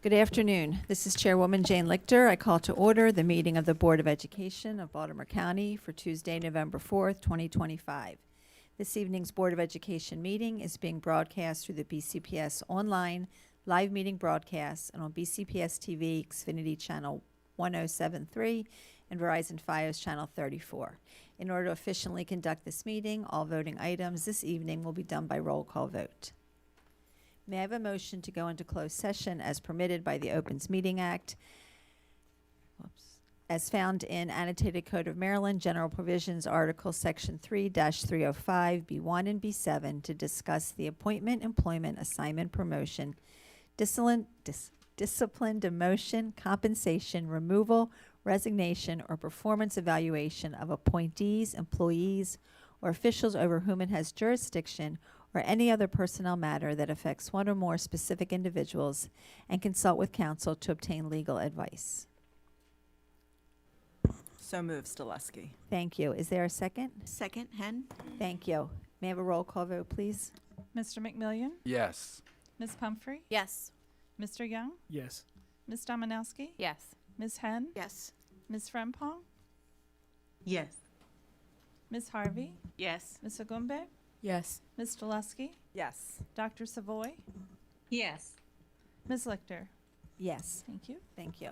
Good afternoon. This is Chairwoman Jane Lichter. I call to order the meeting of the Board of Education of Baltimore County for Tuesday, November 4th, 2025. This evening's Board of Education meeting is being broadcast through the BCPS online live meeting broadcast and on BCPS-TV Xfinity Channel 1073 and Verizon Fios Channel 34. In order to efficiently conduct this meeting, all voting items this evening will be done by roll call vote. May I have a motion to go into closed session as permitted by the Opens Meeting Act, as found in Annotated Code of Maryland, General Provisions, Article Section 3-305, B1 and B7, to discuss the appointment, employment, assignment, promotion, discipline, demotion, compensation, removal, resignation, or performance evaluation of appointees, employees, or officials over whom it has jurisdiction, or any other personnel matter that affects one or more specific individuals, and consult with counsel to obtain legal advice. So moves, Stileski. Thank you. Is there a second? Second, Hen? Thank you. May I have a roll call vote, please? Mr. McMillian? Yes. Ms. Pumphrey? Yes. Mr. Young? Yes. Ms. Dominowski? Yes. Ms. Henn? Yes. Ms. Frempong? Yes. Ms. Harvey? Yes. Ms. Agumbe? Yes. Ms. Stileski? Yes. Dr. Savoy? Yes. Ms. Lichter? Yes. Thank you. Thank you.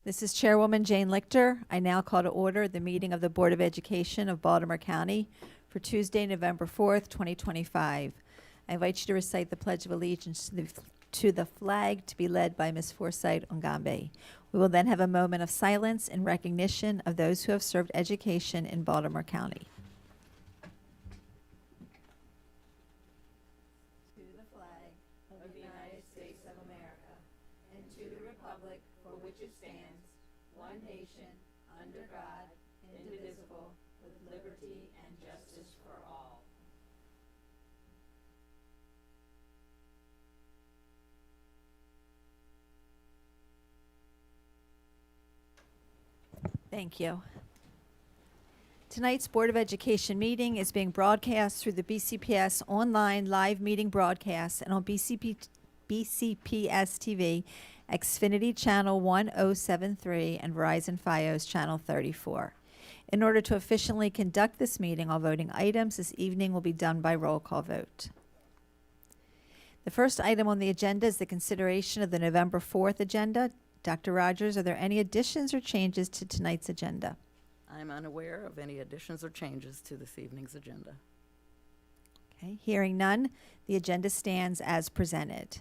This is Chairwoman Jane Lichter. I now call to order the meeting of the Board of Education of Baltimore County for Tuesday, November 4th, 2025. I invite you to recite the Pledge of Allegiance to the flag to be led by Ms. Forsyth Ongambe. We will then have a moment of silence in recognition of those who have served education in Baltimore County. To the flag of the United States of America and to the republic for which it stands, one nation, under God, indivisible, with liberty and justice for all. Thank you. Tonight's Board of Education meeting is being broadcast through the BCPS online live meeting broadcast and on BCPS-TV, Xfinity Channel 1073 and Verizon Fios Channel 34. In order to efficiently conduct this meeting, all voting items this evening will be done by roll call vote. The first item on the agenda is the consideration of the November 4th agenda. Dr. Rogers, are there any additions or changes to tonight's agenda? I'm unaware of any additions or changes to this evening's agenda. Okay, hearing none, the agenda stands as presented.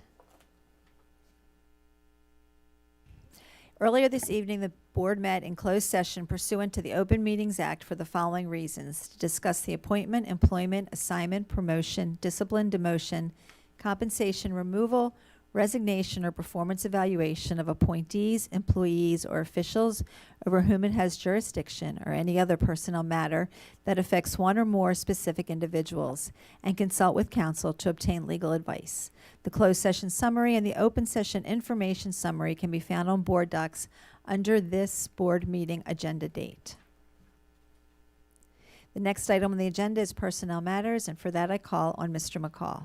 Earlier this evening, the board met in closed session pursuant to the Open Meetings Act for the following reasons: to discuss the appointment, employment, assignment, promotion, discipline, demotion, compensation, removal, resignation, or performance evaluation of appointees, employees, or officials over whom it has jurisdiction, or any other personnel matter that affects one or more specific individuals, and consult with counsel to obtain legal advice. The closed session summary and the open session information summary can be found on board docs under this board meeting agenda date. The next item on the agenda is personnel matters, and for that I call on Mr. McCall.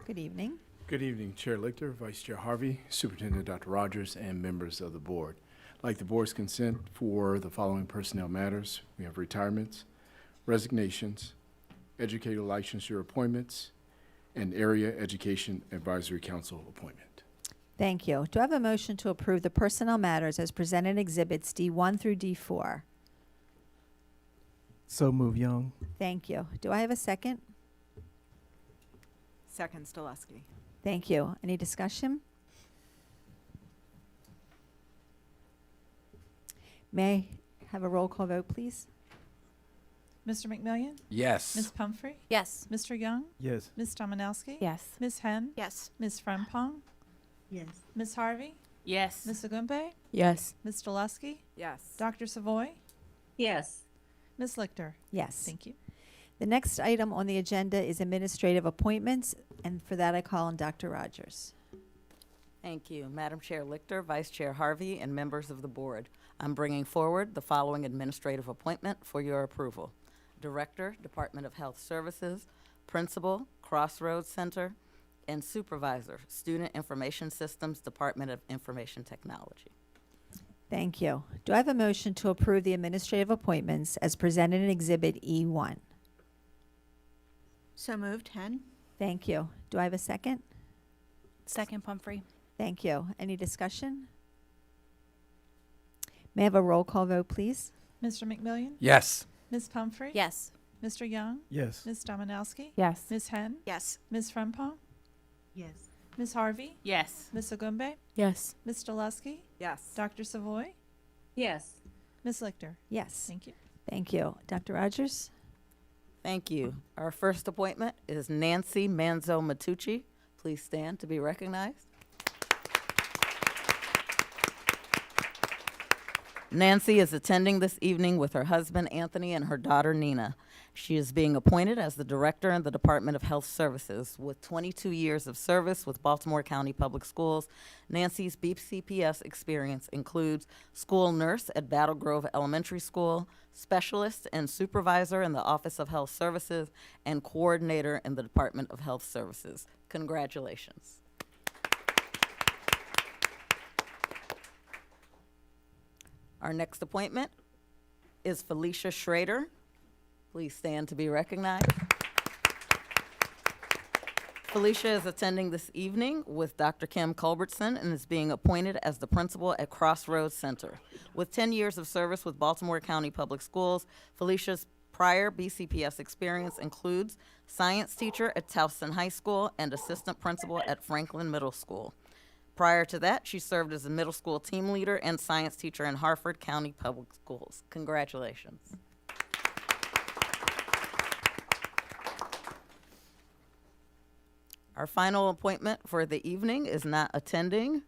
Good evening. Good evening, Chair Lichter, Vice Chair Harvey, Superintendent Dr. Rogers, and members of the board. I'd like the board's consent for the following personnel matters. We have retirements, resignations, educator licensure appointments, and Area Education Advisory Council appointment. Thank you. Do I have a motion to approve the personnel matters as presented in exhibits D1 through D4? So move, Young. Thank you. Do I have a second? Second, Stileski. Thank you. Any discussion? May I have a roll call vote, please? Mr. McMillian? Yes. Ms. Pumphrey? Yes. Mr. Young? Yes. Ms. Dominowski? Yes. Ms. Henn? Yes. Ms. Frempong? Yes. Ms. Harvey? Yes. Ms. Agumbe? Yes. Ms. Stileski? Yes. Dr. Savoy? Yes. Ms. Lichter? Yes. Thank you. The next item on the agenda is administrative appointments, and for that I call on Dr. Rogers. Thank you, Madam Chair Lichter, Vice Chair Harvey, and members of the board. I'm bringing forward the following administrative appointment for your approval: Director, Department of Health Services; Principal, Crossroads Center; and Supervisor, Student Information Systems, Department of Information Technology. Thank you. Do I have a motion to approve the administrative appointments as presented in Exhibit E1? So moved. Hen? Thank you. Do I have a second? Second, Pumphrey. Thank you. Any discussion? May I have a roll call vote, please? Mr. McMillian? Yes. Ms. Pumphrey? Yes. Mr. Young? Yes. Ms. Dominowski? Yes. Ms. Henn? Yes. Ms. Frempong? Yes. Ms. Harvey? Yes. Ms. Agumbe? Yes. Ms. Stileski? Yes. Dr. Savoy? Yes. Ms. Lichter? Yes. Thank you. Thank you. Dr. Rogers? Thank you. Our first appointment is Nancy Manzo Matucci. Please stand to be recognized. Nancy is attending this evening with her husband, Anthony, and her daughter, Nina. She is being appointed as the Director in the Department of Health Services. With 22 years of service with Baltimore County Public Schools, Nancy's BCPS experience includes school nurse at Battle Grove Elementary School, specialist and supervisor in the Office of Health Services, and coordinator in the Department of Health Services. Congratulations. Our next appointment is Felicia Schrader. Please stand to be recognized. Felicia is attending this evening with Dr. Kim Culbertson and is being appointed as the principal at Crossroads Center. With 10 years of service with Baltimore County Public Schools, Felicia's prior BCPS experience includes science teacher at Towson High School and assistant principal at Franklin Middle School. Prior to that, she served as a middle school team leader and science teacher in Harford County Public Schools. Congratulations. Our final appointment for the evening is not attending.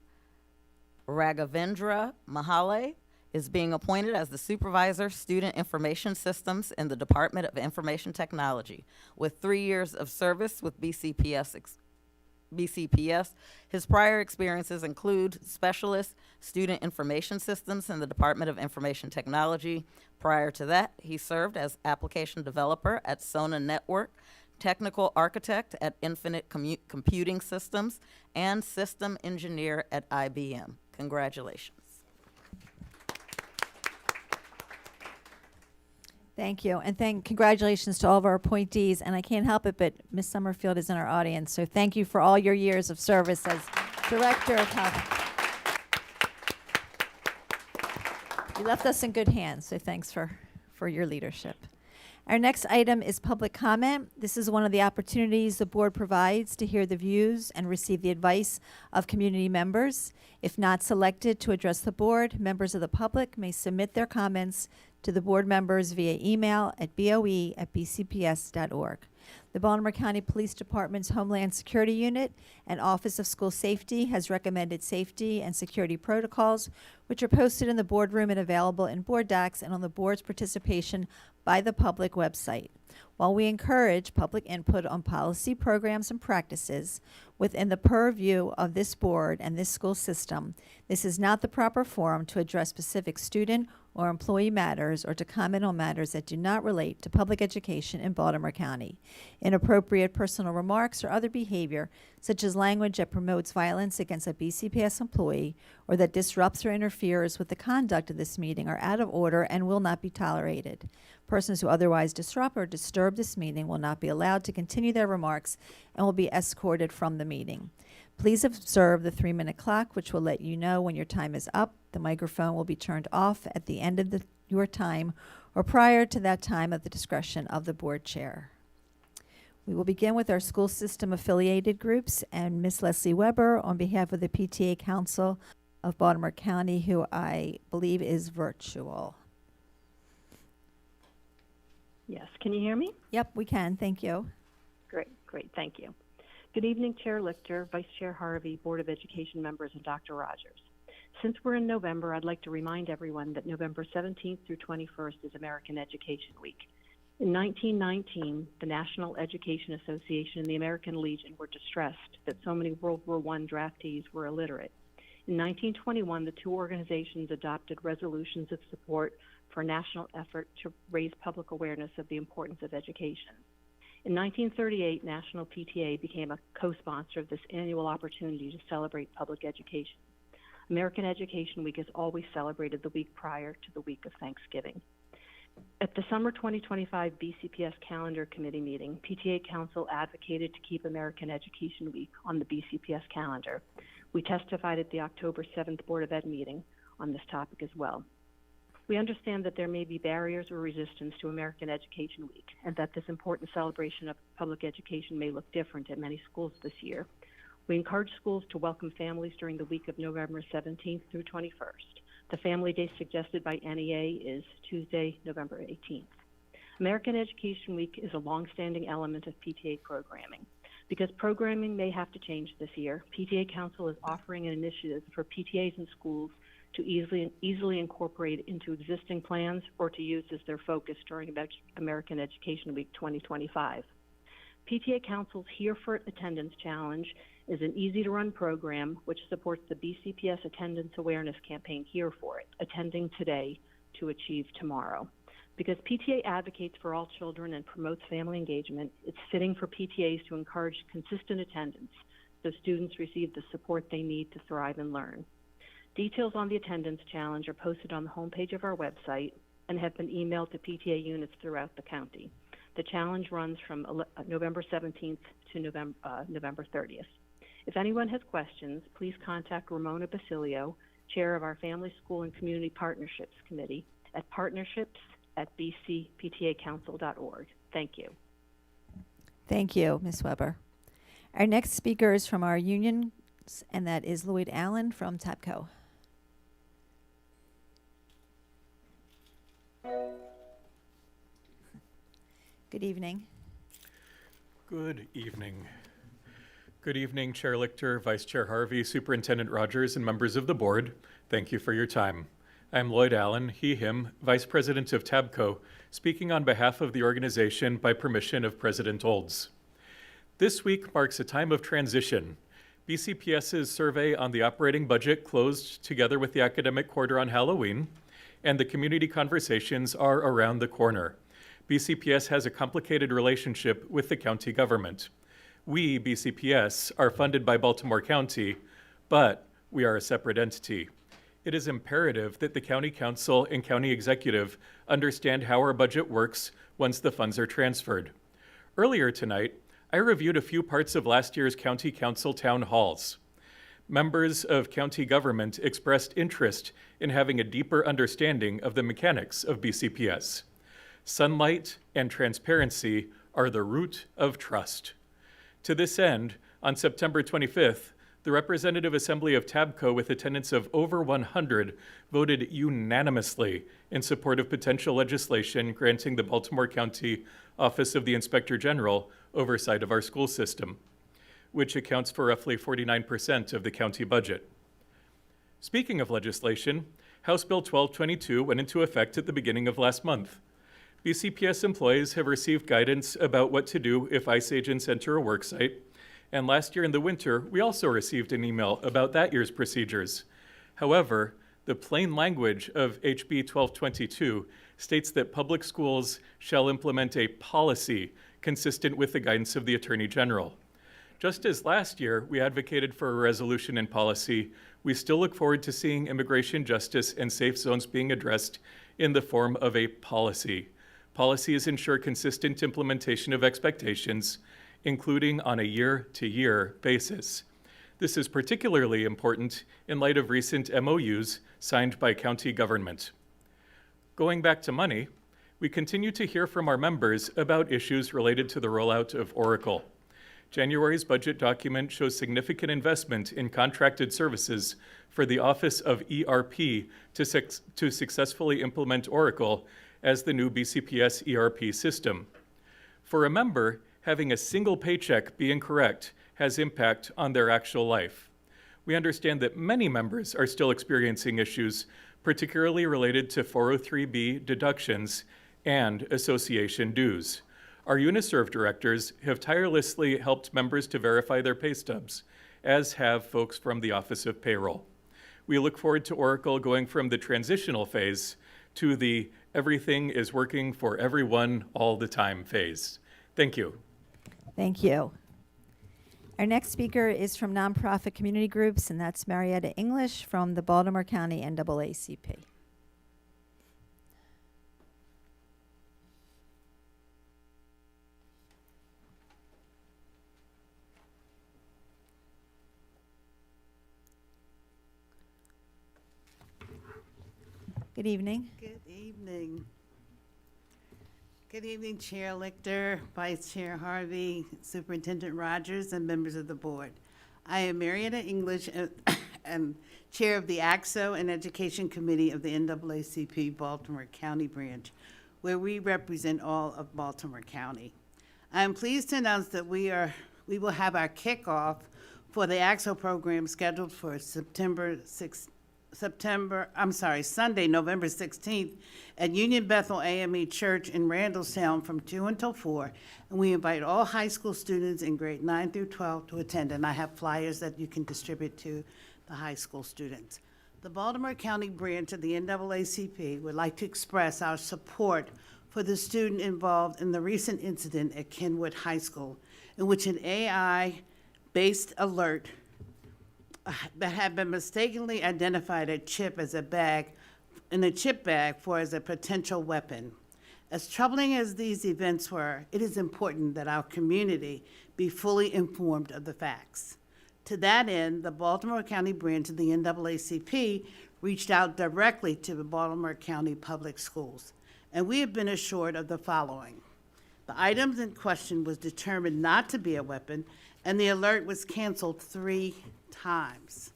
Raghavendra Mahale is being appointed as the Supervisor, Student Information Systems in the Department of Information Technology. With 3 years of service with BCPS, his prior experiences include Specialist, Student Information Systems in the Department of Information Technology. Prior to that, he served as Application Developer at Sona Network, Technical Architect at Infinite Computing Systems, and System Engineer at IBM. Congratulations. Thank you, and congratulations to all of our appointees. And I can't help it, but Ms. Summerfield is in our audience, so thank you for all your years of service as Director of Health. You left us in good hands, so thanks for your leadership. Our next item is public comment. This is one of the opportunities the board provides to hear the views and receive the advice of community members. If not selected to address the board, members of the public may submit their comments to the board members via email at boe@bcps.org. The Baltimore County Police Department's Homeland Security Unit and Office of School Safety has recommended safety and security protocols, which are posted in the boardroom and available in board docs and on the board's participation by the public website. While we encourage public input on policy, programs, and practices within the purview of this board and this school system, this is not the proper forum to address specific student or employee matters or to comment on matters that do not relate to public education in Baltimore County. Inappropriate personal remarks or other behavior, such as language that promotes violence against a BCPS employee or that disrupts or interferes with the conduct of this meeting, are out of order and will not be tolerated. Persons who otherwise disrupt or disturb this meeting will not be allowed to continue their remarks and will be escorted from the meeting. Please observe the 3-minute clock, which will let you know when your time is up. The microphone will be turned off at the end of your time or prior to that time at the discretion of the board chair. We will begin with our school system affiliated groups and Ms. Leslie Weber on behalf of the PTA Council of Baltimore County, who I believe is virtual. Yes, can you hear me? Yep, we can. Thank you. Great, thank you. Good evening, Chair Lichter, Vice Chair Harvey, Board of Education members, and Dr. Rogers. Since we're in November, I'd like to remind everyone that November 17th through 21st is American Education Week. In 1919, the National Education Association and the American Legion were distressed that so many World War I draftees were illiterate. In 1921, the two organizations adopted resolutions of support for a national effort to raise public awareness of the importance of education. In 1938, National PTA became a co-sponsor of this annual opportunity to celebrate public education. American Education Week is always celebrated the week prior to the week of Thanksgiving. At the summer 2025 BCPS Calendar Committee meeting, PTA Council advocated to keep American Education Week on the BCPS calendar. We testified at the October 7th Board of Ed meeting on this topic as well. We understand that there may be barriers or resistance to American Education Week, and that this important celebration of public education may look different at many schools this year. We encourage schools to welcome families during the week of November 17th through 21st. The family day suggested by NEA is Tuesday, November 18th. American Education Week is a long-standing element of PTA programming. Because programming may have to change this year, PTA Council is offering an initiative for PTAs and schools to easily incorporate into existing plans or to use as their focus during American Education Week 2025. PTA Council's Here for Attendance Challenge is an easy-to-run program which supports the BCPS Attendance Awareness Campaign Here for It, Attending Today to Achieve Tomorrow. Because PTA advocates for all children and promotes family engagement, it's fitting for PTAs to encourage consistent attendance so students receive the support they need to thrive and learn. Details on the attendance challenge are posted on the homepage of our website, and have been emailed to PTA units throughout the county. The challenge runs from November 17th to November 30th. If anyone has questions, please contact Ramona Basilio, Chair of our Family, School, and Community Partnerships Committee at partnerships@bcptacouncil.org. Thank you. Thank you, Ms. Weber. Our next speaker is from our unions, and that is Lloyd Allen from TAPCO. Good evening. Good evening. Good evening, Chair Lichter, Vice Chair Harvey, Superintendent Rogers, and members of the board. Thank you for your time. I'm Lloyd Allen, he, him, Vice President of TABCO, speaking on behalf of the organization by permission of President Olds. This week marks a time of transition. BCPS's survey on the operating budget closed together with the academic quarter on Halloween, and the community conversations are around the corner. BCPS has a complicated relationship with the county government. We, BCPS, are funded by Baltimore County, but we are a separate entity. It is imperative that the county council and county executive understand how our budget works once the funds are transferred. Earlier tonight, I reviewed a few parts of last year's county council town halls. Members of county government expressed interest in having a deeper understanding of the mechanics of BCPS. Sunlight and transparency are the root of trust. To this end, on September 25th, the Representative Assembly of TABCO, with attendance of over 100, voted unanimously in support of potential legislation granting the Baltimore County Office of the Inspector General oversight of our school system, which accounts for roughly 49% of the county budget. Speaking of legislation, House Bill 1222 went into effect at the beginning of last month. BCPS employees have received guidance about what to do if ICE agents enter a work site, and last year in the winter, we also received an email about that year's procedures. However, the plain language of HB 1222 states that public schools shall implement a policy consistent with the guidance of the Attorney General. Just as last year we advocated for a resolution and policy, we still look forward to seeing immigration justice and safe zones being addressed in the form of a policy. Policies ensure consistent implementation of expectations, including on a year-to-year basis. This is particularly important in light of recent MOUs signed by county government. Going back to money, we continue to hear from our members about issues related to the rollout of Oracle. January's budget document shows significant investment in contracted services for the Office of ERP to successfully implement Oracle as the new BCPS ERP system. For a member, having a single paycheck be incorrect has impact on their actual life. We understand that many members are still experiencing issues, particularly related to 403B deductions and association dues. Our UniServe directors have tirelessly helped members to verify their pay stubs, as have folks from the Office of Payroll. We look forward to Oracle going from the transitional phase to the everything is working for everyone all the time phase. Thank you. Thank you. Our next speaker is from nonprofit community groups, and that's Marietta English from the Baltimore County NAACP. Good evening. Good evening. Good evening, Chair Lichter, Vice Chair Harvey, Superintendent Rogers, and members of the board. I am Marietta English and Chair of the AXO and Education Committee of the NAACP Baltimore County Branch, where we represent all of Baltimore County. I am pleased to announce that we will have our kickoff for the AXO program scheduled for Sunday, November 16th at Union Bethel AME Church in Randallstown from 2 until 4. And we invite all high school students in grade 9 through 12 to attend, and I have flyers that you can distribute to the high school students. The Baltimore County branch of the NAACP would like to express our support for the student involved in the recent incident at Kenwood High School, in which an AI-based alert that had been mistakenly identified a chip as a bag chip bag for as a potential weapon. As troubling as these events were, it is important that our community be fully informed of the facts. To that end, the Baltimore County branch of the NAACP reached out directly to the Baltimore County Public Schools, and we have been assured of the following. The items in question was determined not to be a weapon, and the alert was canceled 3 times.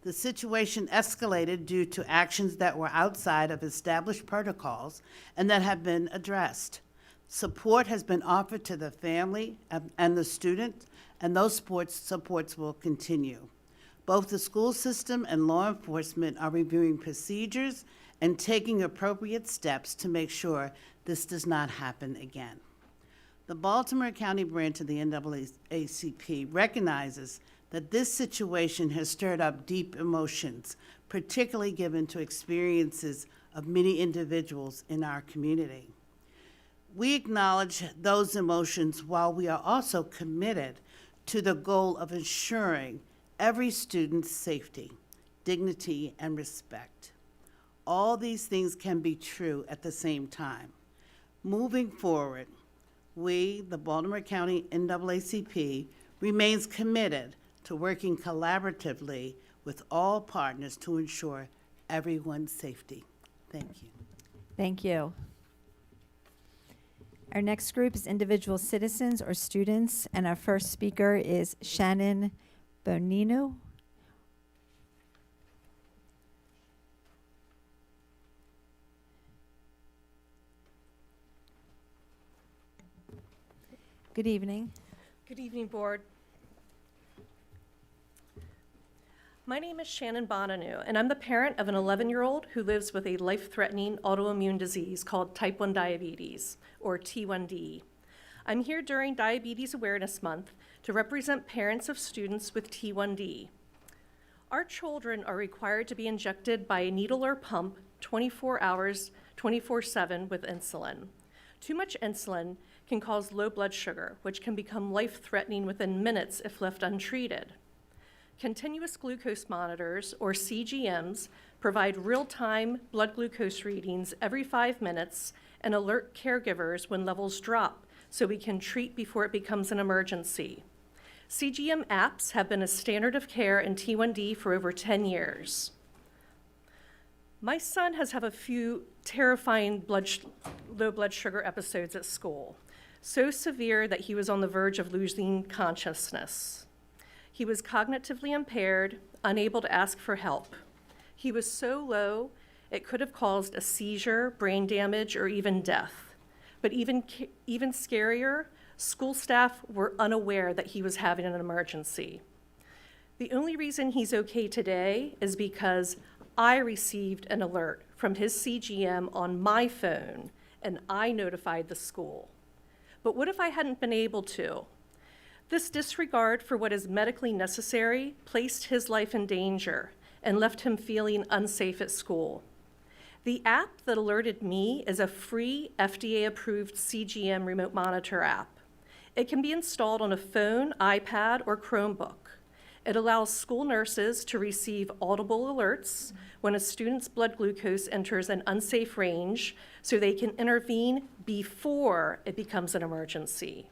The situation escalated due to actions that were outside of established protocols and that have been addressed. Support has been offered to the family and the student, and those supports will continue. Both the school system and law enforcement are reviewing procedures and taking appropriate steps to make sure this does not happen again. The Baltimore County branch of the NAACP recognizes that this situation has stirred up deep emotions, particularly given to experiences of many individuals in our community. We acknowledge those emotions while we are also committed to the goal of ensuring every student's safety, dignity, and respect. All these things can be true at the same time. Moving forward, we, the Baltimore County NAACP, remains committed to working collaboratively with all partners to ensure everyone's safety. Thank you. Thank you. Our next group is individual citizens or students, and our first speaker is Shannon Bonino. Good evening. Good evening, Board. My name is Shannon Boninu, and I'm the parent of an 11-year-old who lives with a life-threatening autoimmune disease called type 1 diabetes, or T1D. I'm here during Diabetes Awareness Month to represent parents of students with T1D. Our children are required to be injected by a needle or pump 24 hours, 24/7 with insulin. Too much insulin can cause low blood sugar, which can become life-threatening within minutes if left untreated. Continuous glucose monitors, or CGMs, provide real-time blood glucose readings every 5 minutes and alert caregivers when levels drop so we can treat before it becomes an emergency. CGM apps have been a standard of care in T1D for over 10 years. My son has had a few terrifying low blood sugar episodes at school, so severe that he was on the verge of losing consciousness. He was cognitively impaired, unable to ask for help. He was so low, it could have caused a seizure, brain damage, or even death. But even scarier, school staff were unaware that he was having an emergency. The only reason he's okay today is because I received an alert from his CGM on my phone, and I notified the school. But what if I hadn't been able to? This disregard for what is medically necessary placed his life in danger and left him feeling unsafe at school. The app that alerted me is a free FDA-approved CGM remote monitor app. It can be installed on a phone, iPad, or Chromebook. It allows school nurses to receive audible alerts when a student's blood glucose enters an unsafe range so they can intervene before it becomes an emergency.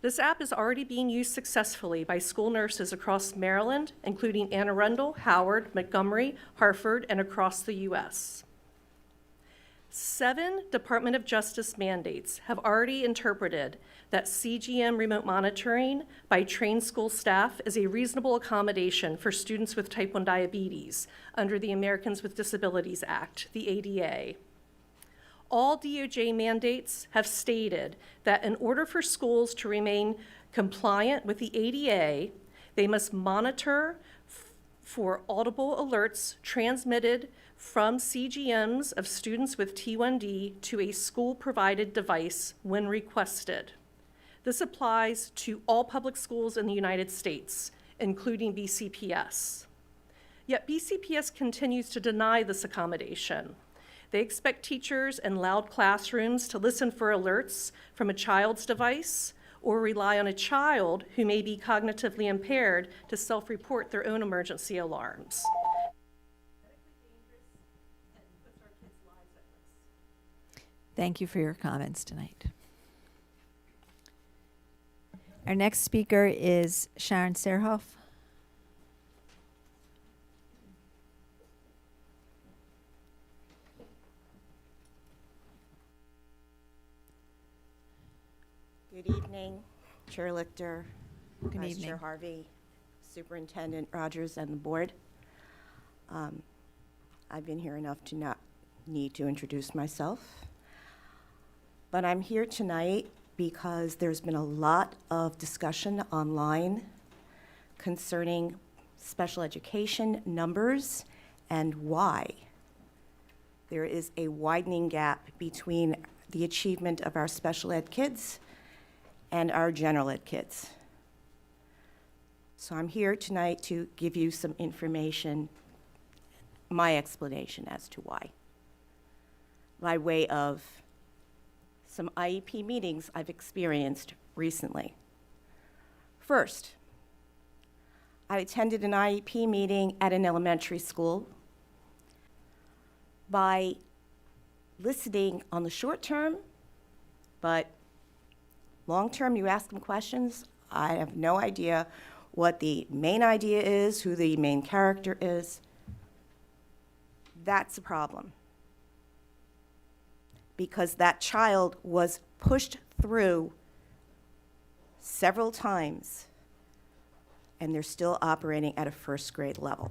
This app is already being used successfully by school nurses across Maryland, including Anne Arundel, Howard, Montgomery, Hartford, and across the U.S. 7 Department of Justice mandates have already interpreted that CGM remote monitoring by trained school staff is a reasonable accommodation for students with type 1 diabetes under the Americans with Disabilities Act, the ADA. All DOJ mandates have stated that in order for schools to remain compliant with the ADA, they must monitor for audible alerts transmitted from CGMs of students with T1D to a school-provided device when requested. This applies to all public schools in the United States, including BCPS. Yet BCPS continues to deny this accommodation. They expect teachers in loud classrooms to listen for alerts from a child's device or rely on a child who may be cognitively impaired to self-report their own emergency alarms. Thank you for your comments tonight. Our next speaker is Sharon Serhoff. Good evening, Chair Lichter, Good Vice evening. Chair Harvey, Superintendent Rogers, and the board. I've been here enough to not need to introduce myself, but I'm here tonight because there's been a lot of discussion online concerning special education numbers and why there is a widening gap between the achievement of our special ed kids and our general ed kids. So I'm here tonight to give you some information, my explanation as to why, by way of some IEP meetings I've experienced recently. First, I attended an IEP meeting at an elementary school. By listening on the short term, but long term, you ask them questions, I have no idea what the main idea is, who the main character is. That's a problem. Because that child was pushed through several times, and they're still operating at a first grade level.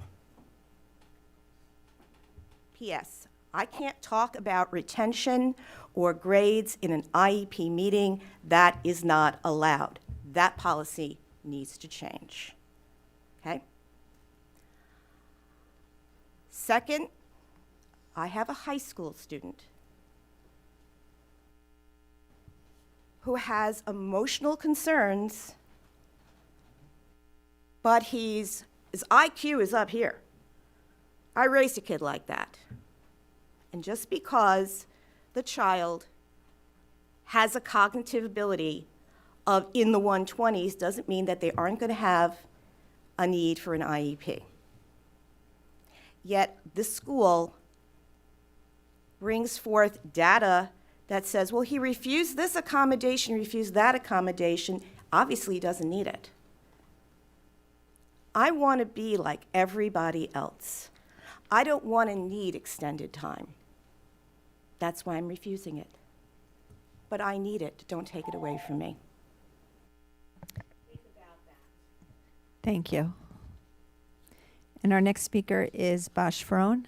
P.S. I can't talk about retention or grades in an IEP meeting. That is not allowed. That policy needs to change. Okay? Second, I have a high school student who has emotional concerns, but his IQ is up here. I raised a kid like that. And just because the child has a cognitive ability of in the 120s doesn't mean that they aren't going to have a need for an IEP. Yet this school brings forth data that says, well, he refused this accommodation, refused that accommodation. Obviously, he doesn't need it. I want to be like everybody else. I don't want to need extended time. That's why I'm refusing it. But I need it. Don't take it away from me. Thank you. And our next speaker is Bosch Frone.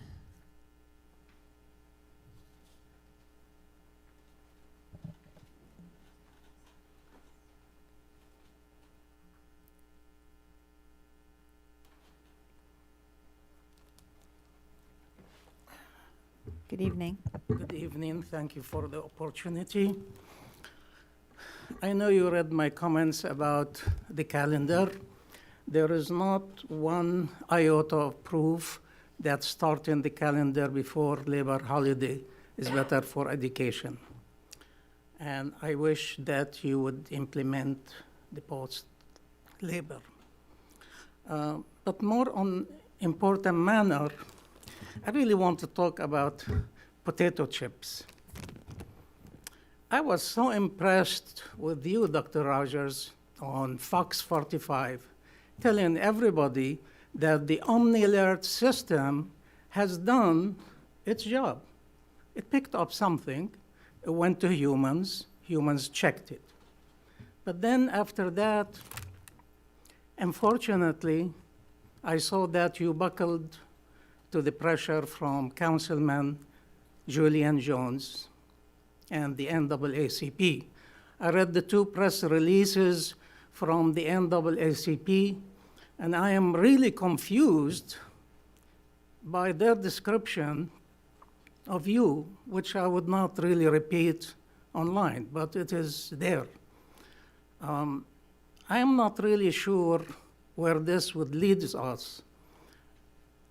Good evening. Good evening. Thank you for the opportunity. I know you read my comments about the calendar. There is not one iota of proof that starting the calendar before Labor holiday is better for education. And I wish that you would implement the post-labor. But more on important manner, I really want to talk about potato chips. I was so impressed with you, Dr. Rogers, on Fox 45, telling everybody that the OmniAlert system has done its job. It picked up something, it went to humans checked it. But then after that, unfortunately, I saw that you buckled to the pressure from Councilman Julian Jones and the NAACP. I read the two press releases from the NAACP, and I am really confused by their description of you, which I would not really repeat online, but it is there. I am not really sure where this would lead us.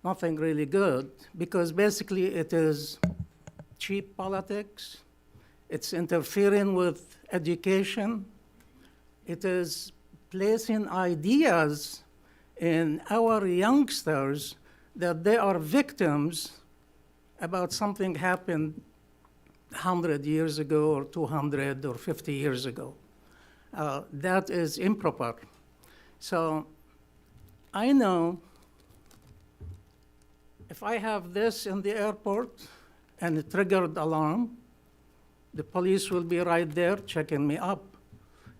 Nothing really good, because basically it is cheap politics, it's interfering with education, it is placing ideas in our youngsters that they are victims about something happened 100 years ago or 200 or 50 years ago. That is improper. So I know if I have this in the airport and a triggered alarm, the police will be right there checking me up.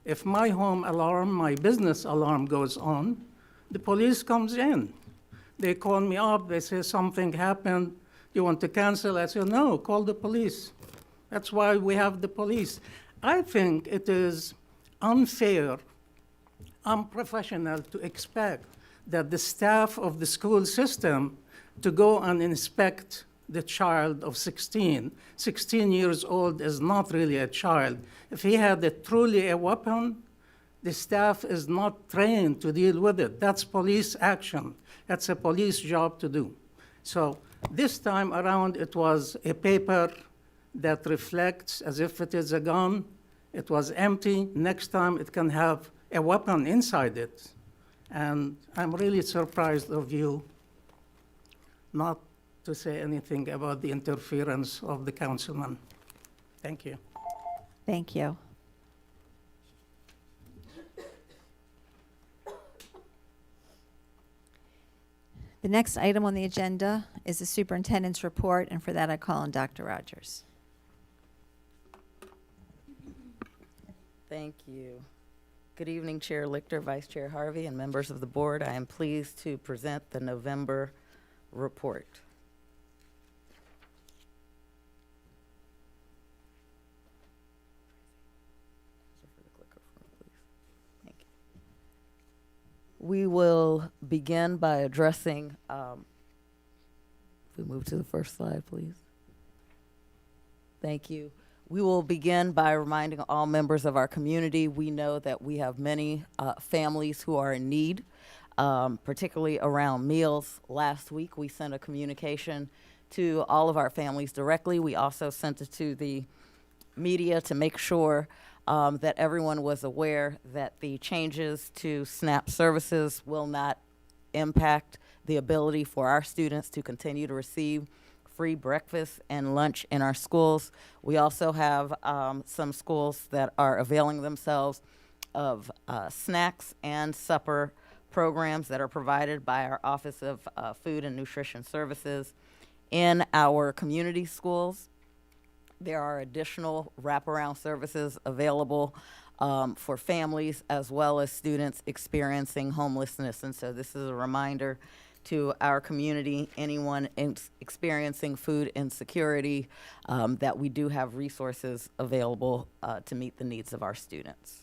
If my home alarm, my business alarm goes on, the police comes in. They call me up, they say something happened, you want to cancel? I say, no, call the police. That's why we have the police. I think it is unfair, unprofessional to expect that the staff of the school system to go and inspect the child of 16. 16 years old is not really a child. If he had truly a weapon, the staff is not trained to deal with it. That's police action. That's a police job to do. So this time around, it was a paper that reflects as if it is a gun. It was empty. Next time, it can have a weapon inside it. And I'm really surprised of you not to say anything about the interference of the councilman. Thank you. Thank you. The next item on the agenda is the superintendent's report, and for that I call on Dr. Rogers. Thank you. Good evening, Chair Lichter, Vice Chair Harvey, and members of the board. I am pleased to present the November report. We will begin by addressing, if we move to the first slide, please. Thank you. We will begin by reminding all members of our community, we know that we have many families who are in need, particularly around meals. Last week, we sent a communication to all of our families directly. We also sent it to the media to make sure that everyone was aware that the changes to SNAP services will not impact the ability for our students to continue to receive free breakfast and lunch in our schools. We also have some schools that are availing themselves of snacks and supper programs that are provided by our Office of Food and Nutrition Services. In our community schools, there are additional wraparound services available for families as well as students experiencing homelessness. And so this is a reminder to our community, anyone experiencing food insecurity, that we do have resources available to meet the needs of our students.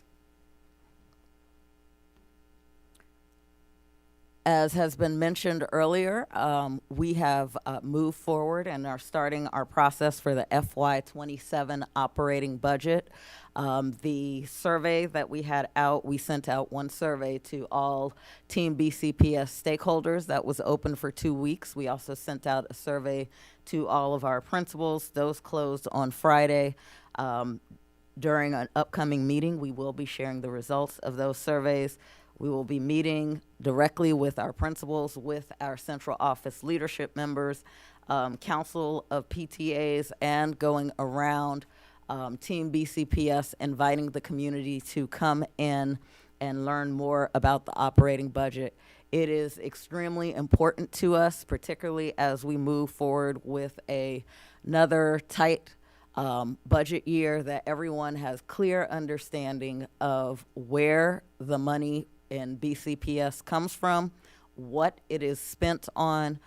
As has been mentioned earlier, we have moved forward and are starting our process for the FY27 operating budget. The survey that we had out, we sent out one survey to all Team BCPS stakeholders that was open for 2 weeks. We also sent out a survey to all of our principals. Those closed on Friday. During an upcoming meeting, we will be sharing the results of those surveys. We will be meeting directly with our principals, with our central office leadership members, council of PTAs, and going around Team BCPS, inviting the community to come in and learn more about the operating budget. It is extremely important to us, particularly as we move forward with another tight budget year, that everyone has clear understanding of where the money in BCPS comes from, what it is spent on,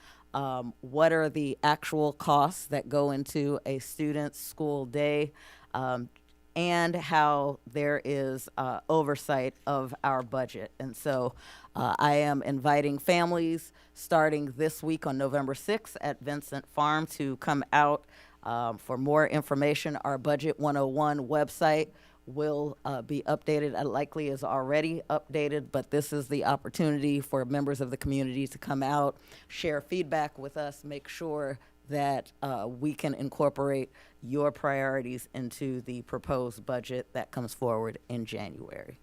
what are the actual costs that go into a student's school day, and how there is oversight of our budget. And so I am inviting families starting this week on November 6th at Vincent Farm to come out for more information. Our Budget 101 website will be updated. It likely is already updated, but this is the opportunity for members of the community to come out, share feedback with us, make sure that we can incorporate your priorities into the proposed budget that comes forward in January.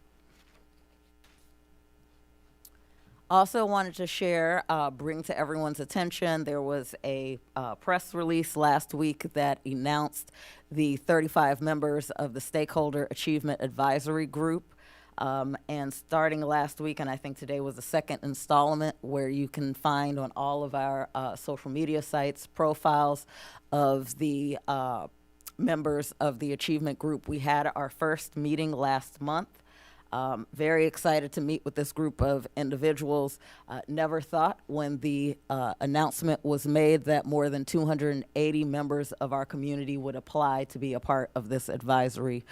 Also wanted to share, bring to everyone's attention, there was a press release last week that announced the 35 members of the Stakeholder Achievement Advisory Group. And starting last week, and I think today was the second installment, where you can find on all of our social media sites profiles of the members of the Achievement Group. We had our first meeting last month. Very excited to meet with this group of individuals. Never thought when the announcement was made that more than 280 members of our community would apply to be a part of this advisory.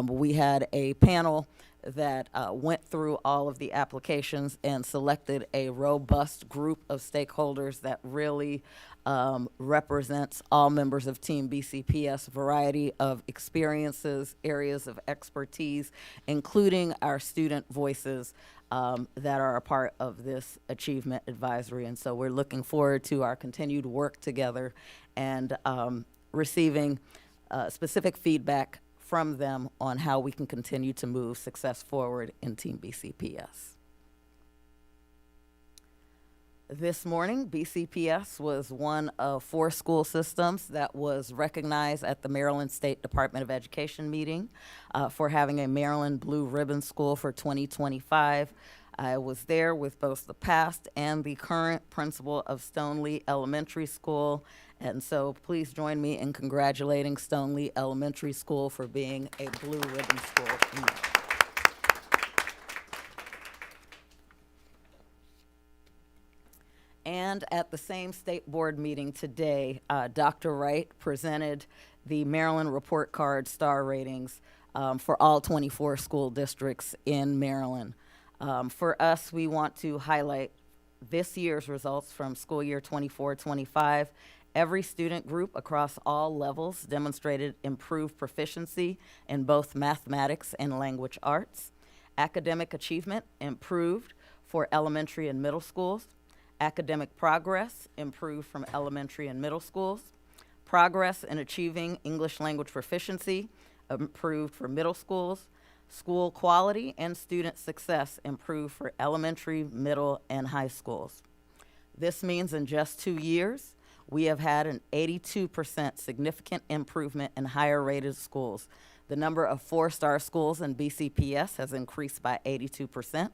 We had a panel that went through all of the applications and selected a robust group of stakeholders that really represents all members of Team BCPS, variety of experiences, areas of expertise, including our student voices that are a part of this achievement advisory. And so we're looking forward to our continued work together and receiving specific feedback from them on how we can continue to move success forward in Team BCPS. This morning, BCPS was one of 4 school systems that was recognized at the Maryland State Department of Education meeting for having a Maryland Blue Ribbon School for 2025. I was there with both the past and the current principal of Stoneleigh Elementary School, and so please join me in congratulating Stoneleigh Elementary School for being a Blue Ribbon School. And at the same state board meeting today, Dr. Wright presented the Maryland Report Card star ratings for all 24 school districts in Maryland. For us, we want to highlight this year's results from school year 24-25. Every student group across all levels demonstrated improved proficiency in both mathematics and language arts. Academic achievement improved for elementary and middle schools. Academic progress improved from elementary and middle schools. Progress in achieving English language proficiency improved for middle schools. School quality and student success improved for elementary, middle, and high schools. This means in just 2 years, we have had an 82% significant improvement in higher rated schools. The number of 4-star schools in BCPS has increased by 82%.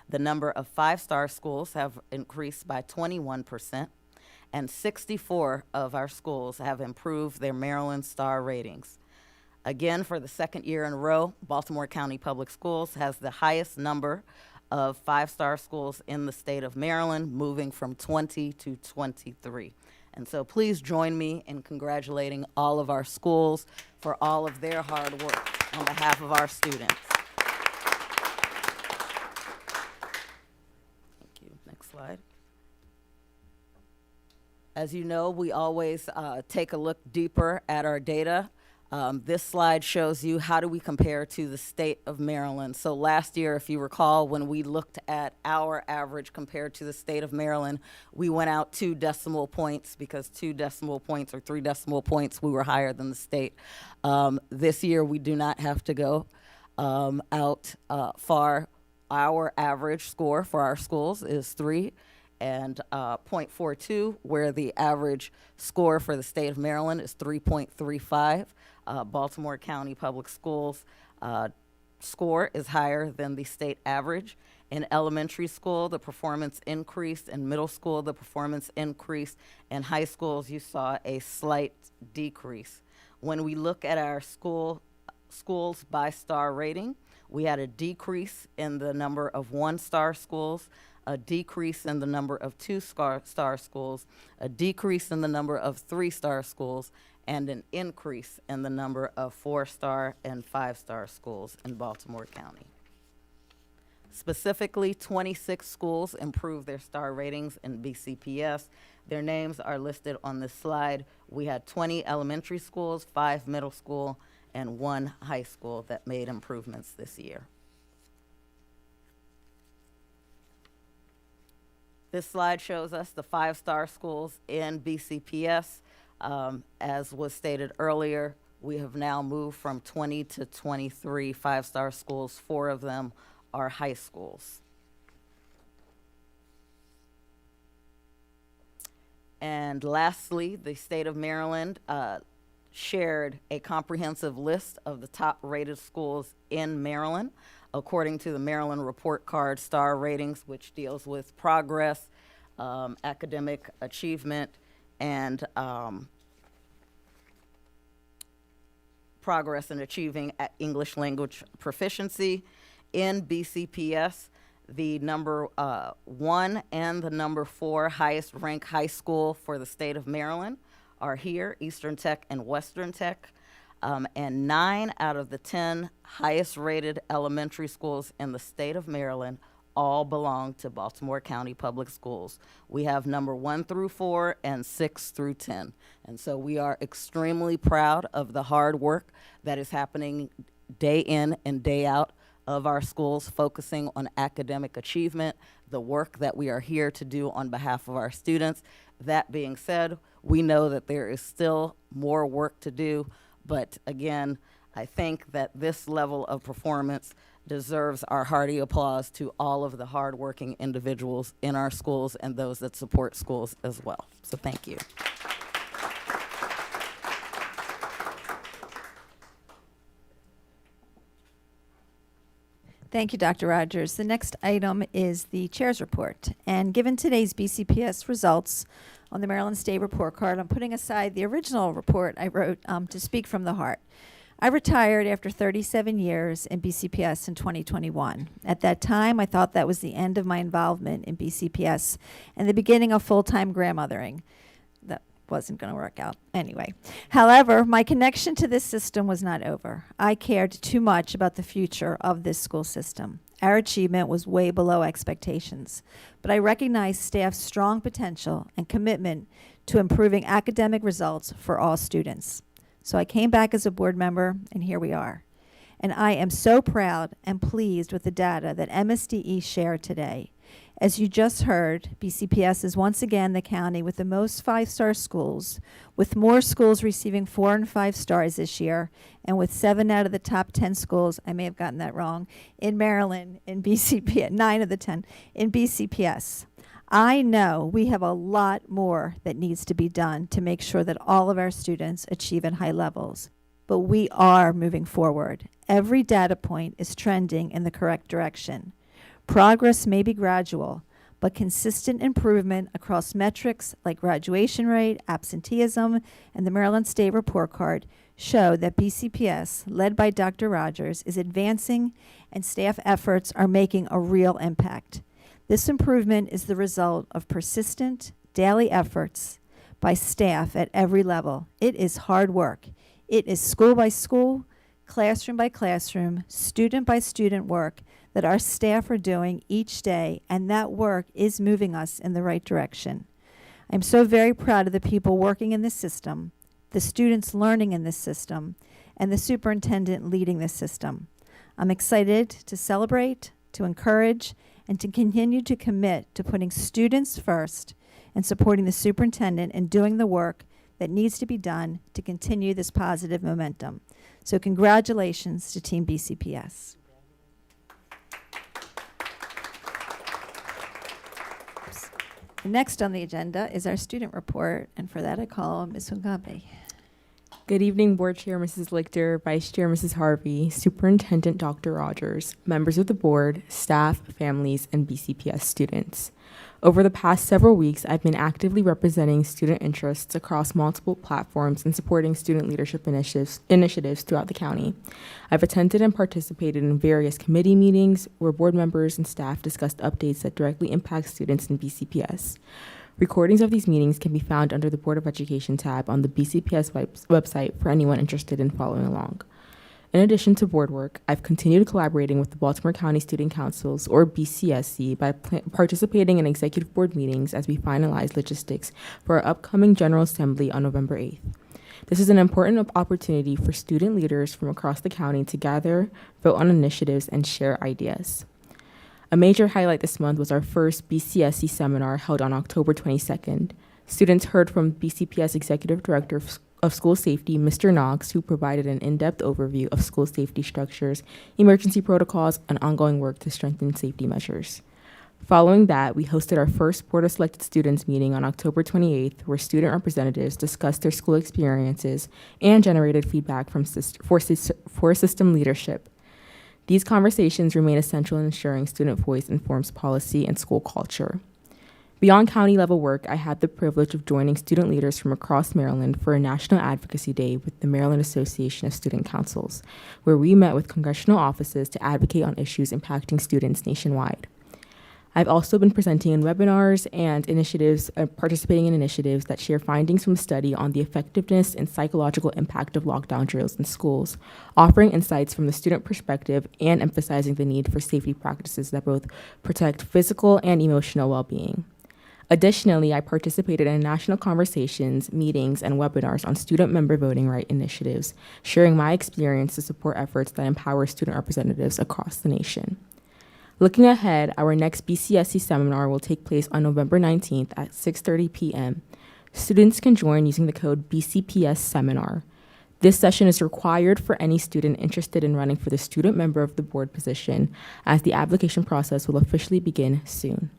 The number of 5-star schools have increased by 21%, and 64 of our schools have improved their Maryland star ratings. Again, for the second year in a row, Baltimore County Public Schools has the highest number of 5-star schools in the state of Maryland, moving from 20 to 23. And so please join me in congratulating all of our schools for all of their hard work on behalf of our students. Slide. As you know, we always take a look deeper at our data. This slide shows you how do we compare to the state of Maryland. So last year, if you recall, when we looked at our average compared to the state of Maryland, we went out 2 decimal points because 2 decimal points or 3 decimal points, we were higher than the state. This year, we do not have to go out far. Our average score for our schools is 3 and 0.42, where the average score for the state of Maryland is 3.35. Baltimore County Public Schools score is higher than the state average. In elementary school, the performance increased. In middle school, the performance increased. In high schools, you saw a slight decrease. When we look at our schools by star rating, we had a decrease in the number of 1-star schools, a decrease in the number of 2-star schools, a decrease in the number of 3-star schools, and an increase in the number of 4-star and 5-star schools in Baltimore County. Specifically, 26 schools improved their star ratings in BCPS. Their names are listed on this slide. We had 20 elementary schools, 5 middle school, and 1 high school that made improvements this year. This slide shows us the 5-star schools in BCPS. As was stated earlier, we have now moved from 20 to 23 5-star schools. 4 of them are high schools. And lastly, the state of Maryland shared a comprehensive list of the top-rated schools in Maryland, according to the Maryland Report Card Star Ratings, which deals with progress, academic achievement, and progress in achieving English language proficiency. In BCPS, the number 1 and the number 4 highest ranked high school for the state of Maryland are here, Eastern Tech and Western Tech. And 9 out of the 10 highest rated elementary schools in the state of Maryland all belong to Baltimore County Public Schools. We have number 1 through 4 and 6 through 10. And so we are extremely proud of the hard work that is happening day in and day out of our schools, focusing on academic achievement, the work that we are here to do on behalf of our students. That being said, we know that there is still more work to do, but again, I think that this level of performance deserves our hearty applause to all of the hardworking individuals in our schools and those that support schools as well. So thank you. Thank you, Dr. Rogers. The next item is the chair's report. And given today's BCPS results on the Maryland State Report Card, I'm putting aside the original report I wrote to speak from the heart. I retired after 37 years in BCPS in 2021. At that time, I thought that was the end of my involvement in BCPS and the beginning of full-time grandmothering. That wasn't going to work out anyway. However, my connection to this system was not over. I cared too much about the future of this school system. Our achievement was way below expectations, but I recognized staff's strong potential and commitment to improving academic results for all students. So I came back as a board member, and here we are. And I am so proud and pleased with the data that MSDE shared today. As you just heard, BCPS is once again the county with the most 5-star schools, with more schools receiving 4 and 5 stars this year, and with 7 out of the top 10 schools, I may have gotten that wrong, in Maryland, in BCPS, 9 of the 10, in BCPS. I know we have a lot more that needs to be done to make sure that all of our students achieve at high levels, but we are moving forward. Every data point is trending in the correct direction. Progress may be gradual, but consistent improvement across metrics like graduation rate, absenteeism, and the Maryland State Report Card show that BCPS, led by Dr. Rogers, is advancing and staff efforts are making a real impact. This improvement is the result of persistent daily efforts by staff at every level. It is hard work. It is school by school, classroom by classroom, student by student work that our staff are doing each day, and that work is moving us in the right direction. I'm so very proud of the people working in this system, the students learning in this system, and the superintendent leading this system. I'm excited to celebrate, to encourage, and to continue to commit to putting students first and supporting the superintendent and doing the work that needs to be done to continue this positive momentum. So congratulations to Team BCPS. Next on the agenda is our student report, and for that I call Ms. Hungabe. Good evening, Board Chair Mrs. Lichter, Vice Chair Mrs. Harvey, Superintendent Dr. Rogers, members of the board, staff, families, and BCPS students. Over the past several weeks, I've been actively representing student interests across multiple platforms and supporting student leadership initiatives throughout the county. I've attended and participated in various committee meetings where board members and staff discussed updates that directly impact students in BCPS. Recordings of these meetings can be found under the Board of Education tab on the BCPS website for anyone interested in following along. In addition to board work, I've continued collaborating with the Baltimore County Student Councils, or BCSC, by participating in executive board meetings as we finalize logistics for our upcoming General Assembly on November 8th. This is an important opportunity for student leaders from across the county to gather, vote on initiatives, and share ideas. A major highlight this month was our first BCSC seminar held on October 22nd. Students heard from BCPS Executive Director of School Safety, Mr. Knox, who provided an in-depth overview of school safety structures, emergency protocols, and ongoing work to strengthen safety measures. Following that, we hosted our first Board of Selected Students meeting on October 28th, where student representatives discussed their school experiences and generated feedback from for system leadership. These conversations remain essential in ensuring student voice informs policy and school culture. Beyond county-level work, I had the privilege of joining student leaders from across Maryland for a National Advocacy Day with the Maryland Association of Student Councils, where we met with congressional offices to advocate on issues impacting students nationwide. I've also been presenting in webinars and participating in initiatives that share findings from a study on the effectiveness and psychological impact of lockdown drills in schools, offering insights from the student perspective and emphasizing the need for safety practices that both protect physical and emotional well-being. Additionally, I participated in national conversations, meetings, and webinars on student member voting right initiatives, sharing my experience to support efforts that empower student representatives across the nation. Looking ahead, our next BCSC seminar will take place on November 19th at 6:30 p.m. Students can join using the code BCPS-Seminar. This session is required for any student interested in running for the student member of the board position, as the application process will officially begin soon.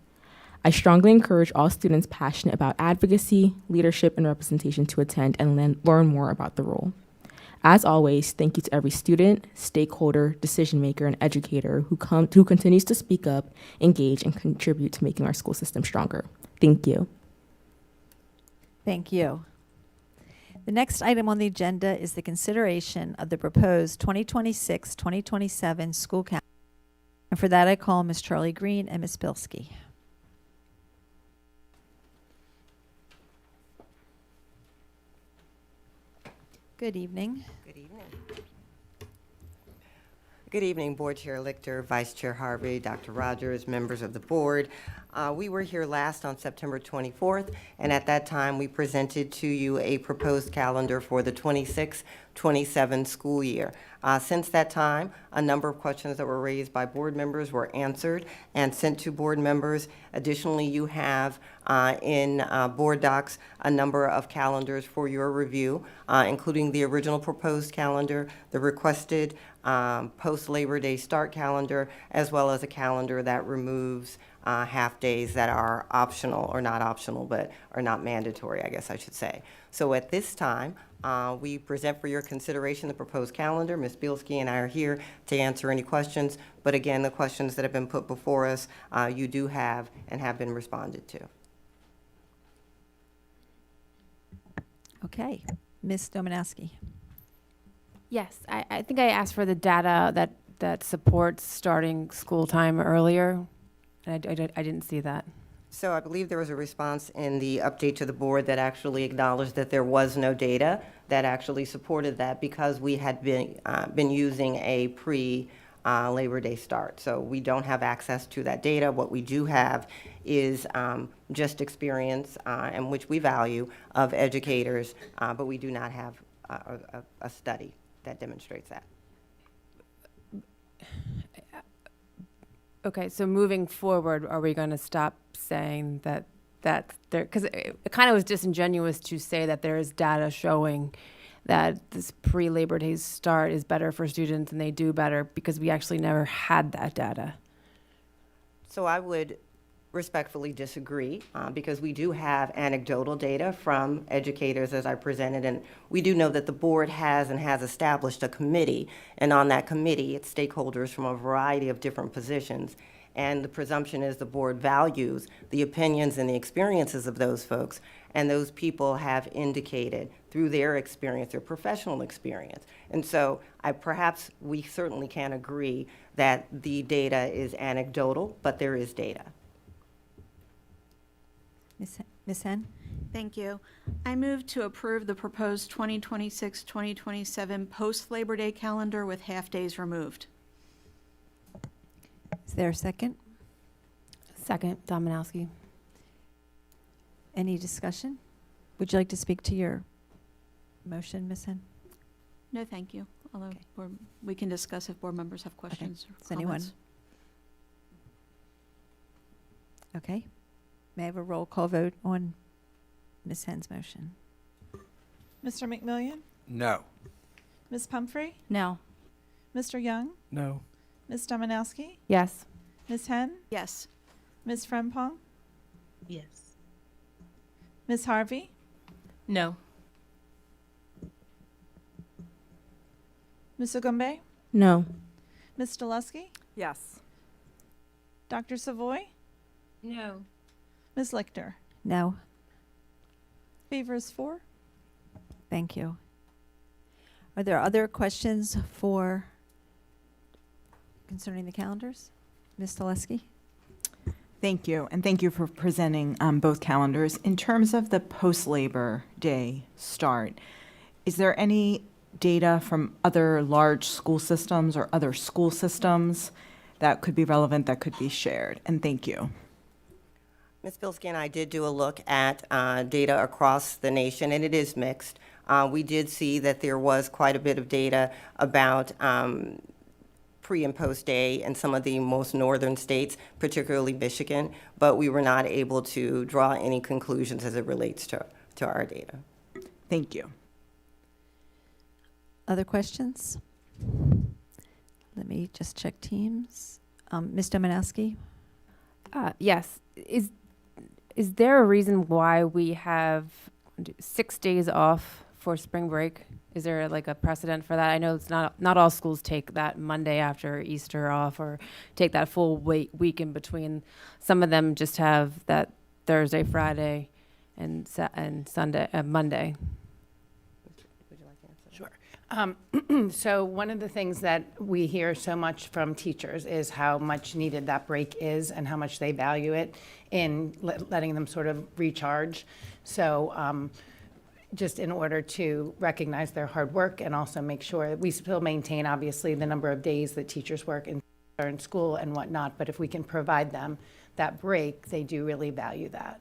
I strongly encourage all students passionate about advocacy, leadership, and representation to attend and learn more about the role. As always, thank you to every student, stakeholder, decision maker, and educator who continues to speak up, engage, and contribute to making our school system stronger. Thank you. Thank you. The next item on the agenda is the consideration of the proposed 2026-2027 school calendar. And for that, I call Ms. Charlie Green and Ms. Bilski. Good evening. Good evening. Good evening, Board Chair Lichter, Vice Chair Harvey, Dr. Rogers, members of the board. We were here last on September 24th, and at that time we presented to you a proposed calendar for the 26-27 school year. Since that time, a number of questions that were raised by board members were answered and sent to board members. Additionally, you have in board docs a number of calendars for your review, including the original proposed calendar, the requested post-Labor Day start calendar, as well as a calendar that removes half-days that are optional, or not optional, but are not mandatory, I guess I should say. So at this time, we present for your consideration the proposed calendar. Ms. Bielski and I are here to answer any questions, but again, the questions that have been put before us, you do have and have been responded to. Okay. Ms. Dominowski. Yes, I think I asked for the data that supports starting school time earlier. I didn't see that. So I believe there was a response in the update to the board that actually acknowledged that there was no data that actually supported that, because we had been using a pre-Labor Day start. So we don't have access to that data. What we do have is just experience, and which we value, of educators, but we do not have a study that demonstrates that. Okay, so moving forward, are we going to stop saying that there, because it kind of was disingenuous to say that there is data showing that this pre-Labor Day start is better for students and they do better, because we actually never had that data. So I would respectfully disagree, because we do have anecdotal data from educators, as I presented, and we do know that the board has established a committee, and on that committee it's stakeholders from a variety of different positions, and the presumption is the board values the opinions and the experiences of those folks, and those people have indicated through their experience, their professional experience. And so perhaps we certainly can agree that the data is anecdotal, but there is data. Ms. Henn? Thank you. I move to approve the proposed 2026-2027 post-Labor Day calendar with half-days removed. Is there a second? Second, Dominowski. Any discussion? Would you like to speak to your motion, Ms. Henn? No, thank you. Although we can discuss if board members have questions or Does anyone? comments. Okay. May I have a roll call vote on Ms. Henn's motion? Mr. McMillian? No. Ms. Pumphrey? No. Mr. Young? No. Ms. Dominowski? Yes. Ms. Henn? Yes. Ms. Frempong? Yes. Ms. Harvey? No. Ms. Ogumbe? No. Ms. Delusky? Yes. Dr. Savoy? No. Ms. Lichter? No. Favor is 4. Thank you. Are there other questions for concerning the calendars? Ms. Delusky? Thank you, and thank you for presenting both calendars. In terms of the post-Labor Day start, is there any data from other large school systems or other school systems that could be relevant, that could be shared? And thank you. Ms. Bilski and I did do a look at data across the nation, and it is mixed. We did see that there was quite a bit of data about pre- and post-day in some of the most northern states, particularly Michigan, but we were not able to draw any conclusions as it relates to our data. Thank you. Other questions? Let me just check teams. Ms. Domanowski? Yes. Is there a reason why we have 6 days off for spring break? Is there like a precedent for that? I know it's not all schools take that Monday after Easter off or take that full week in between. Some of them just have that Thursday, Friday, and Sunday, Monday. Would you like to answer? Sure. So one of the things that we hear so much from teachers is how much needed that break is and how much they value it in letting them sort of recharge. So just in order to recognize their hard work and also make sure that we still maintain, obviously, the number of days that teachers work in school and whatnot, but if we can provide them that break, they do really value that.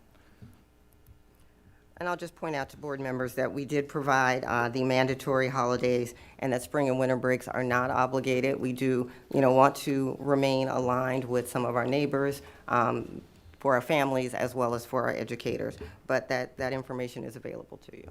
And I'll just point out to board members that we did provide the mandatory holidays, and that spring and winter breaks are not obligated. We do, want to remain aligned with some of our neighbors, for our families as well as for our educators, but that information is available to you.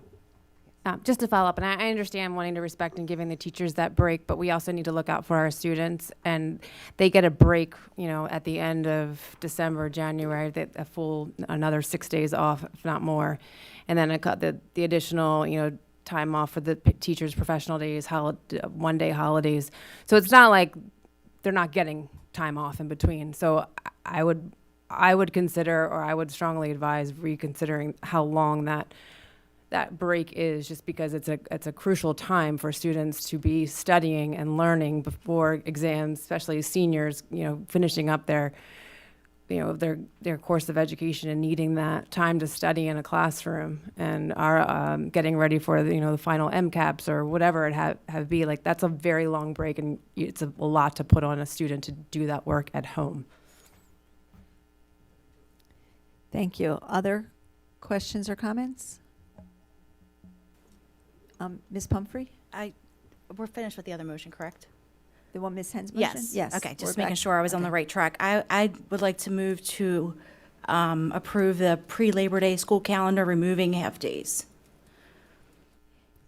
Just to follow up, and I understand wanting to respect and giving the teachers that break, but we also need to look out for our students, and they get a break, at the end of December, January, a full another 6 days off, if not more, and then the additional, time off for the teachers' professional days, one-day holidays. So it's not like they're not getting time off in between. So I would consider, or I would strongly advise reconsidering how long that break is, just because it's a crucial time for students to be studying and learning before exams, especially seniors, finishing up their course of education and needing that time to study in a classroom and are getting ready for the final MCAPs or whatever it have be. Like, that's a very long break, and it's a lot to put on a student to do that work at home. Thank you. Other questions or comments? Ms. Pumphrey? We're finished with the other motion, correct? The one Ms. Hens motion? Yes. Yes. Okay, just we're making back. sure I was on the right track. I would like to move to approve the pre-Labor Day school calendar, removing half-days.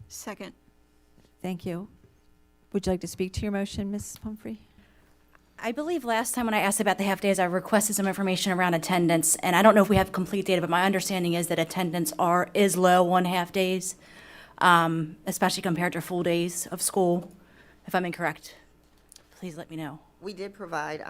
Second. Thank you. Would you like to speak to your motion, Ms. Pumphrey? I believe last time when I asked about the half-days, I requested some information around attendance, and I don't know if we have complete data, but my understanding is that attendance is low on half-days, especially compared to full days of school. If I'm incorrect, please let me know. We did provide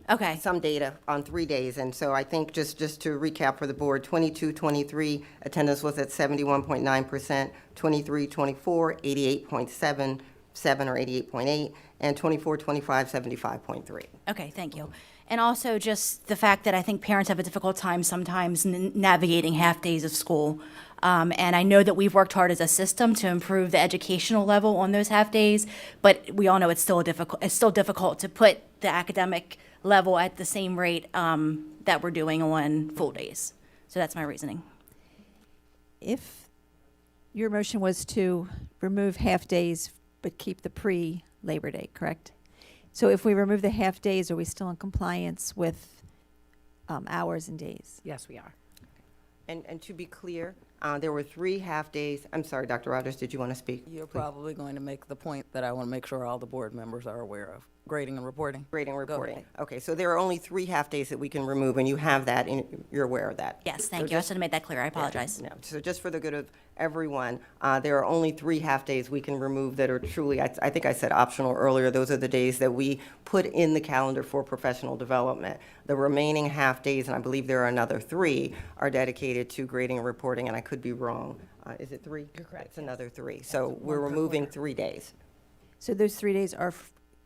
Okay. some data on 3 days, and so I think just to recap for the board, 22-23 attendance was at 71.9%, 23-24 88.77 or 88.8, and 24-25 75.3. Okay, thank you. And also just the fact that I think parents have a difficult time sometimes navigating half-days of school. And I know that we've worked hard as a system to improve the educational level on those half-days, but we all know it's still difficult to put the academic level at the same rate that we're doing on full days. So that's my reasoning. If your motion was to remove half-days but keep the pre-Labor Day, correct? So if we remove the half-days, are we still in compliance with hours and days? Yes, we are. And to be clear, there were 3 half-days. I'm sorry, Dr. Rogers, did you want to speak? You're Please. probably going to make the point that I want to make sure all the board members are aware of. Grading and reporting. Grading and Go reporting. ahead. Okay, so there are only 3 half-days that we can remove, and you have that, and you're aware of that. Yes, So thank you. I just- should have made that clear. I apologize. No, so just for the good of everyone, there are only 3 half-days we can remove that are truly, I think I said optional earlier, those are the days that we put in the calendar for professional development. The remaining half-days, and I believe there are another 3, are dedicated to grading and reporting, and I could be wrong. Is it 3? You're correct, It's another 3. So we're removing 3 days. So those 3 days are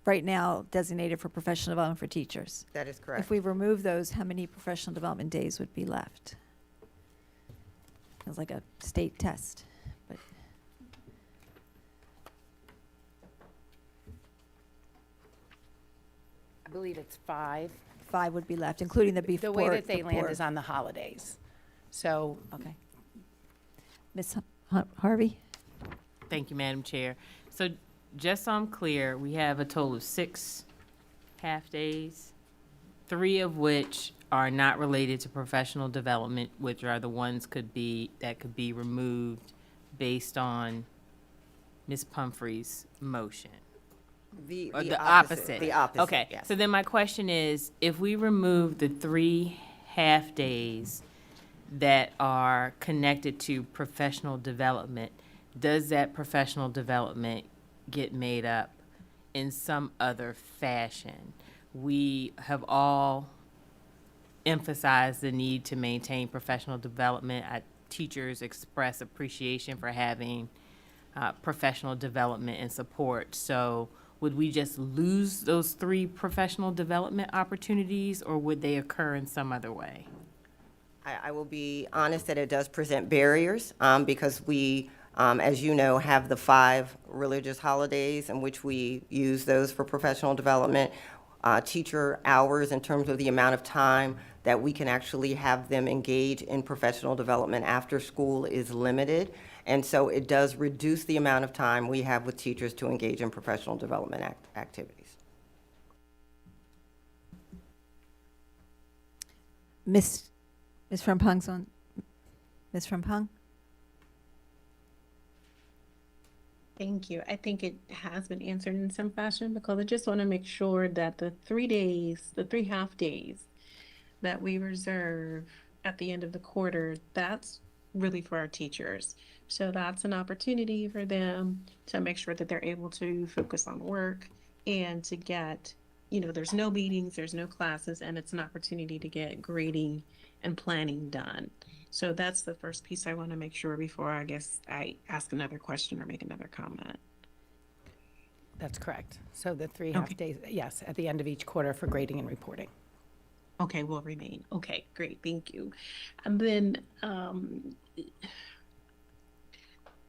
right now designated for professional development for teachers. That is correct. If we remove those, how many professional development days would be left? It's like a state test, but I believe it's 5. 5 would be left, including the before. The way that they the land board. is on the holidays. So Okay. Ms. Harvey? Thank you, Madam Chair. So just so I'm clear, we have a total of 6 half-days, 3 of which are not related to professional development, which are the ones that could be removed based on Ms. Pumphrey's motion. Or the opposite. The opposite, Okay, yes. so then my question is, if we remove the 3 half-days that are connected to professional development, does that professional development get made up in some other fashion? We have all emphasized the need to maintain professional development. Teachers express appreciation for having professional development and support. So would we just lose those 3 professional development opportunities, or would they occur in some other way? I will be honest that it does present barriers because we, as you know, have the 5 religious holidays in which we use those for professional development. Teacher hours in terms of the amount of time that we can actually have them engage in professional development after school is limited. And so it does reduce the amount of time we have with teachers to engage in professional development activities. Ms. Frempong's on. Ms. Frempong? Thank you. I think it has been answered in some fashion because I just want to make sure that the 3 days, the 3 half days that we reserve at the end of the quarter, that's really for our teachers. So that's an opportunity for them to make sure that they're able to focus on work and to get, there's no meetings, there's no classes, and it's an opportunity to get grading and planning done. So that's the first piece I want to make sure before I guess I ask another question or make another comment. that's correct. So the 3 half days, yes, at the end of each quarter for grading and reporting. Okay, will remain. Okay, great, thank you. And then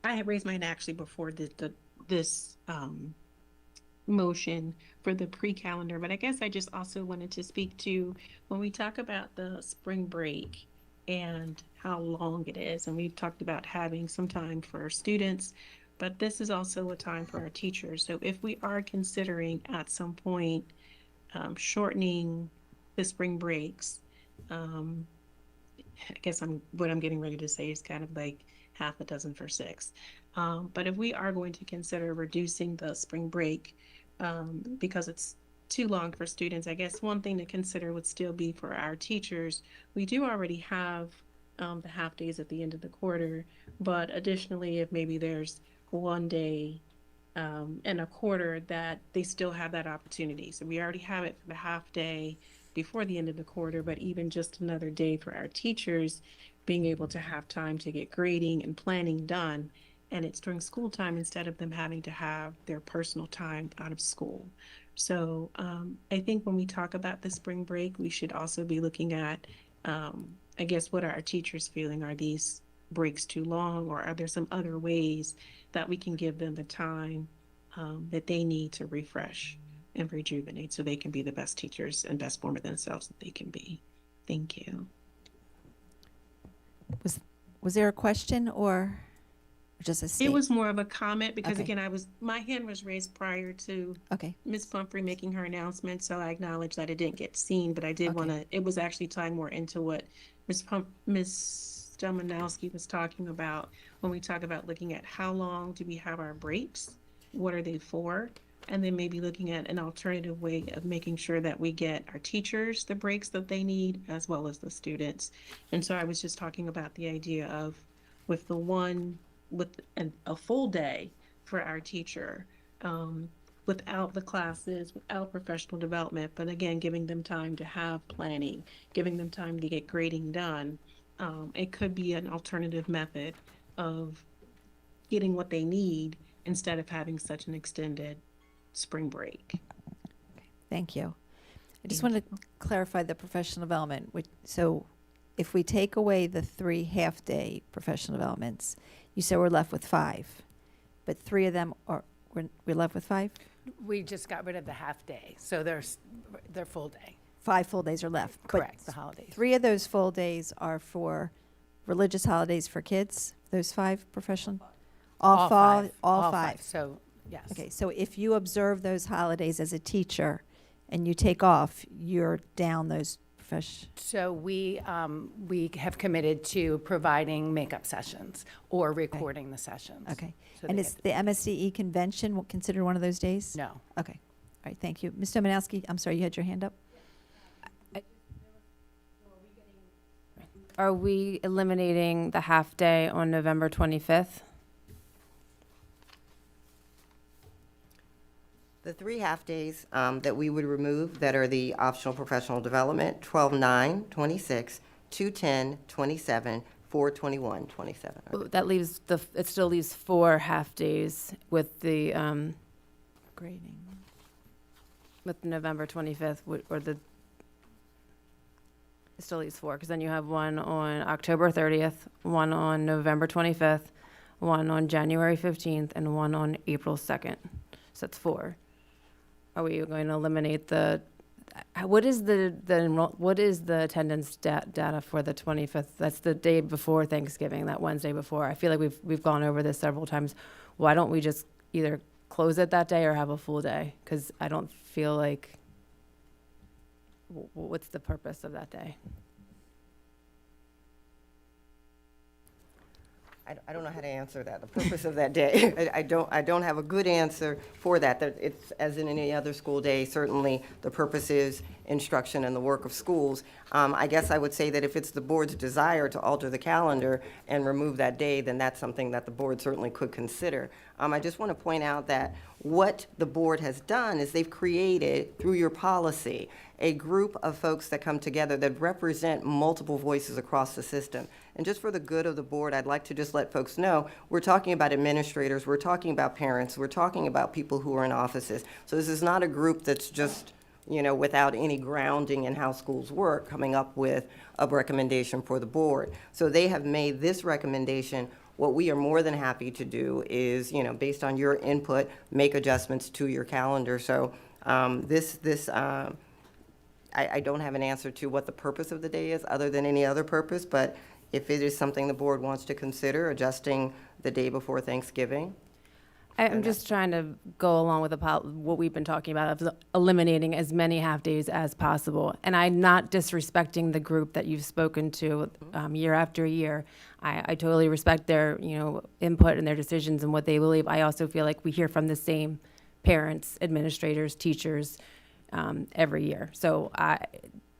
I had raised mine actually before this motion for the pre-calendar, but I guess I just also wanted to speak to when we talk about the spring break and how long it is, and we've talked about having some time for students, but this is also a time for our teachers. So if we are considering at some point shortening the spring breaks, I guess what I'm getting ready to say is kind of like half a dozen for 6. But if we are going to consider reducing the spring break because it's too long for students, I guess one thing to consider would still be for our teachers. We do already have the half days at the end of the quarter, but additionally, if maybe there's one day in a quarter that they still have that opportunity. So we already have it for the half day before the end of the quarter, but even just another day for our teachers being able to have time to get grading and planning done. And it's during school time instead of them having to have their personal time out of school. So I think when we talk about the spring break, we should also be looking at, I guess, what are our teachers feeling? Are these breaks too long, or are there some other ways that we can give them the time that they need to refresh and rejuvenate so they can be the best teachers and best form of themselves that they can be? Thank you. Was there a question or just a statement? It was more of a comment because Okay. again, my hand was raised prior to Ms. Pumphrey making her announcement, so I acknowledge that it didn't get seen, but I did want to, it was actually tying more into what Ms. Domanowski was talking about when we talk about looking at how long do we have our breaks, what are they for, and then maybe looking at an alternative way of making sure that we get our teachers the breaks that they need as well as the students. And so I was just talking about the idea of with a full day for our teacher, without the classes, without professional development, but again, giving them time to have planning, giving them time to get grading done. It could be an alternative method of getting what they need instead of having such an extended spring break. Thank you. I just want to clarify the professional development. So if we take away the 3 half-day professional developments, you said we're left with 5, but 3 of them we're left with 5? We just got rid of the half day, so they're full day. 5 full days are left. but Correct, the holidays. 3 of those full days are for religious holidays for kids, those 5 professional? All 5. All 5. So, yes. Okay, so if you observe those holidays as a teacher and you take off, you're down those So we have committed to providing makeup sessions or recording the sessions. Okay. So And they is the MSDE convention considered one of those days? No. Okay. All right, thank you. Ms. Dominowski, I'm sorry, you had your hand up? Are we eliminating the half day on November 25th? The 3 half-days that we would remove that are the optional professional development, 12/9, 26, 2/10, 27, 4/21, 27. That leaves it still leaves 4 half days with the grading. With November 25th or the it still leaves 4 because then you have one on October 30th, one on November 25th, one on January 15th, and one on April 2nd. So that's 4. Are we going to eliminate what is the attendance data for the 25th? That's the day before Thanksgiving, that Wednesday before. I feel like we've gone over this several times. Why don't we just either close it that day or have a full day? Because I don't feel like, what's the purpose of that day? I don't know how to answer that. The purpose of that day, I don't have a good answer for that. That it's as in any other school day. Certainly, the purpose is instruction and the work of schools. I guess I would say that if it's the board's desire to alter the calendar and remove that day, then that's something that the board certainly could consider. I just want to point out that what the board has done is they've created, through your policy, a group of folks that come together that represent multiple voices across the system. And just for the good of the board, I'd like to just let folks know, we're talking about administrators, we're talking about parents, we're talking about people who are in offices. So this is not a group that's just, without any grounding in how schools work, coming up with a recommendation for the board. So they have made this recommendation. What we are more than happy to do is, based on your input, make adjustments to your calendar. So I don't have an answer to what the purpose of the day is other than any other purpose, but if it is something the board wants to consider, adjusting the day before Thanksgiving. I'm just trying to go along with what we've been talking about of eliminating as many half days as possible. And I'm not disrespecting the group that you've spoken to year after year. I totally respect their input and their decisions and what they believe. I also feel like we hear from the same parents, administrators, teachers every year. So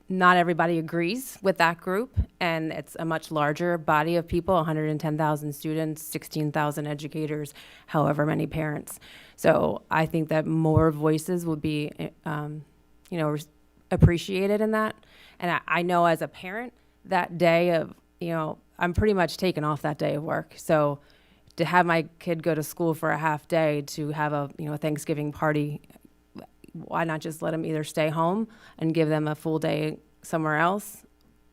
not everybody agrees with that group, and it's a much larger body of people, 110,000 students, 16,000 educators, however many parents. So I think that more voices would be, appreciated in that. And I know as a parent, that day of, I'm pretty much taken off that day of work. So to have my kid go to school for a half day to have a Thanksgiving party, why not just let them either stay home and give them a full day somewhere else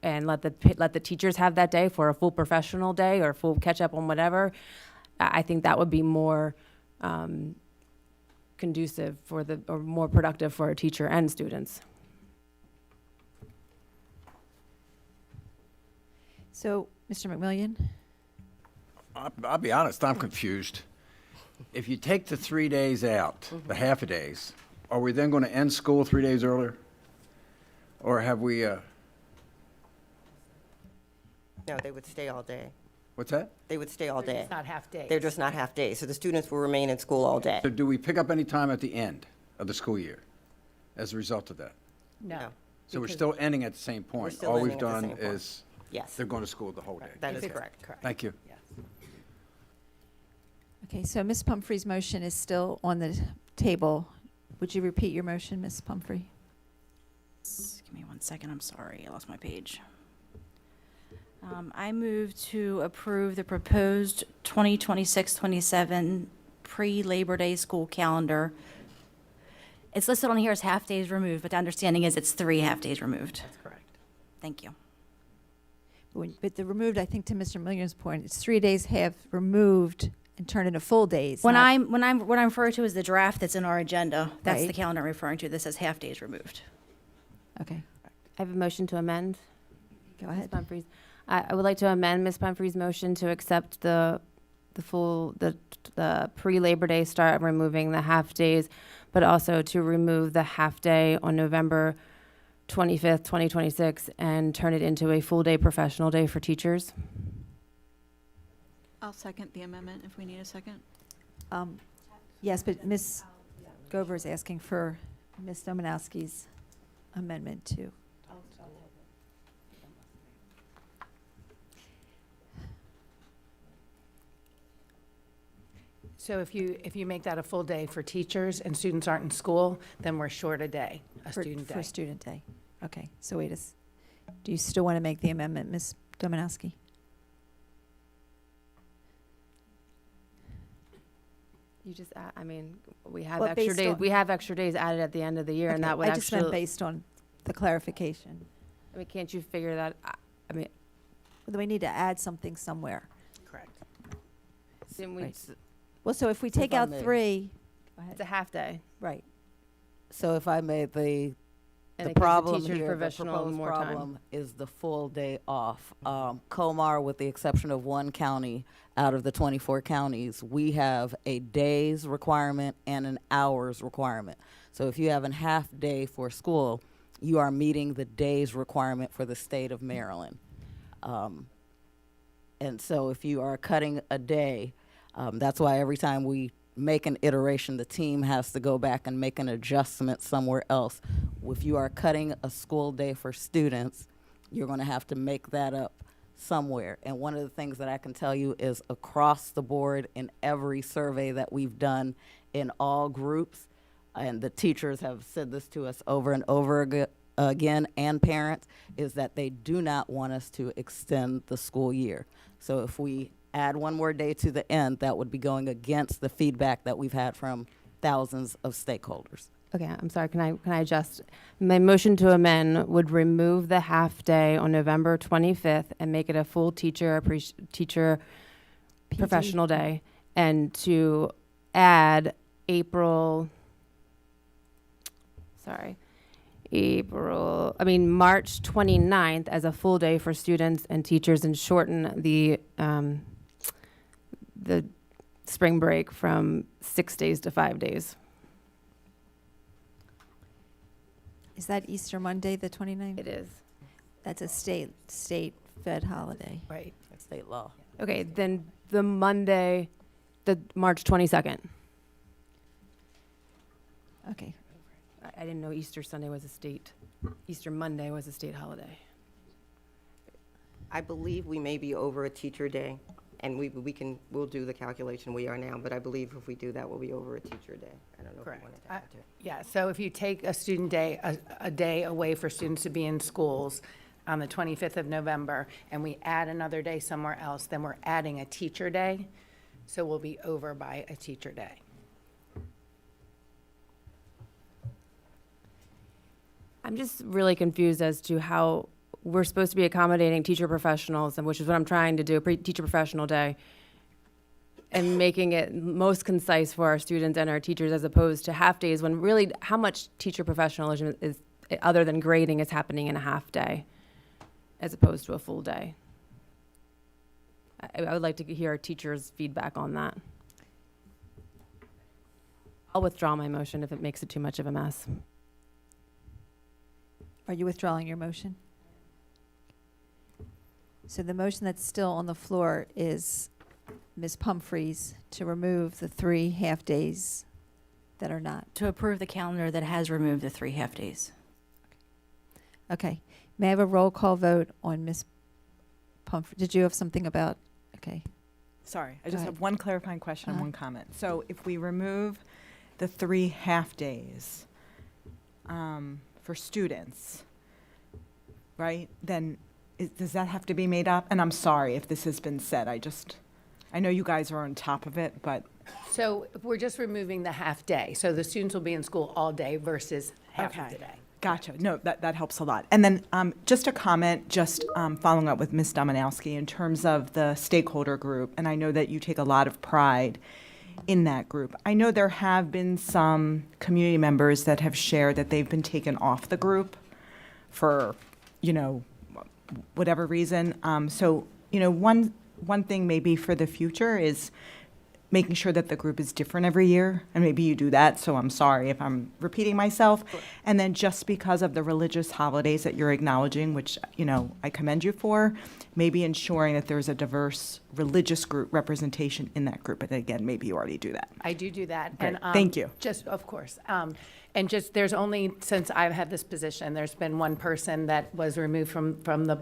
and let the teachers have that day for a full professional day or full catch up on whatever? I think that would be more conducive or more productive for a teacher and students. So, Mr. McMillian? I'll be honest, I'm confused. If you take the 3 days out, the half-a-days, are we then going to end school 3 days earlier? Or have we, No, they would stay all day. What's that? They would stay all day. It's not half days. They're just not half days, so the students will remain in school all day. So do we pick up any time at the end of the school year as a result of that? No. So we're because- still ending at the same point? still All we've ending at the done same point. is Yes. they're going to school the whole day? That is If it's- correct. Correct. Thank you. Yes. Okay, so Ms. Pumphrey's motion is still on the table. Would you repeat your motion, Ms. Pumphrey? Give me 1 second, I'm sorry, I lost my page. I move to approve the proposed 2026-27 pre-Labor Day school calendar. It's listed on here as half days removed, but the understanding is it's 3 half days removed. That's correct. Thank you. But the removed, I think to Mr. Million's point, it's 3 days half removed and turned into full days. When not- what I'm referring to is the draft that's in our agenda. That's the Right. calendar I'm referring to. This says half days removed. Okay, I have a motion to amend. go Ms. ahead. Pumphrey's. I would like to amend Ms. Pumphrey's motion to accept the pre-Labor Day start of removing the half days, but also to remove the half day on November 25th, 2026, and turn it into a full day professional day for teachers. I'll second the amendment if we need a second. Yes, but Ms. Gover is asking for Ms. Domanowski's amendment too. So if you make that a full day for teachers and students aren't in school, then we're short a day, a student day. For student day. Okay, so wait do you still want to make the amendment, Ms. Domanowski? You just, I mean, we have Well, extra based days, on- we have extra days added at the end of the year, and Okay, that would I just meant actually, based on the clarification. I mean, can't you figure that, I mean, Then we need to add something somewhere. Correct. didn't we, Right. Well, so if we If take I out may. 3, it's a half day. right, So if I may, And the it gives the problem teachers here, the professional proposed more time. problem is the full day off. Comar, with the exception of one county out of the 24 counties, we have a day's requirement and an hours requirement. So if you have a half day for school, you are meeting the day's requirement for the state of Maryland. And so if you are cutting a day, that's why every time we make an iteration, the team has to go back and make an adjustment somewhere else. If you are cutting a school day for students, you're going to have to make that up somewhere. And one of the things that I can tell you is across the board in every survey that we've done in all groups, and the teachers have said this to us over and over again, and parents, is that they do not want us to extend the school year. So if we add one more day to the end, that would be going against the feedback that we've had from thousands of stakeholders. Okay, I'm sorry, can I adjust? My motion to amend would remove the half day on November 25th and make it a full teacher professional day, and to add March 29th as a full day for students and teachers, and shorten the spring break from 6 days to 5 days. Is that Easter Monday, the 29th? It is. That's a state fed holiday. Right. That's state law. Okay, then the Monday, the March 22nd. Okay, I didn't know Easter Sunday was Easter Monday was a state holiday. I believe we may be over a teacher day, and we'll do the calculation we are now, but I believe if we do that, we'll be over a teacher day. I don't know if Correct. you wanted to add to it. Yeah, so if you take a student day, a day away for students to be in schools on the 25th of November, and we add another day somewhere else, then we're adding a teacher day, so we'll be over by a teacher day. I'm just really confused as to how we're supposed to be accommodating teacher professionals, and which is what I'm trying to do, teacher professional day, and making it most concise for our students and our teachers, as opposed to half days, when really how much teacher professionalism is, other than grading, is happening in a half day as opposed to a full day. I would like to hear our teachers' feedback on that. I'll withdraw my motion if it makes it too much of a mess. are you withdrawing your motion? So the motion that's still on the floor is Ms. Pumphrey's to remove the 3 half-days that are not. To approve the calendar that has removed the 3 half-days. Okay. May I have a roll call vote on Ms. Pumphrey? Did you have something about, okay. Sorry, I Go just ahead. have one clarifying question and Uh-huh. one comment. So if we remove the 3 half-days for students, right, then does that have to be made up? And I'm sorry if this has been said. I know you guys are on top of it, but. So we're just removing the half day. So the students will be in school all day versus half of Okay. the day. Gotcha. No, that helps a lot. And then just a comment, following up with Ms. Dominowski in terms of the stakeholder group, and I know that you take a lot of pride in that group. I know there have been some community members that have shared that they've been taken off the group for, whatever reason. So, one thing maybe for the future is making sure that the group is different every year, and maybe you do that, so I'm sorry if I'm repeating myself. And then just because of the religious holidays that you're acknowledging, which, I commend you for, maybe ensuring that there's a diverse religious group representation in that group. And again, maybe you already do that. I do that. Great. And Thank you. Just, of course. And just, there's only, since I've had this position, there's been one person that was removed from the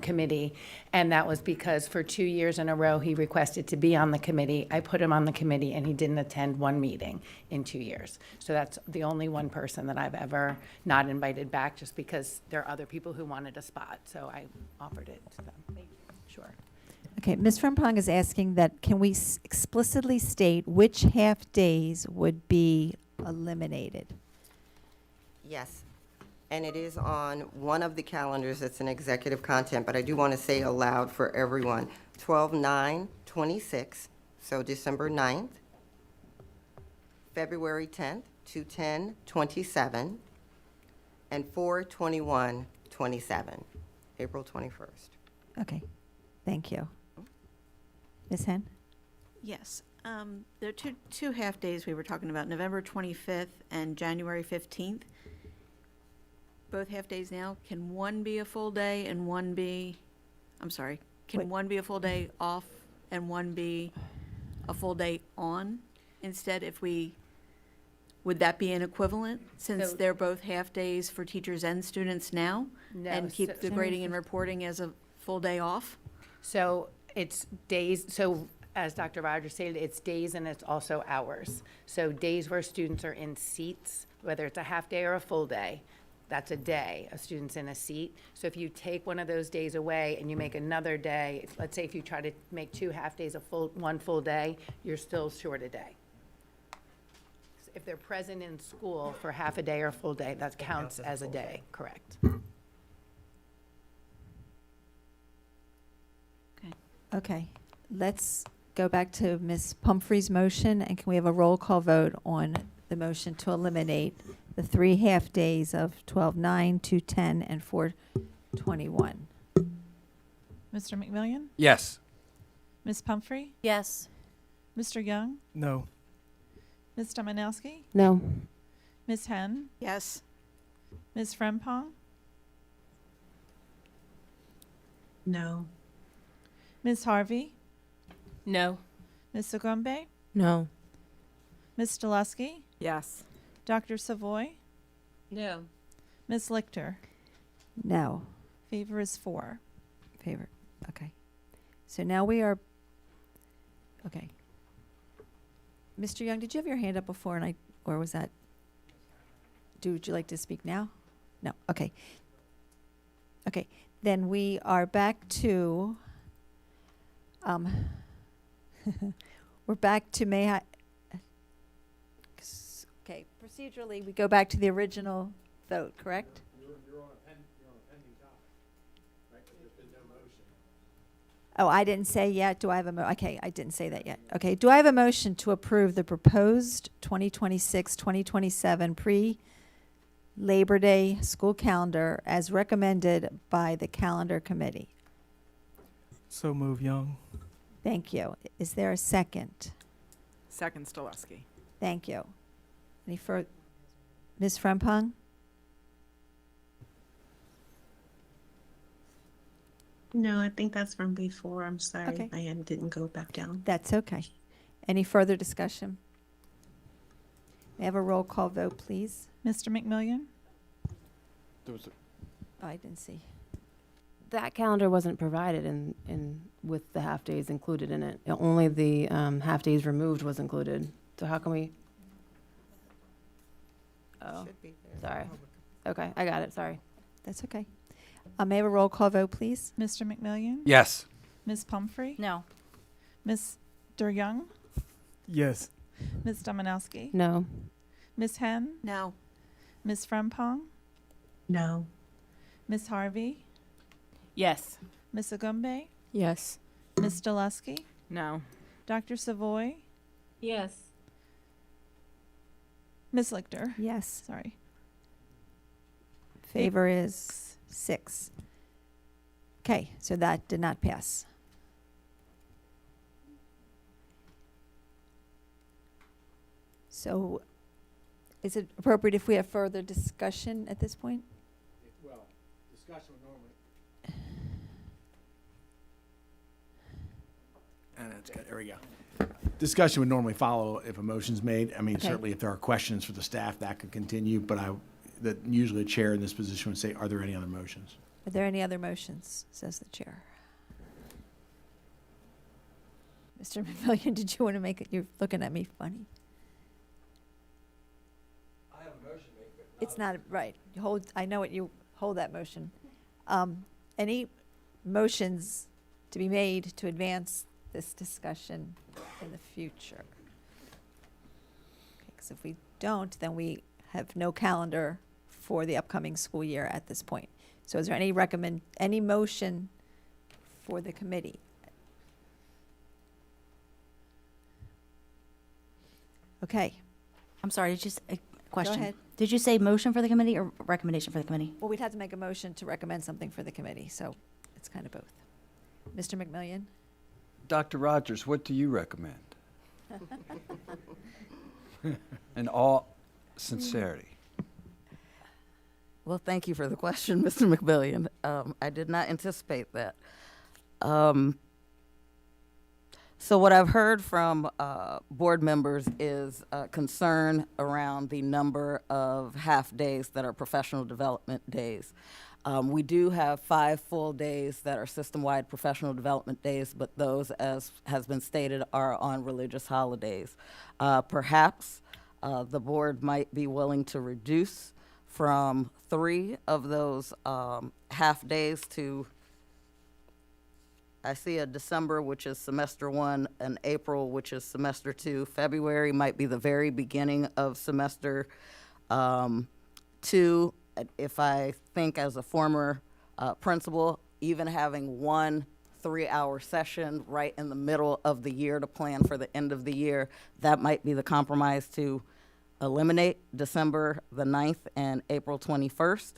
committee, and that was because for 2 years in a row, he requested to be on the committee. I put him on the committee, and he didn't attend one meeting in 2 years. So that's the only one person that I've ever not invited back, just because there are other people who wanted a spot, so I offered it to them. Sure. Okay, Ms. Frempong is asking that, can we explicitly state which half-days would be eliminated? Yes, and it is on one of the calendars that's in executive content, but I do want to say aloud for everyone, 12/9/26, so December 9th, February 10th, 2/10/27, and 4/21/27, April 21st. Okay, thank you. Ms. Hen? Yes. There are two half-days we were talking about, November 25th and January 15th. Both half-days now. Can one be a full day and one be, can one be a full day off and one be a full day on? Instead, would that be an equivalent, since So- they're both half-days for teachers and students now? No, And keep the grading and reporting as a full day off? So it's days, so as Dr. Rogers stated, it's days and it's also hours. So days where students are in seats, whether it's a half day or a full day, that's a day, a student's in a seat. So if you take one of those days away and you make another day, let's say if you try to make 2 half days one full day, you're still short a day. If they're present in school for half a day or a full day, that counts as a day, correct? Okay, let's go back to Ms. Pumphrey's motion, and can we have a roll call vote on the motion to eliminate the 3 half-days of 12/9, 2/10, and 4/21? Mr. McMillian? Yes. Ms. Pumphrey? Yes. Mr. Young? No. Ms. Dominowski? No. Ms. Hen? Yes. Ms. Frempong? No. Ms. Harvey? No. Ms. Sagumbe? No. Ms. Delusky? Yes. Dr. Savoy? No. Ms. Lichter? No. Favor is 4. Favor, okay. So now we are, okay. Mr. Young, did you have your hand up before or was that? Would you like to speak now? No, okay. Okay, then we are back to, we're back to okay, procedurally, we go back to the original vote, correct? You're on a pending topic, right? There's been no motion. Oh, I didn't say yet. Do I have a okay, I didn't say that yet. Okay, do I have a motion to approve the proposed 2026-2027 pre-Labor Day school calendar as recommended by the calendar committee? So move, Young. Thank you. Is there a second? Second, Stoleski. Thank you. Any further? Ms. Frempong? No, I think that's from before. I'm sorry. Okay. I didn't go back down. That's okay. Any further discussion? May I have a roll call vote, please? Mr. McMillian? Oh, I didn't see. That calendar wasn't provided with the half-days included in it. Only the half-days removed was included. So how can we? Oh, sorry. Okay, I got it, sorry. That's okay. May I have a roll call vote, please? Mr. McMillian? Yes. Ms. Pumphrey? No. Mr. Young? Yes. Ms. Dominowski? No. Ms. Hen? No. Ms. Frempong? No. Ms. Harvey? Yes. Ms. Agumbe? Yes. Ms. Delusky? No. Dr. Savoy? Yes. Ms. Lichter? Yes. Sorry. Favor is 6. Okay, so that did not pass. So is it appropriate if we have further discussion at this point? Well, discussion would normally. And it's good, there we go. Discussion would normally follow if a motion's made. I mean, Okay. certainly if there are questions for the staff, that could continue, but that usually a chair in this position would say, are there any other motions? Are there any other motions, says the chair? Mr. McMillian, did you want to make it? You're looking at me funny. I have a motion to make, but It's not, right. You hold, I know what you, hold that motion. Any motions to be made to advance this discussion in the future? Because if we don't, then we have no calendar for the upcoming school year at this point. So is there any motion for the committee? Okay. I'm sorry, a question. ahead. Did you say motion for the committee or recommendation for the committee? Well, we'd have to make a motion to recommend something for the committee, so it's kind of both. Mr. McMillian? Dr. Rogers, what do you recommend? In all sincerity. Well, thank you for the question, Mr. McMillian. I did not anticipate that. So what I've heard from board members is concern around the number of half-days that are professional development days. We do have 5 full days that are system-wide professional development days, but those, as has been stated, are on religious holidays. Perhaps the board might be willing to reduce from 3 of those half-days to, I see a December, which is semester 1, and April, which is semester 2. February might be the very beginning of semester 2. If I think as a former principal, even having 1 3-hour session right in the middle of the year to plan for the end of the year, that might be the compromise to eliminate December the 9th and April 21st,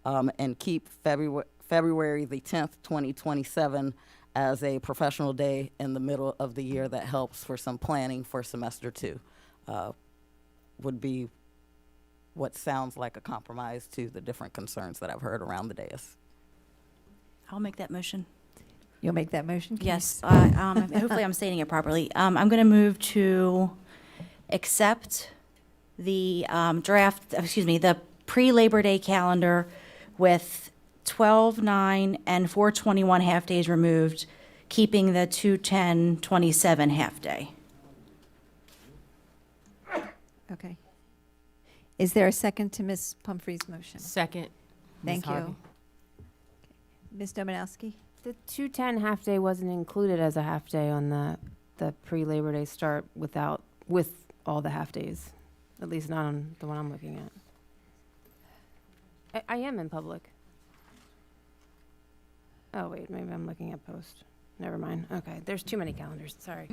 and keep February the 10th, 2027 as a professional day in the middle of the year that helps for some planning for semester 2. Would be what sounds like a compromise to the different concerns that I've heard around the dais. I'll make that motion. You'll make that motion? Yes. Hopefully I'm stating it properly. I'm going to move to accept the the pre-Labor Day calendar with 12/9 and 4/21 half-days removed, keeping the 2/10/27 half-day. Okay. Is there a second to Ms. Pumphrey's motion? Second. Thank Ms. Harvey. you. Ms. Dominowski? The 210 half-day wasn't included as a half-day on the pre-Labor Day start with all the half-days, at least not on the one I'm looking at. I am in public. Oh, wait, maybe I'm looking at post. Never mind. Okay, there's too many calendars, sorry.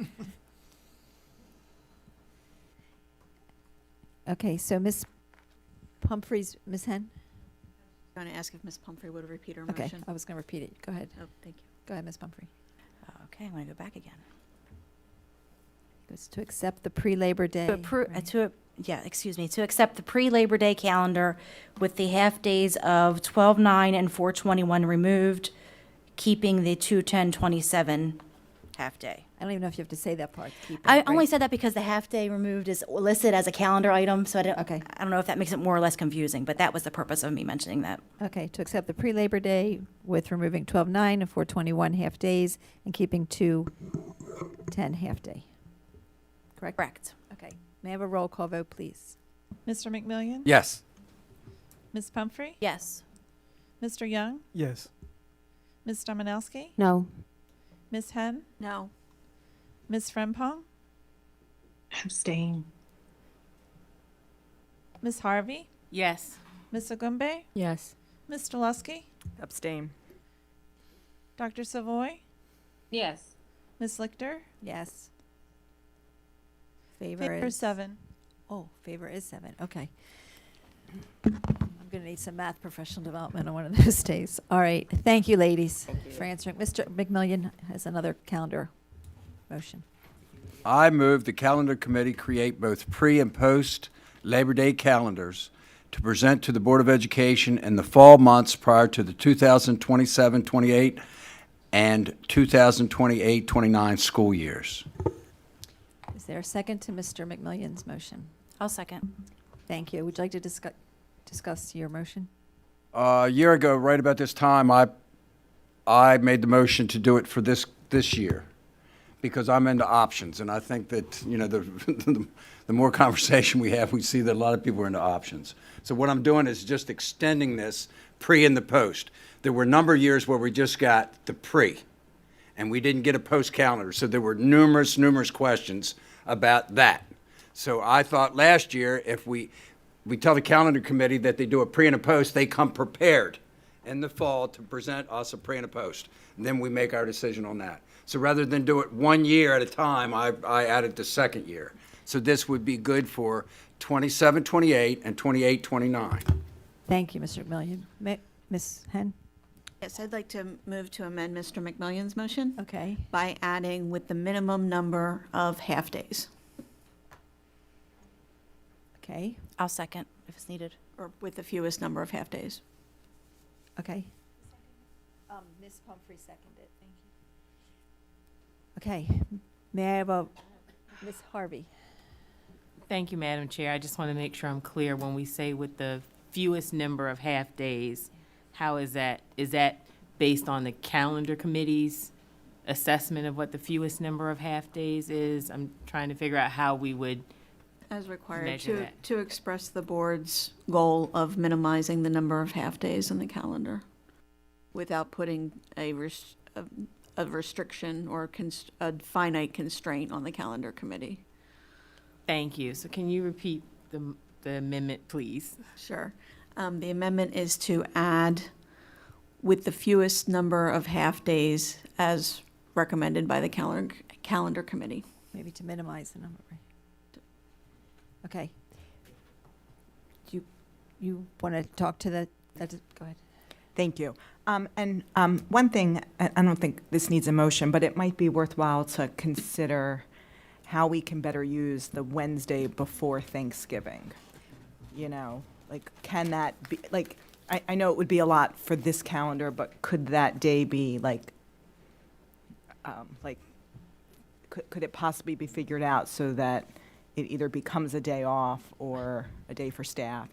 Okay, so Ms. Pumphrey's, Ms. Hen? I'm going to ask if Ms. Pumphrey would repeat her Okay, motion. I was going to repeat it. Go ahead. Oh, thank you. Go ahead, Ms. Pumphrey. Okay, I'm going to go back again. Goes to accept the pre-Labor Day. To accept the pre-Labor Day calendar with the half-days of 12/9 and 4/21 removed, keeping the 2/10/27 half-day. I don't even know if you have to say that part. Keep it, I right? only said that because the half-day removed is listed as a calendar item, so I don't know if that makes it more or less confusing, but that was the purpose of me mentioning that. Okay, to accept the pre-Labor Day with removing 12/9 and 4/21 half-days and keeping 2/10 half-day. Correct? Correct. Okay. May I have a roll call vote, please? Mr. McMillian? Yes. Ms. Pumphrey? Yes. Mr. Young? Yes. Ms. Dominowski? No. Ms. Hen? No. Ms. Frempong? Abstain. Ms. Harvey? Yes. Ms. Agumbe? Yes. Ms. Delusky? Abstain. Dr. Savoy? Yes. Ms. Lichter? Yes. Favor Favor is 7. Oh, favor is 7. Okay. I'm going to need some math professional development on one of those days. All right. Thank you, ladies, for answering. Mr. McMillian has another calendar motion. I move the calendar committee create both pre and post Labor Day calendars to present to the Board of Education in the fall months prior to the 2027-28 and 2028-29 school years. Is there a second to Mr. McMillian's motion? I'll second. Thank you. Would you like to discuss your motion? A year ago, right about this time, I made the motion to do it for this year because I'm into options, and I think that the more conversation we have, we see that a lot of people are into options. So what I'm doing is just extending this pre and the post. There were a number of years where we just got the pre, and we didn't get a post calendar. So there were numerous questions about that. So I thought last year, if we tell the calendar committee that they do a pre and a post, they come prepared in the fall to present us a pre and a post. And then we make our decision on that. So rather than do it 1 year at a time, I added the second year. So this would be good for 27-28 and 28-29. Thank you, Mr. McMillian. Ms. Hen? Yes, I'd like to move to amend Mr. McMillian's motion Okay. by adding with the minimum number of half-days, Okay. I'll second if it's needed. or with the fewest number of half-days. Okay. Ms. Pumphrey seconded. Thank you. Okay. May I have a Ms. Harvey? Thank you, Madam Chair. I just want to make sure I'm clear when we say with the fewest number of half-days, how is that? Is that based on the calendar committee's assessment of what the fewest number of half-days is? I'm trying to figure out how we would As required measure that. to express the board's goal of minimizing the number of half-days in the calendar without putting a restriction or a finite constraint on the calendar committee. Thank you. So can you repeat the amendment, please? Sure. The amendment is to add with the fewest number of half-days as recommended by the calendar committee. Maybe to minimize the number, right? Okay. Do you want to talk to go ahead. Thank you. And one thing, I don't think this needs a motion, but it might be worthwhile to consider how we can better use the Wednesday before Thanksgiving. Can that be, I know it would be a lot for this calendar, but could that day be could it possibly be figured out so that it either becomes a day off or a day for staff?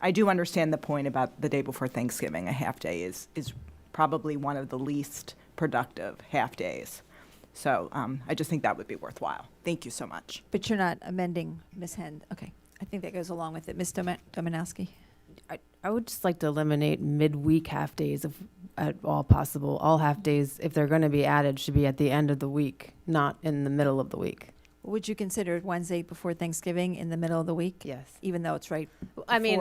I do understand the point about the day before Thanksgiving. A half day is probably one of the least productive half days. So I just think that would be worthwhile. Thank you so much. But you're not amending Ms. Hen. Okay. I think that goes along with it. Ms. Dominowski? I would just like to eliminate midweek half-days if at all possible. All half-days, if they're going to be added, should be at the end of the week, not in the middle of the week. Would you consider Wednesday before Thanksgiving in the middle of the week? Yes. Even though it's right before? I mean,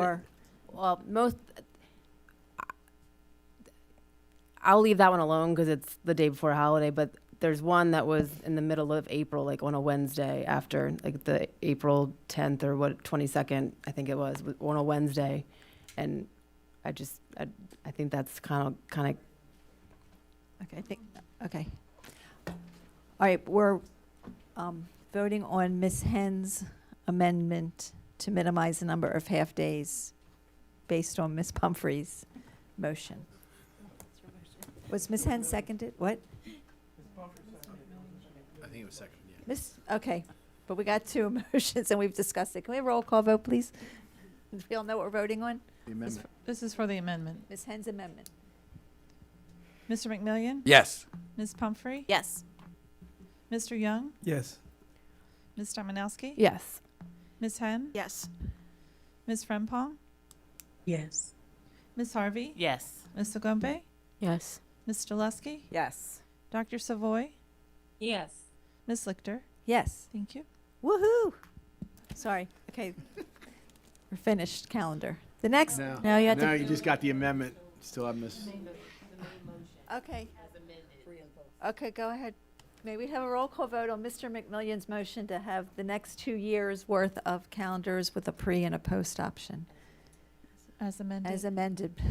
I'll leave that one alone because it's the day before a holiday, but there's one that was in the middle of April, on a Wednesday after, the April 10th or 22nd, I think it was on a Wednesday. And I think that's kind of. Okay. All right, we're voting on Ms. Hen's amendment to minimize the number of half-days based on Ms. Pumphrey's motion. Was Ms. Hen seconded? What? I think it was second, yeah. Okay, but we got two motions and we've discussed it. Can we have a roll call vote, please? Do we all know what we're voting on? The amendment. This is for the amendment. Ms. Hen's amendment. Mr. McMillian? Yes. Ms. Pumphrey? Yes. Mr. Young? Yes. Ms. Dominowski? Yes. Ms. Hen? Yes. Ms. Frempong? Yes. Ms. Harvey? Yes. Ms. Ogumbe? Yes. Ms. Stolesky? Yes. Dr. Savoy? Yes. Ms. Lichter? Yes. Thank you. Woohoo! Sorry. Okay. We're finished calendar. The next. No, you have to- Now you just got the amendment. Still have Miss. Okay. Okay, go ahead. May we have a roll call vote on Mr. McMillion's motion to have the next 2 years' worth of calendars with a pre and a post option? As amended. As amended.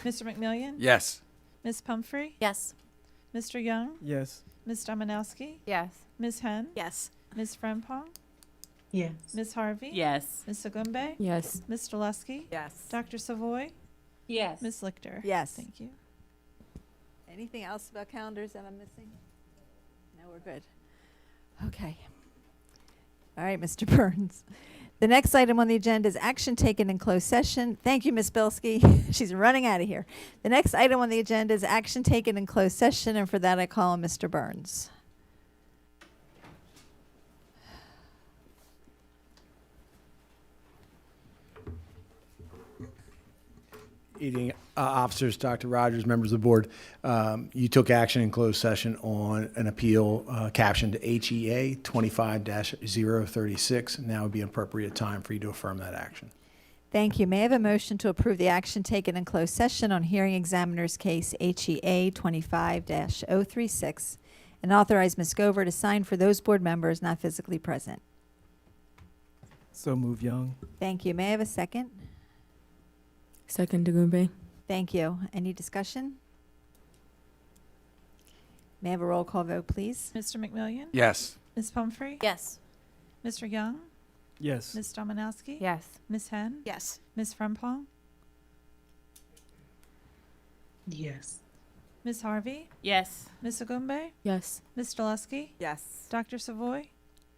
Mr. McMillian? Yes. Ms. Pumphrey? Yes. Mr. Young? Yes. Ms. Dominowski? Yes. Ms. Hen? Yes. Ms. Frempong? Yes. Ms. Harvey? Yes. Ms. Ogumbe? Yes. Ms. Stolesky? Yes. Dr. Savoy? Yes. Ms. Lichter? Yes. Thank you. Anything else about calendars that I'm missing? No, we're good. Okay. All right, Mr. Burns. The next item on the agenda is action taken in closed session. Thank you, Ms. Bilski. She's running out of here. The next item on the agenda is action taken in closed session, and for that I call on Mr. Burns. Eating officers, Dr. Rogers, members of the board, you took action in closed session on an appeal captioned HEA 25-036. Now would be an appropriate time for you to affirm that action. Thank you. May I have a motion to approve the action taken in closed session on hearing examiner's case HEA 25-036 and authorize Ms. Gover to sign for those board members not physically present? So move, Young. Thank you. May I have a second? Second, Dagumbe. Thank you. Any discussion? May I have a roll call vote, please? Mr. McMillian? Yes. Ms. Pumphrey? Yes. Mr. Young? Yes. Ms. Dominowski? Yes. Ms. Hen? Yes. Ms. Frempong? Yes. Ms. Harvey? Yes. Ms. Ogumbe? Yes. Ms. Stolesky? Yes. Dr. Savoy?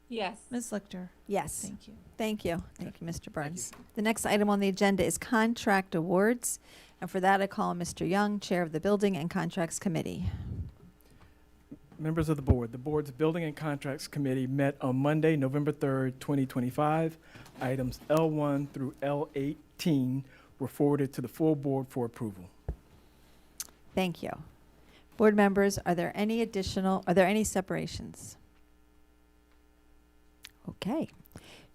Yes. Ms. Lichter? Yes. Thank you. Thank you. Thank you, Mr. Burns. The next item on the agenda is contract awards. And for that, I call on Mr. Young, Chair of the Building and Contracts Committee. Members of the board's Building and Contracts Committee met on Monday, November 3rd, 2025. Items L1 through L18 were forwarded to the full board for approval. Thank you. Board members, are there any separations? Okay.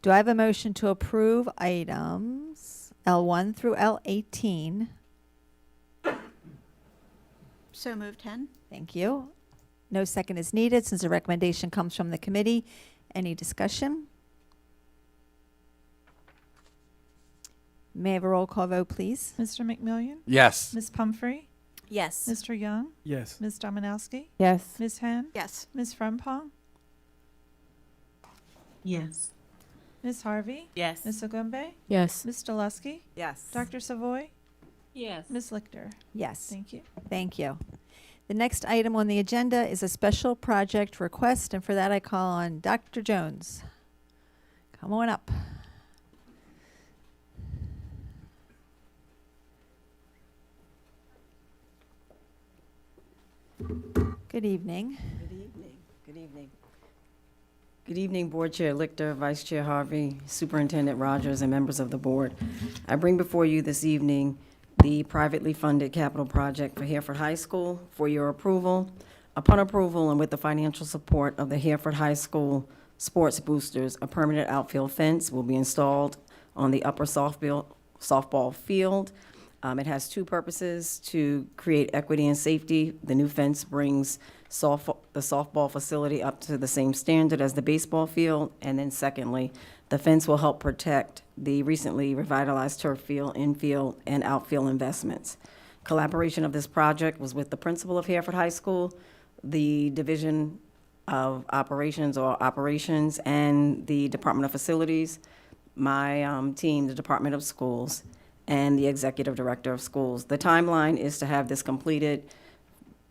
Do I have a motion to approve items L1 through L18? So moved, Hen? Thank you. No second is needed since the recommendation comes from the committee. Any discussion? May I have a roll call vote, please? Mr. McMillian? Yes. Ms. Pumphrey? Yes. Mr. Young? Yes. Ms. Dominowski? Yes. Ms. Hen? Yes. Ms. Frempong? Yes. Ms. Harvey? Yes. Ms. Ogumbe? Yes. Ms. Stolesky? Yes. Dr. Savoy? Yes. Ms. Lichter? Yes. Thank you. Thank you. The next item on the agenda is a special project request, and for that I call on Dr. Jones. Come on up. Good evening. Good evening. Good evening. Good evening, Board Chair Lichter, Vice Chair Harvey, Superintendent Rogers, and members of the board. I bring before you this evening the privately funded capital project for Hereford High School for your approval. Upon approval and with the financial support of the Hereford High School Sports Boosters, a permanent outfield fence will be installed on the upper softball field. It has two purposes: to create equity and safety. The new fence brings the softball facility up to the same standard as the baseball field. And then secondly, the fence will help protect the recently revitalized turf field, infield, and outfield investments. Collaboration of this project was with the principal of Hereford High School, the Division of Operations, and the Department of Facilities, my team, the Department of Schools, and the executive director of schools. The timeline is to have this completed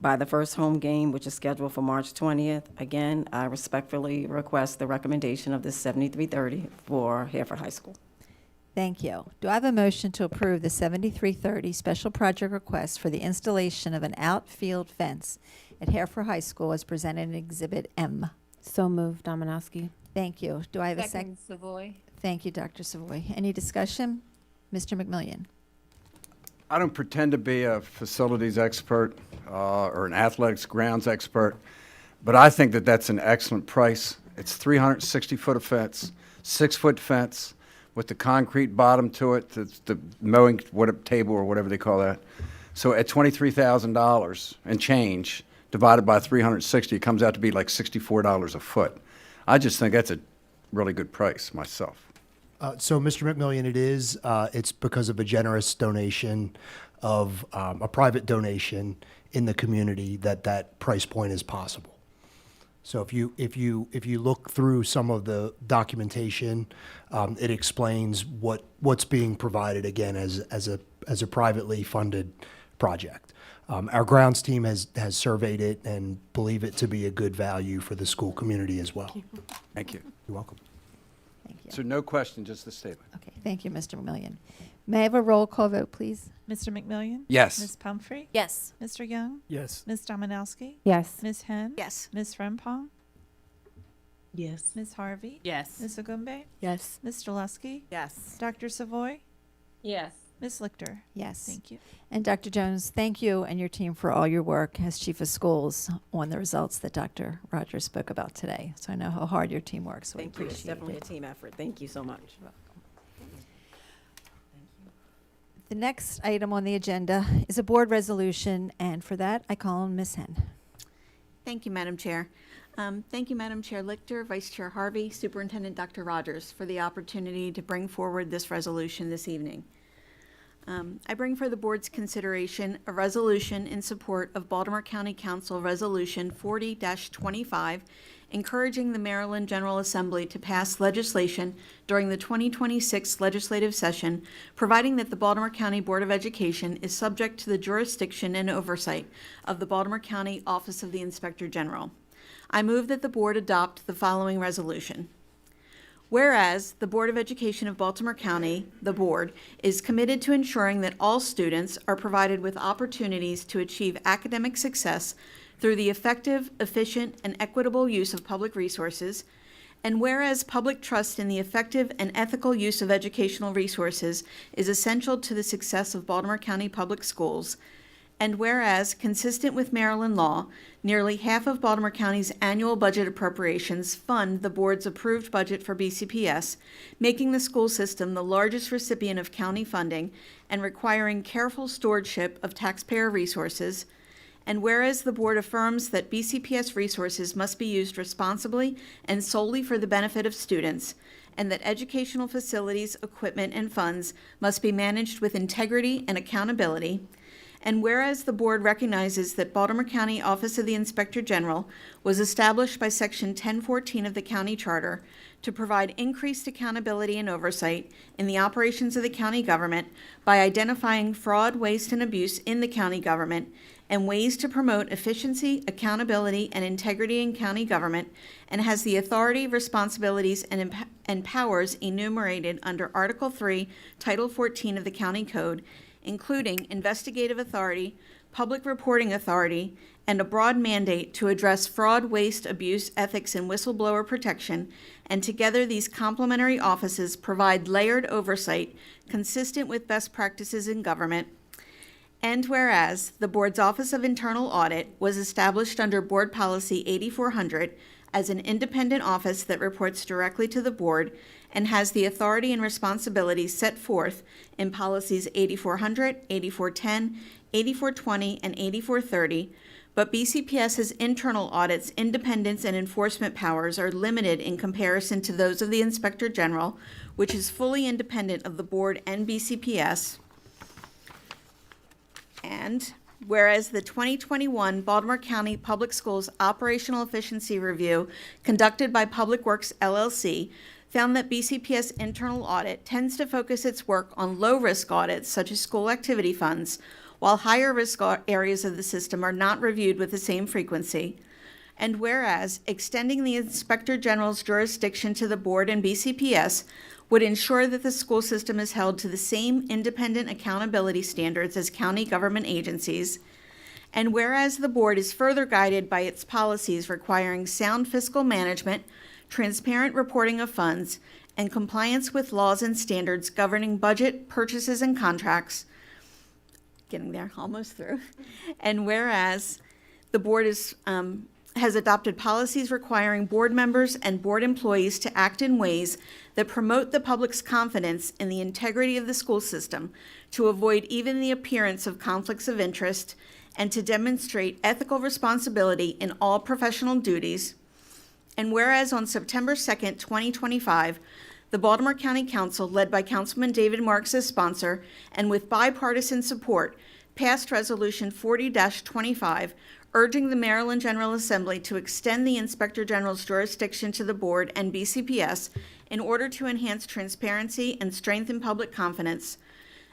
by the first home game, which is scheduled for March 20th. Again, I respectfully request the recommendation of this 7330 for Hereford High School. Thank you. Do I have a motion to approve the 7330 special project request for the installation of an outfield fence at Hereford High School as presented in Exhibit M? So moved, Dominowski. Thank you. Do I have a second? Savoy. Thank you, Dr. Savoy. Any discussion? Mr. McMillian. I don't pretend to be a facilities expert or an athletics grounds expert, but I think that that's an excellent price. It's 360-foot of fence, 6-foot fence with the concrete bottom to it, the mowing table or whatever they call that. So at $23,000 and change divided by 360, it comes out to be like $64 a foot. I just think that's a really good price myself. So, Mr. McMillian, it's because of a generous donation of a private donation in the community that price point is possible. So if you look through some of the documentation, it explains what's being provided again as a privately funded project. Our grounds team has surveyed it and believe it to be a good value for the school community as well. Thank you. You're welcome. Thank you. So no question, just the statement. Okay, thank you, Mr. McMillian. May I have a roll call vote, please? Mr. McMillian? Yes. Ms. Pumphrey? Yes. Mr. Young? Yes. Ms. Dominowski? Yes. Ms. Henn? Yes. Ms. Frempong? Yes. Ms. Harvey? Yes. Ms. Agumbe? Yes. Ms. Delusky? Yes. Dr. Savoy? Yes. Ms. Lichter? Yes. Thank you. And Dr. Jones, thank you and your team for all your work as chief of schools on the results that Dr. Rogers spoke about today. So I know how hard your team works. So we Thank you. It's appreciate definitely a it. team effort. Thank you so much. The next item on the agenda is a board resolution, and for that, I call on Ms. Henn. Thank you, Madam Chair. Thank you, Madam Chair Lichter, Vice Chair Harvey, Superintendent Dr. Rogers, for the opportunity to bring forward this resolution this evening. I bring for the board's consideration a resolution in support of Baltimore County Council Resolution 40-25, encouraging the Maryland General Assembly to pass legislation during the 2026 legislative session, providing that the Baltimore County Board of Education is subject to the jurisdiction and oversight of the Baltimore County Office of the Inspector General. I move that the board adopt the following resolution. Whereas the Board of Education of Baltimore County, the board, is committed to ensuring that all students are provided with opportunities to achieve academic success through the effective, efficient, and equitable use of public resources, and whereas public trust in the effective and ethical use of educational resources is essential to the success of Baltimore County Public Schools, and whereas, consistent with Maryland law, nearly half of Baltimore County's annual budget appropriations fund the board's approved budget for BCPS, making the school system the largest recipient of county funding and requiring careful stewardship of taxpayer resources, and whereas the board affirms that BCPS resources must be used responsibly and solely for the benefit of students, and that educational facilities, equipment, and funds must be managed with integrity and accountability, and whereas the board recognizes that Baltimore County Office of the Inspector General was established by Section 1014 of the county charter to provide increased accountability and oversight in the operations of the county government by identifying fraud, waste, and abuse in the county government and ways to promote efficiency, accountability, and integrity in county government, and has the authority, responsibilities, and powers enumerated under Article 3, Title 14 of the County Code, including investigative authority, public reporting authority, and a broad mandate to address fraud, waste, abuse, ethics, and whistleblower protection, and together these complementary offices provide layered oversight consistent with best practices in government. And whereas the board's Office of Internal Audit was established under Board Policy 8400 as an independent office that reports directly to the board and has the authority and responsibilities set forth in policies 8400, 8410, 8420, and 8430, but BCPS's internal audits, independence, and enforcement powers are limited in comparison to those of the Inspector General, which is fully independent of the board and BCPS. And whereas the 2021 Baltimore County Public Schools Operational Efficiency Review conducted by Public Works LLC found that BCPS internal audit tends to focus its work on low-risk audits such as school activity funds, while higher-risk areas of the system are not reviewed with the same frequency. And whereas extending the Inspector General's jurisdiction to the board and BCPS would ensure that the school system is held to the same independent accountability standards as county government agencies. And whereas the board is further guided by its policies requiring sound fiscal management, transparent reporting of funds, and compliance with laws and standards governing budget, purchases, and contracts. Getting there, almost through. And whereas the board has adopted policies requiring board members and board employees to act in ways that promote the public's confidence in the integrity of the school system, to avoid even the appearance of conflicts of interest, and to demonstrate ethical responsibility in all professional duties. And whereas on September 2nd, 2025, the Baltimore County Council, led by Councilman David Marks as sponsor, and with bipartisan support, passed Resolution 40-25, urging the Maryland General Assembly to extend the Inspector General's jurisdiction to the board and BCPS in order to enhance transparency and strengthen public confidence.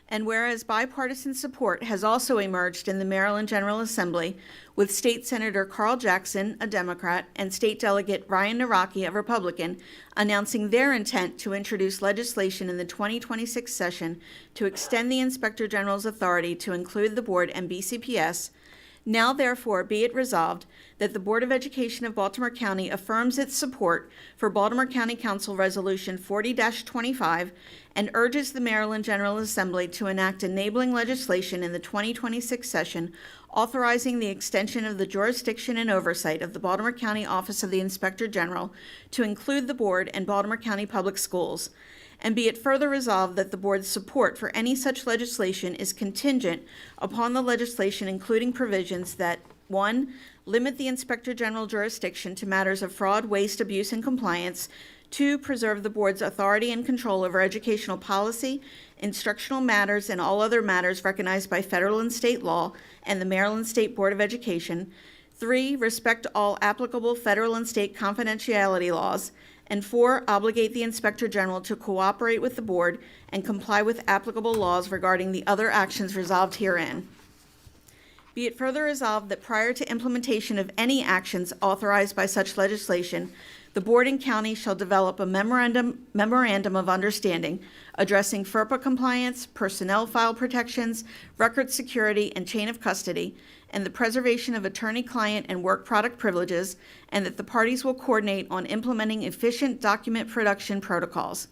And whereas bipartisan support has also emerged in the Maryland General Assembly, with State Senator Carl Jackson, a Democrat, and State Delegate Ryan Naraki, a Republican, announcing their intent to introduce legislation in the 2026 session to extend the Inspector General's authority to include the board and BCPS, now therefore be it resolved that the Board of Education of Baltimore County affirms its support for Baltimore County Council Resolution 40-25 and urges the Maryland General Assembly to enact enabling legislation in the 2026 session authorizing the extension of the jurisdiction and oversight of the Baltimore County Office of the Inspector General to include the board and Baltimore County Public Schools. And be it further resolved that the board's support for any such legislation is contingent upon the legislation including provisions that, 1, limit the Inspector General jurisdiction to matters of fraud, waste, abuse, and compliance; 2, preserve the board's authority and control over educational policy, instructional matters, and all other matters recognized by federal and state law and the Maryland State Board of Education; 3, respect all applicable federal and state confidentiality laws; and 4, obligate the Inspector General to cooperate with the board and comply with applicable laws regarding the other actions resolved herein. Be it further resolved that prior to implementation of any actions authorized by such legislation, the board and county shall develop a memorandum of understanding addressing FERPA compliance, personnel file protections, record security, and chain of custody, and the preservation of attorney-client and work product privileges, and that the parties will coordinate on implementing efficient document production protocols.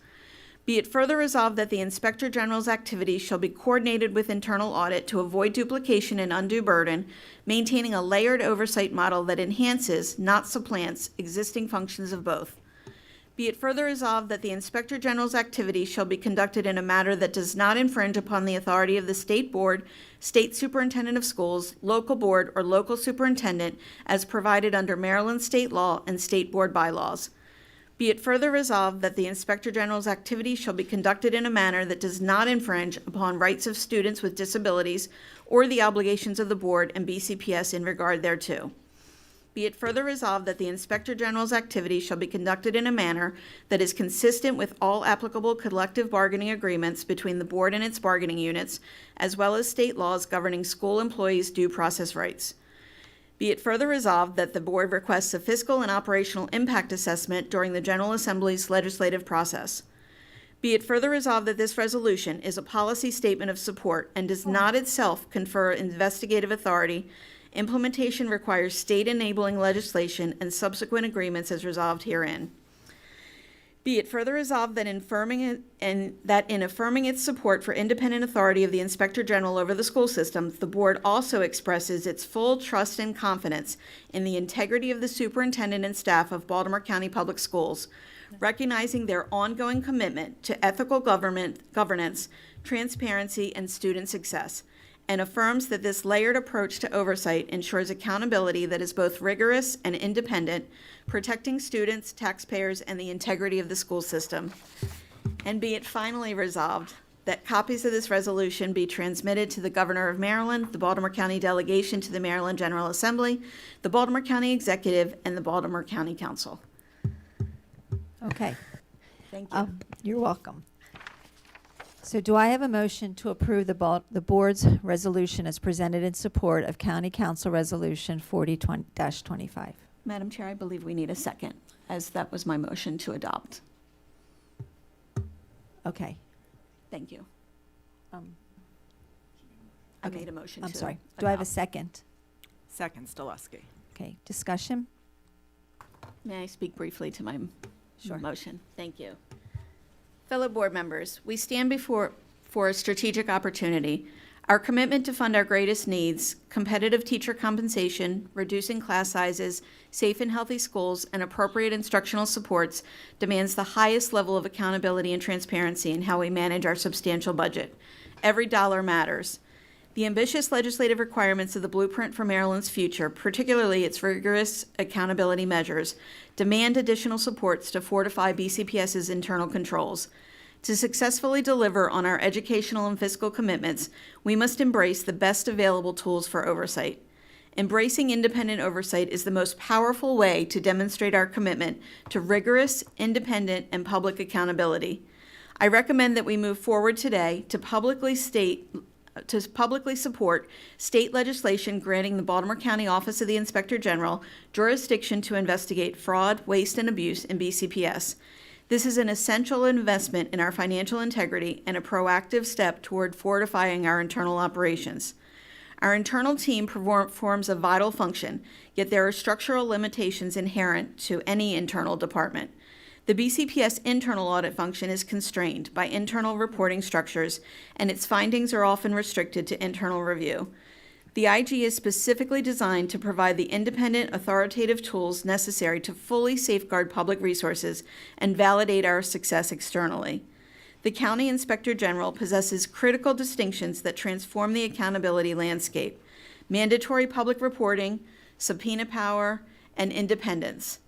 Be it further resolved that the Inspector General's activities shall be coordinated with internal audit to avoid duplication and undue burden, maintaining a layered oversight model that enhances, not supplants, existing functions of both. Be it further resolved that the Inspector General's activities shall be conducted in a manner that does not infringe upon the authority of the State Board, State Superintendent of Schools, local board, or local superintendent as provided under Maryland state law and state board bylaws. Be it further resolved that the Inspector General's activities shall be conducted in a manner that does not infringe upon rights of students with disabilities or the obligations of the board and BCPS in regard thereto. Be it further resolved that the Inspector General's activities shall be conducted in a manner that is consistent with all applicable collective bargaining agreements between the board and its bargaining units, as well as state laws governing school employees' due process rights. Be it further resolved that the board requests a fiscal and operational impact assessment during the General Assembly's legislative process. Be it further resolved that this resolution is a policy statement of support and does not itself confer investigative authority. Implementation requires state enabling legislation and subsequent agreements as resolved herein. Be it further resolved that in affirming its support for independent authority of the Inspector General over the school system, the board also expresses its full trust and confidence in the integrity of the superintendent and staff of Baltimore County Public Schools, recognizing their ongoing commitment to ethical governance, transparency, and student success, and affirms that this layered approach to oversight ensures accountability that is both rigorous and independent, protecting students, taxpayers, and the integrity of the school system. And be it finally resolved that copies of this resolution be transmitted to the Governor of Maryland, the Baltimore County Delegation to the Maryland General Assembly, the Baltimore County Executive, and the Baltimore County Council. Okay. Thank you. You're welcome. So do I have a motion to approve the board's resolution as presented in support of County Council Resolution 40-25? Madam Chair, I believe we need a second, as that was my motion to adopt. Okay. Thank you. I Okay. made a motion I'm to sorry. Do I have a adopt. second? Second, Stoleski. Okay. Discussion? May I speak briefly to my Sure. motion? Thank you. Fellow board members, we stand for a strategic opportunity. Our commitment to fund our greatest needs, competitive teacher compensation, reducing class sizes, safe and healthy schools, and appropriate instructional supports demands the highest level of accountability and transparency in how we manage our substantial budget. Every dollar matters. The ambitious legislative requirements of the Blueprint for Maryland's Future, particularly its rigorous accountability measures, demand additional supports to fortify BCPS's internal controls. To successfully deliver on our educational and fiscal commitments, we must embrace the best available tools for oversight. Embracing independent oversight is the most powerful way to demonstrate our commitment to rigorous, independent, and public accountability. I recommend that we move forward today to publicly support state legislation granting the Baltimore County Office of the Inspector General jurisdiction to investigate fraud, waste, and abuse in BCPS. This is an essential investment in our financial integrity and a proactive step toward fortifying our internal operations. Our internal team performs a vital function, yet there are structural limitations inherent to any internal department. The BCPS internal audit function is constrained by internal reporting structures, and its findings are often restricted to internal review. The IG is specifically designed to provide the independent, authoritative tools necessary to fully safeguard public resources and validate our success externally. The County Inspector General possesses critical distinctions that transform the accountability landscape: mandatory public reporting, subpoena power, and independence.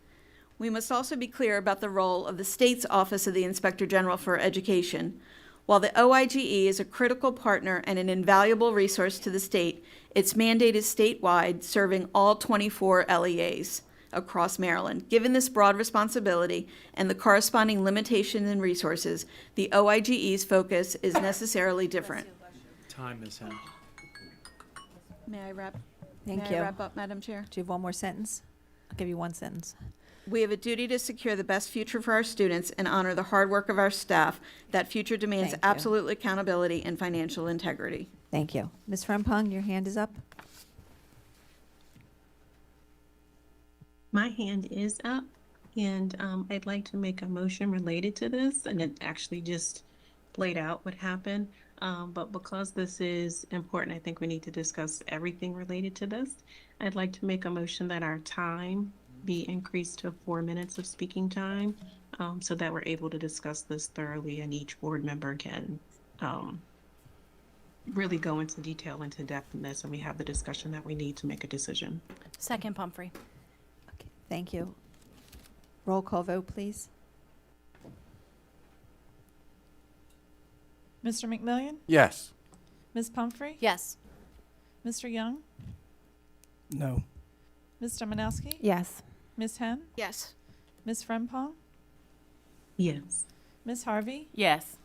We must also be clear about the role of the state's Office of the Inspector General for Education. While the OIGE is a critical partner and an invaluable resource to the state, its mandate is statewide, serving all 24 LEAs across Maryland. Given this broad responsibility and the corresponding limitations and resources, the OIGE's focus is necessarily different. Time is out. May I wrap? Thank May you. I wrap up, Madam Chair? Do you have one more sentence? I'll give you one sentence. We have a duty to secure the best future for our students and honor the hard work of our staff. That future demands Thank you. absolute accountability and financial integrity. Thank you. Ms. Frempong, your hand is up. My hand is up, and I'd like to make a motion related to this, and it actually just played out what happened. But because this is important, I think we need to discuss everything related to this. I'd like to make a motion that our time be increased to 4 minutes of speaking time, so that we're able to discuss this thoroughly and each board member can really go into detail, into depth in this, and we have the discussion that we need to make a decision. Second, Pumphrey. Okay, thank you. Roll call vote, please. Mr. McMillian? Yes. Ms. Pumphrey? Yes. Mr. Young? No. Mr. Manowski? Yes. Ms. Henn? Yes. Ms. Frempong? Yes. Ms. Harvey? Yes.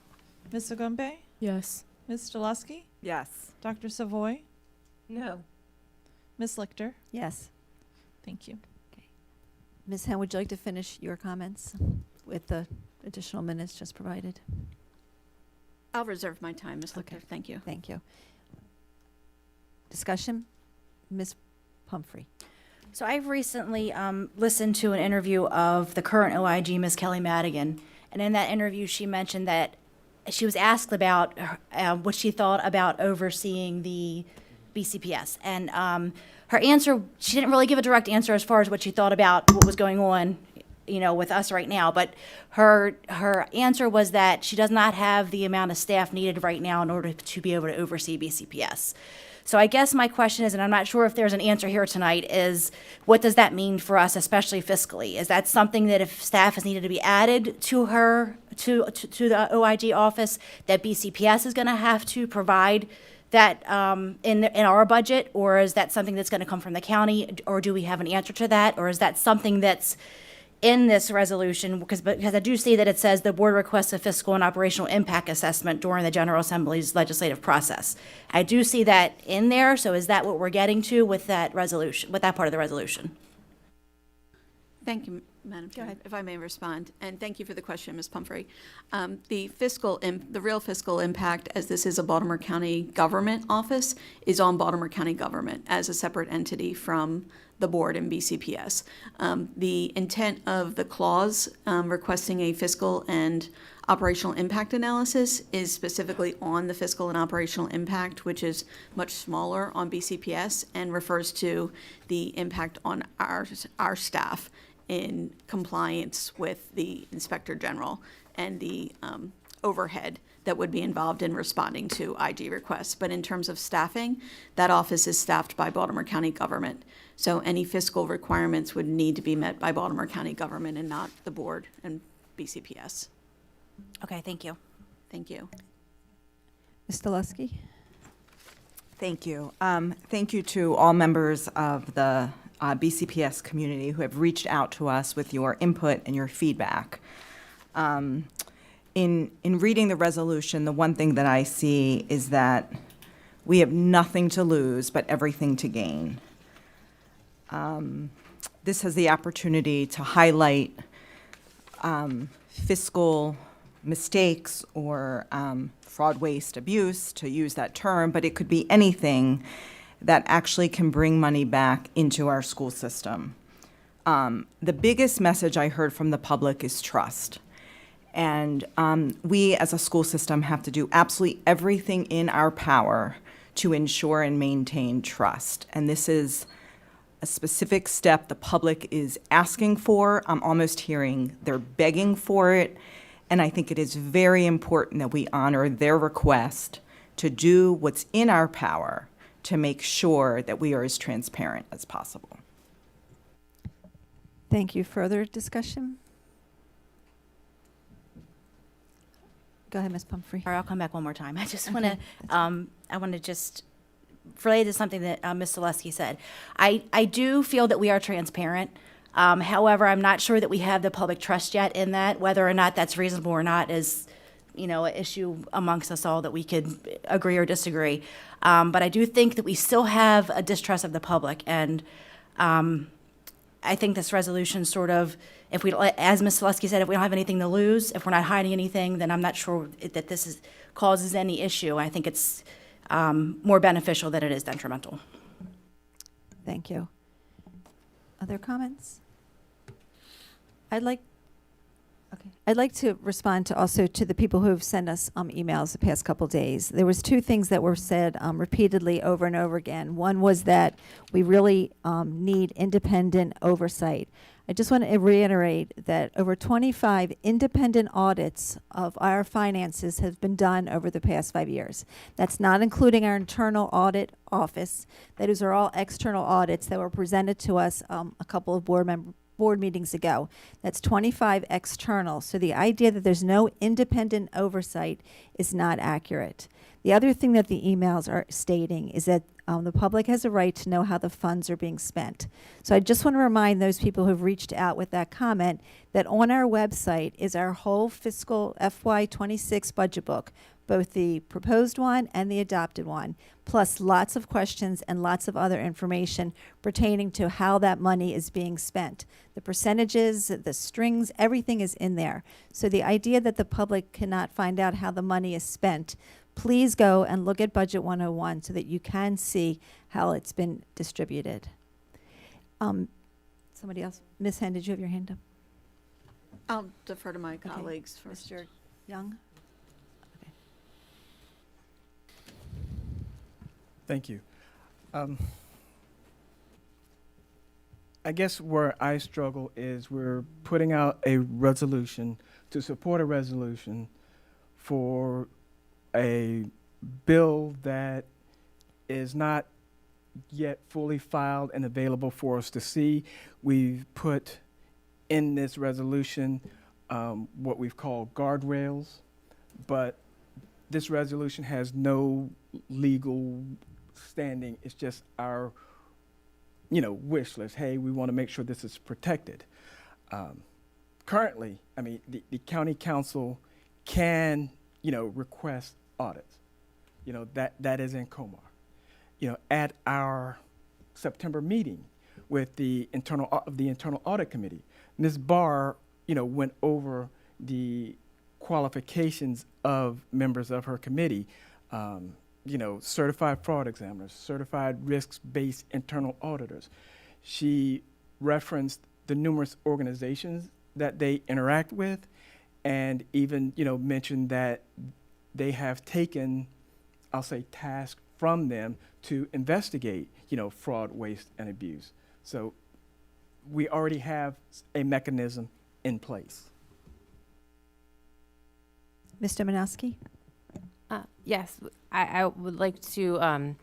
Ms. Ogumbe? Yes. Ms. Stoleski? Yes. Dr. Savoy? No. Ms. Lichter? Yes. Thank you. Ms. Hen, would you like to finish your comments with the additional minutes just provided? I'll reserve my time, Ms. Lichter. Okay. Thank you. Thank you. Discussion? Ms. Pumphrey. So I've recently listened to an interview of the current OIG, Ms. Kelly Madigan, and in that interview she mentioned that she was asked about what she thought about overseeing the BCPS, and her answer, she didn't really give a direct answer as far as what she thought about what was going on, you know, with us right now, but her answer was that she does not have the amount of staff needed right now in order to be able to oversee BCPS. So I guess my question is, and I'm not sure if there's an answer here tonight, is what does that mean for us, especially fiscally? Is that something that if staff is needed to be added to her, to the OIG office, that BCPS is going to have to provide that in our budget, or is that something that's going to come from the county, or do we have an answer to that, or is that something that's in this resolution, because I do see that it says the board requests a fiscal and operational impact assessment during the General Assembly's legislative process. I do see that in there, so is that what we're getting to with that resolution, with that part of the resolution? Thank you, Madam Chair, if I may respond. And thank you for the question, Ms. Pumphrey. The real fiscal impact, as this is a Baltimore County government office, is on Baltimore County government as a separate entity from the board and BCPS. The intent of the clause requesting a fiscal and operational impact analysis is specifically on the fiscal and operational impact, which is much smaller on BCPS and refers to the impact on our staff in compliance with the Inspector General and the overhead that would be involved in responding to IG requests. But in terms of staffing, that office is staffed by Baltimore County government. So any fiscal requirements would need to be met by Baltimore County government and not the board and BCPS. Okay, thank you. Thank you. Ms. Delusky? Thank you. Thank you to all members of the BCPS community who have reached out to us with your input and your feedback. In reading the resolution, the one thing that I see is that we have nothing to lose but everything to gain. This has the opportunity to highlight fiscal mistakes or fraud, waste, abuse, to use that term, but it could be anything that actually can bring money back into our school system. The biggest message I heard from the public is trust. And we as a school system have to do absolutely everything in our power to ensure and maintain trust. And this is a specific step the public is asking for. I'm almost hearing they're begging for it. And I think it is very important that we honor their request to do what's in our power to make sure that we are as transparent as possible. Thank you. Further discussion? Go ahead, Ms. Pumphrey. All right, I'll come back one more time. I just want to, I want to just relate to something that Ms. Zaleski said. I do feel that we are transparent. However, I'm not sure that we have the public trust yet in that. Whether or not that's reasonable or not is, you know, an issue amongst us all that we could agree or disagree. But I do think that we still have a distrust of the public, and I think this resolution sort of, if we, as Ms. Zaleski said, if we don't have anything to lose, if we're not hiding anything, then I'm not sure that this causes any issue. I think it's more beneficial than it is detrimental. Thank you. Other comments? I'd like to respond to also to the people who have sent us emails the past couple days. There was two things that were said repeatedly over and over again. One was that we really need independent oversight. I just want to reiterate that over 25 independent audits of our finances have been done over the past 5 years. That's not including our internal audit office. Those are all external audits that were presented to us a couple of board meetings ago. That's 25 external. So the idea that there's no independent oversight is not accurate. The other thing that the emails are stating is that the public has a right to know how the funds are being spent. So I just want to remind those people who've reached out with that comment that on our website is our whole fiscal FY26 budget book, both the proposed one and the adopted one, plus lots of questions and lots of other information pertaining to how that money is being spent. The percentages, the strings, everything is in there. So the idea that the public cannot find out how the money is spent, please go and look at Budget 101 so that you can see how it's been distributed. Somebody else? Ms. Henn, did you have your hand up? I'll defer to my colleagues first. Mr. Young? Thank you. I guess where I struggle is we're putting out a resolution to support a resolution for a bill that is not yet fully filed and available for us to see. We've put in this resolution what we've called guardrails, but this resolution has no legal standing. It's just our, wish list. Hey, we want to make sure this is protected. currently, I mean, the county council can, request audits. That is in Comar. At our September meeting with the internal audit committee, Ms. Barr, went over the qualifications of members of her committee, certified fraud examiners, certified risks-based internal auditors. She referenced the numerous organizations that they interact with, and even, mentioned that they have taken, I'll say, tasks from them to investigate, fraud, waste, and abuse. So we already have a mechanism in place. Ms. Domanowski? Yes, I would like to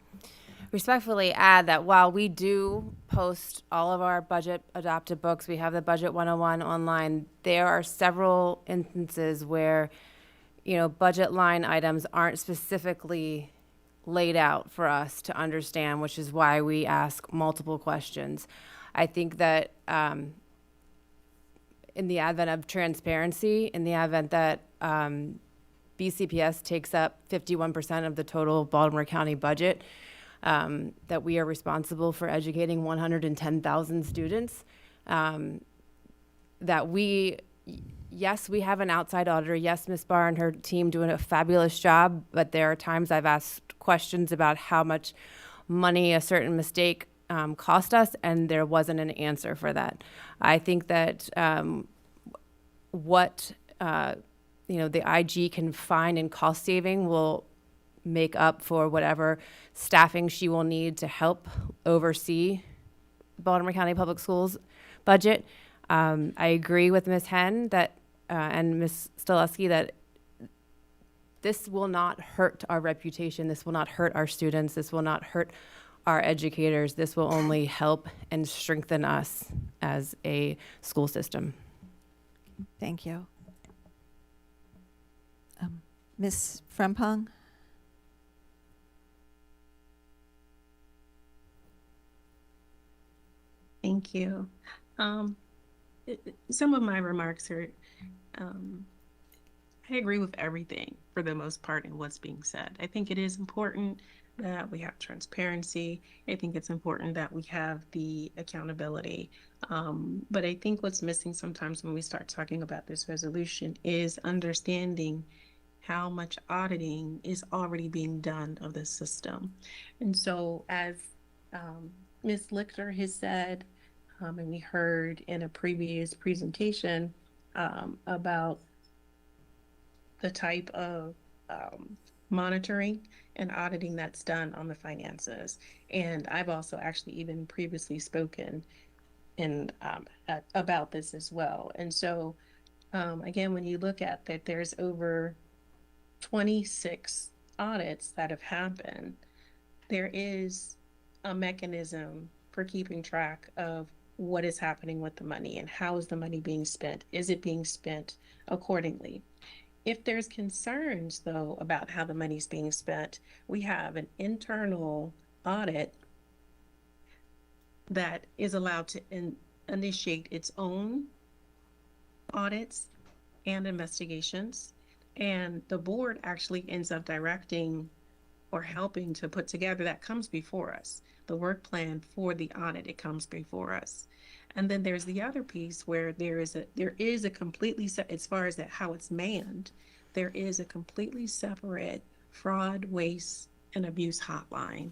respectfully add that while we do post all of our budget adopted books, we have the Budget 101 online, there are several instances where, budget line items aren't specifically laid out for us to understand, which is why we ask multiple questions. I think that in the advent of transparency, in the advent that BCPS takes up 51% of the total Baltimore County budget, that we are responsible for educating 110,000 students, that yes, we have an outside auditor. Yes, Ms. Barr and her team doing a fabulous job, but there are times I've asked questions about how much money a certain mistake cost us, and there wasn't an answer for that. I think that what the IG can find in cost saving will make up for whatever staffing she will need to help oversee Baltimore County Public Schools budget. I agree with Ms. Henn that and Ms. Stileski that this will not hurt our reputation. This will not hurt our students. This will not hurt our educators. This will only help and strengthen us as a school system. Thank you. Ms. Frempong? Thank you. Some of my remarks are, I agree with everything for the most part in what's being said. I think it is important that we have transparency. I think it's important that we have the accountability. But I think what's missing sometimes when we start talking about this resolution is understanding how much auditing is already being done of the system. And so as Ms. Lichter has said, and we heard in a previous presentation about the type of monitoring and auditing that's done on the finances. And I've also actually even previously spoken about this as well. And so again, when you look at that, there's over 26 audits that have happened. There is a mechanism for keeping track of what is happening with the money and how is the money being spent. Is it being spent accordingly? If there's concerns, though, about how the money's being spent, we have an internal audit that is allowed to initiate its own audits and investigations. And the board actually ends up directing or helping to put together, that comes before us. The work plan for the audit, it comes before us. And then there's the other piece where there is a completely, as far as how it's manned, there is a completely separate fraud, waste, and abuse hotline.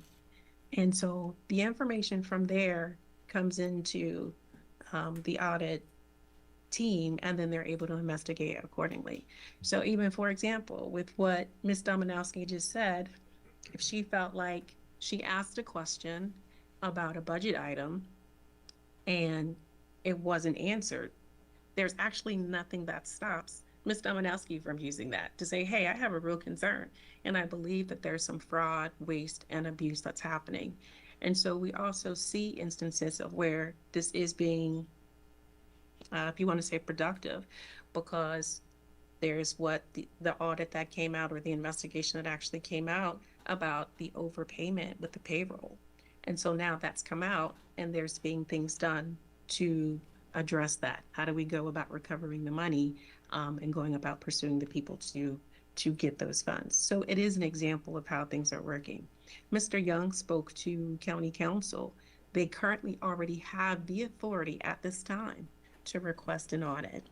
And so the information from there comes into the audit team, and then they're able to investigate accordingly. So even, for example, with what Ms. Domanowski just said, if she felt like she asked a question about a budget item and it wasn't answered, there's actually nothing that stops Ms. Domanowski from using that to say, hey, I have a real concern, and I believe that there's some fraud, waste, and abuse that's happening. And so we also see instances of where this is being, if you want to say, productive, because there's what the audit that came out, or the investigation that actually came out about the overpayment with the payroll. And so now that's come out, and there's being things done to address that? How do we go about recovering the money and going about pursuing the people to get those funds? So it is an example of how things are working. Mr. Young spoke to County Council. They currently already have the authority at this time to request an audit.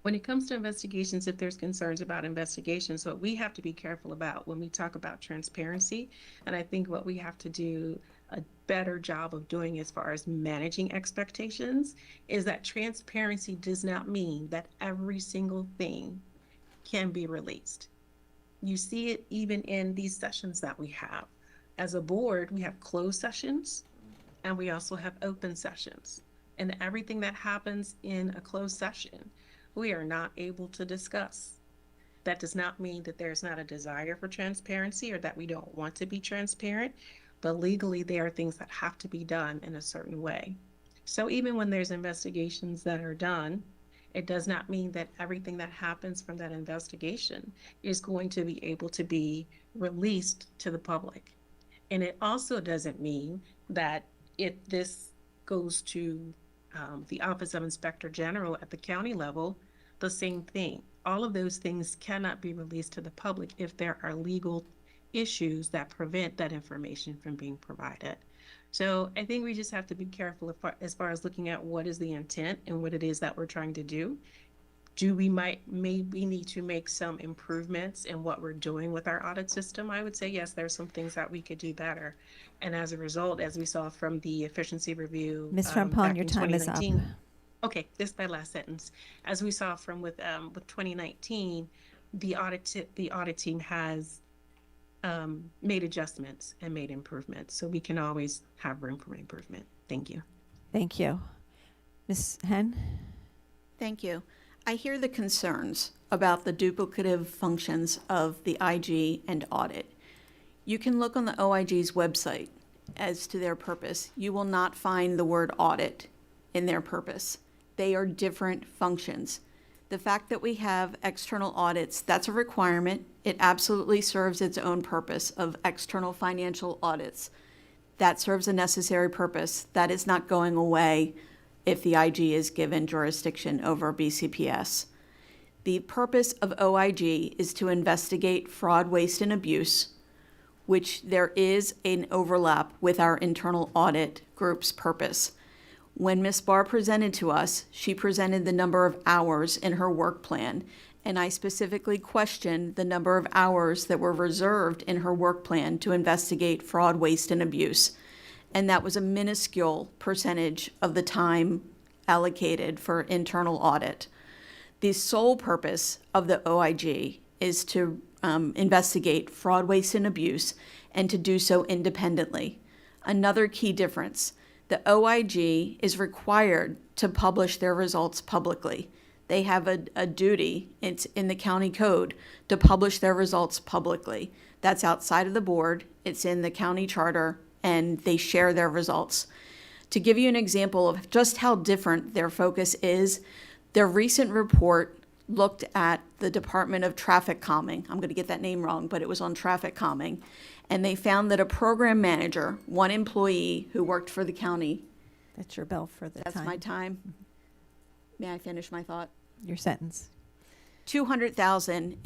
When it comes to investigations, if there's concerns about investigations, what we have to be careful about when we talk about transparency, and I think what we have to do a better job of doing as far as managing expectations, is that transparency does not mean that every single thing can be released. You see it even in these sessions that we have. As a board, we have closed sessions and we also have open sessions. And everything that happens in a closed session, we are not able to discuss. That does not mean that there's not a desire for transparency or that we don't want to be transparent, but legally there are things that have to be done in a certain way. So even when there's investigations that are done, it does not mean that everything that happens from that investigation is going to be able to be released to the public. And it also doesn't mean that if this goes to the Office of Inspector General at the county level, the same thing. All of those things cannot be released to the public if there are legal issues that prevent that information from being provided. So I think we just have to be careful as far as looking at what is the intent and what it is that we're trying to do. Maybe need to make some improvements in what we're doing with our audit system? I would say yes, there's some things that we could do better. And as a result, as we saw from the efficiency review, Ms. Frempong, your time is up. Okay, this is my last sentence. As we saw from with 2019, the audit team has made adjustments and made improvements. So we can always have room for improvement. Thank you. Thank you. Ms. Henn? Thank you. I hear the concerns about the duplicative functions of the IG and audit. You can look on the OIG's website as to their purpose. You will not find the word audit in their purpose. They are different functions. The fact that we have external audits, that's a requirement. It absolutely serves its own purpose of external financial audits. That serves a necessary purpose. That is not going away if the IG is given jurisdiction over BCPS. The purpose of OIG is to investigate fraud, waste, and abuse, which there is an overlap with our internal audit group's purpose. When Ms. Barr presented to us, she presented the number of hours in her work plan, and I specifically questioned the number of hours that were reserved in her work plan to investigate fraud, waste, and abuse. And that was a minuscule percentage of the time allocated for internal audit. The sole purpose of the OIG is to investigate fraud, waste, and abuse, and to do so independently. Another key difference, the OIG is required to publish their results publicly. They have a duty, it's in the county code, to publish their results publicly. That's outside of the board, it's in the county charter, and they share their results. To give you an example of just how different their focus is, their recent report looked at the Department of Traffic Calming. I'm going to get that name wrong, but it was on traffic calming. And they found that a program manager, one employee who worked for the county. That's your bell for the time. That's my time. May I finish my thought? Your sentence. $200,000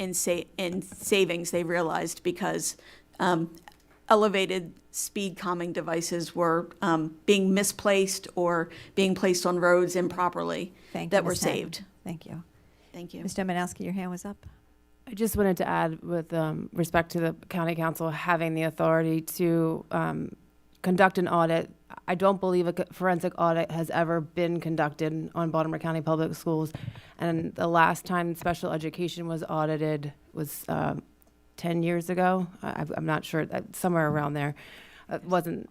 in savings they realized because elevated speed calming devices were being misplaced or being placed on roads improperly that were saved. Thank you. Thank you. Ms. Dominowski, your hand was up. I just wanted to add with respect to the county council having the authority to conduct an audit. I don't believe a forensic audit has ever been conducted on Baltimore County Public Schools. And the last time special education was audited was 10 years ago. I'm not sure, somewhere around there. It wasn't,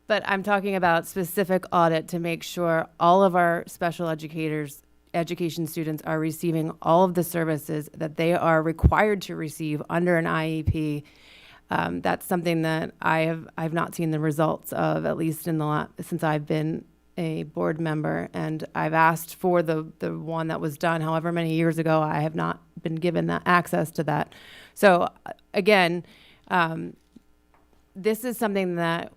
but I'm talking about specific audit to make sure all of our special education students are receiving all of the services that they are required to receive under an IEP. That's something that I've not seen the results of, at least since I've been a board member, and I've asked for the one that was done however many years ago. I have not been given that access to that. So again, this is something that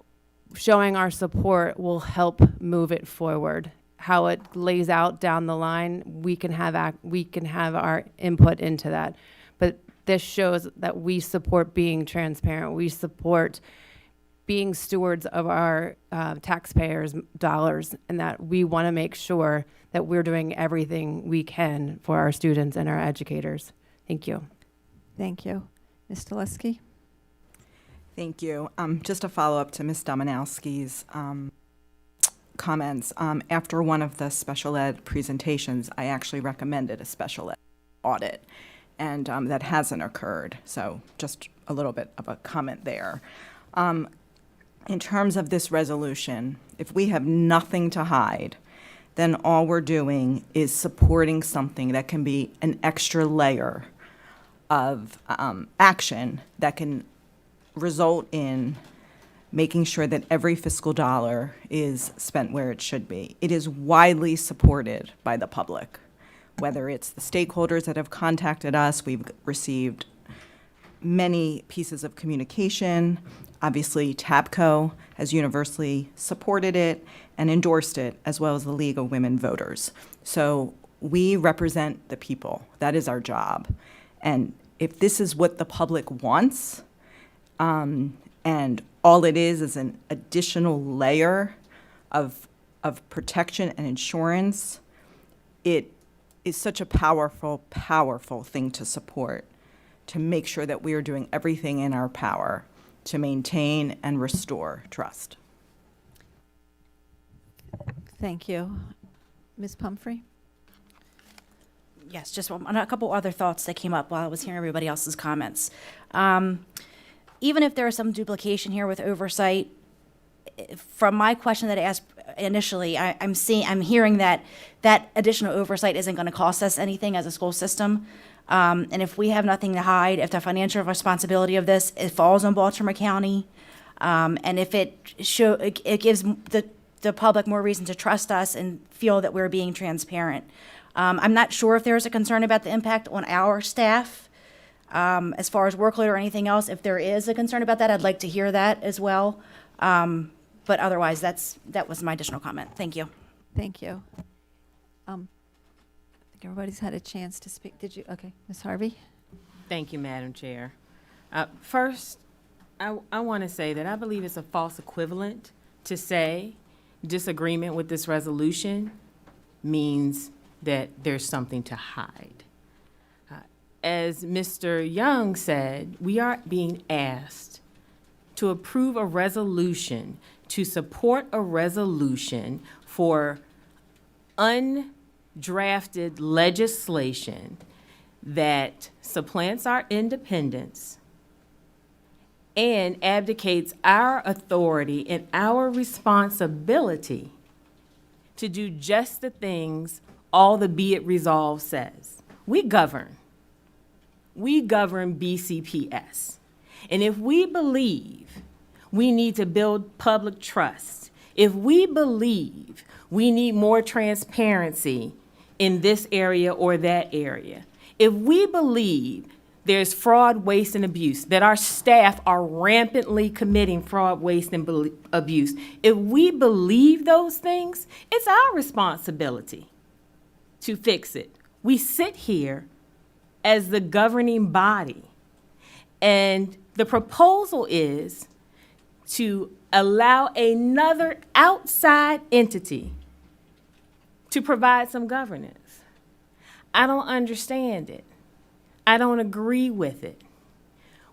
showing our support will help move it forward. How it lays out down the line, we can have our input into that. But this shows that we support being transparent. We support being stewards of our taxpayers' dollars, and that we want to make sure that we're doing everything we can for our students and our educators. Thank you. Thank you. Ms. Deleski? Thank you. Just a follow-up to Ms. Dominowski's comments. After one of the special ed presentations, I actually recommended a special ed audit, and that hasn't occurred. So just a little bit of a comment there. In terms of this resolution, if we have nothing to hide, then all we're doing is supporting something that can be an extra layer of action that can result in making sure that every fiscal dollar is spent where it should be. It is widely supported by the public, whether it's the stakeholders that have contacted us. We've received many pieces of communication. Obviously, TABCO has universally supported it and endorsed it, as well as the League of Women Voters. So we represent the people. That is our job. And if this is what the public wants, and all it is an additional layer of protection and insurance, it is such a powerful, powerful thing to support, to make sure that we are doing everything in our power to maintain and restore trust. Thank you. Ms. Pumphrey? Yes, just a couple other thoughts that came up while I was hearing everybody else's comments. Even if there is some duplication here with oversight, from my question that I asked initially, I'm hearing that additional oversight isn't going to cost us anything as a school system. And if we have nothing to hide, if the financial responsibility of this, it falls on Baltimore County, and if it gives the public more reason to trust us and feel that we're being transparent. I'm not sure if there's a concern about the impact on our staff as far as workload or anything else. If there is a concern about that, I'd like to hear that as well. But otherwise, that was my additional comment. Thank you. Thank you. I think everybody's had a chance to speak. Did you? Okay. Ms. Harvey? Thank you, Madam Chair. First, I want to say that I believe it's a false equivalent to say disagreement with this resolution means that there's something to hide. As Mr. Young said, we are being asked to approve a resolution, to support a resolution for undrafted legislation that supplants our independence and abdicates our authority and our responsibility to do just the things all the be it resolved says. We govern. We govern BCPS. And if we believe we need to build public trust, if we believe we need more transparency in this area or that area, if we believe there's fraud, waste, and abuse, that our staff are rampantly committing fraud, waste, and abuse, if we believe those things, it's our responsibility to fix it. We sit here as the governing body, and the proposal is to allow another outside entity to provide some governance. I don't understand it. I don't agree with it.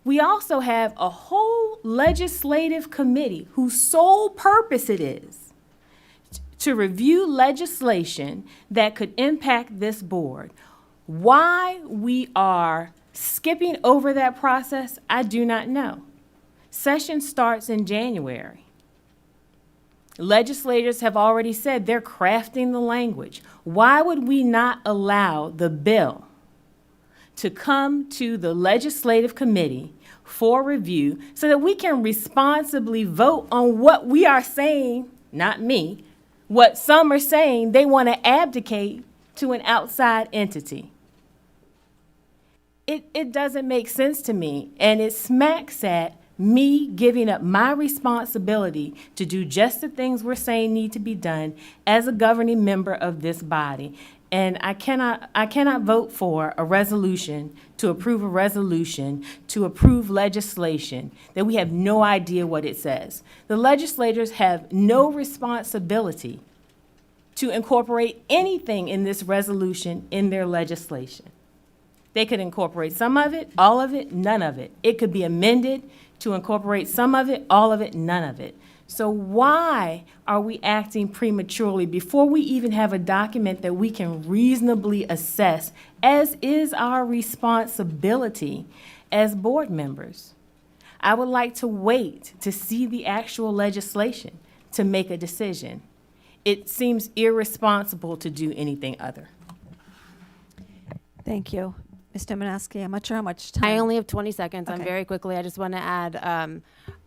We also have a whole legislative committee whose sole purpose it is to review legislation that could impact this board. Why we are skipping over that process, I do not know. Session starts in January. Legislators have already said they're crafting the language. Why would we not allow the bill to come to the legislative committee for review so that we can responsibly vote on what we are saying, not me, what some are saying they want to abdicate to an outside entity? It doesn't make sense to me, and it smacks at me giving up my responsibility to do just the things we're saying need to be done as a governing member of this body. And I cannot vote for a resolution to approve legislation that we have no idea what it says. The legislators have no responsibility to incorporate anything in this resolution in their legislation. They could incorporate some of it, all of it, none of it. It could be amended to incorporate some of it, all of it, none of it. So why are we acting prematurely before we even have a document that we can reasonably assess, as is our responsibility as board members? I would like to wait to see the actual legislation to make a decision. It seems irresponsible to do anything other. Thank you. Ms. Domanowski, I'm not sure how much time. I only have 20 seconds. Okay. Very quickly, I just want to add,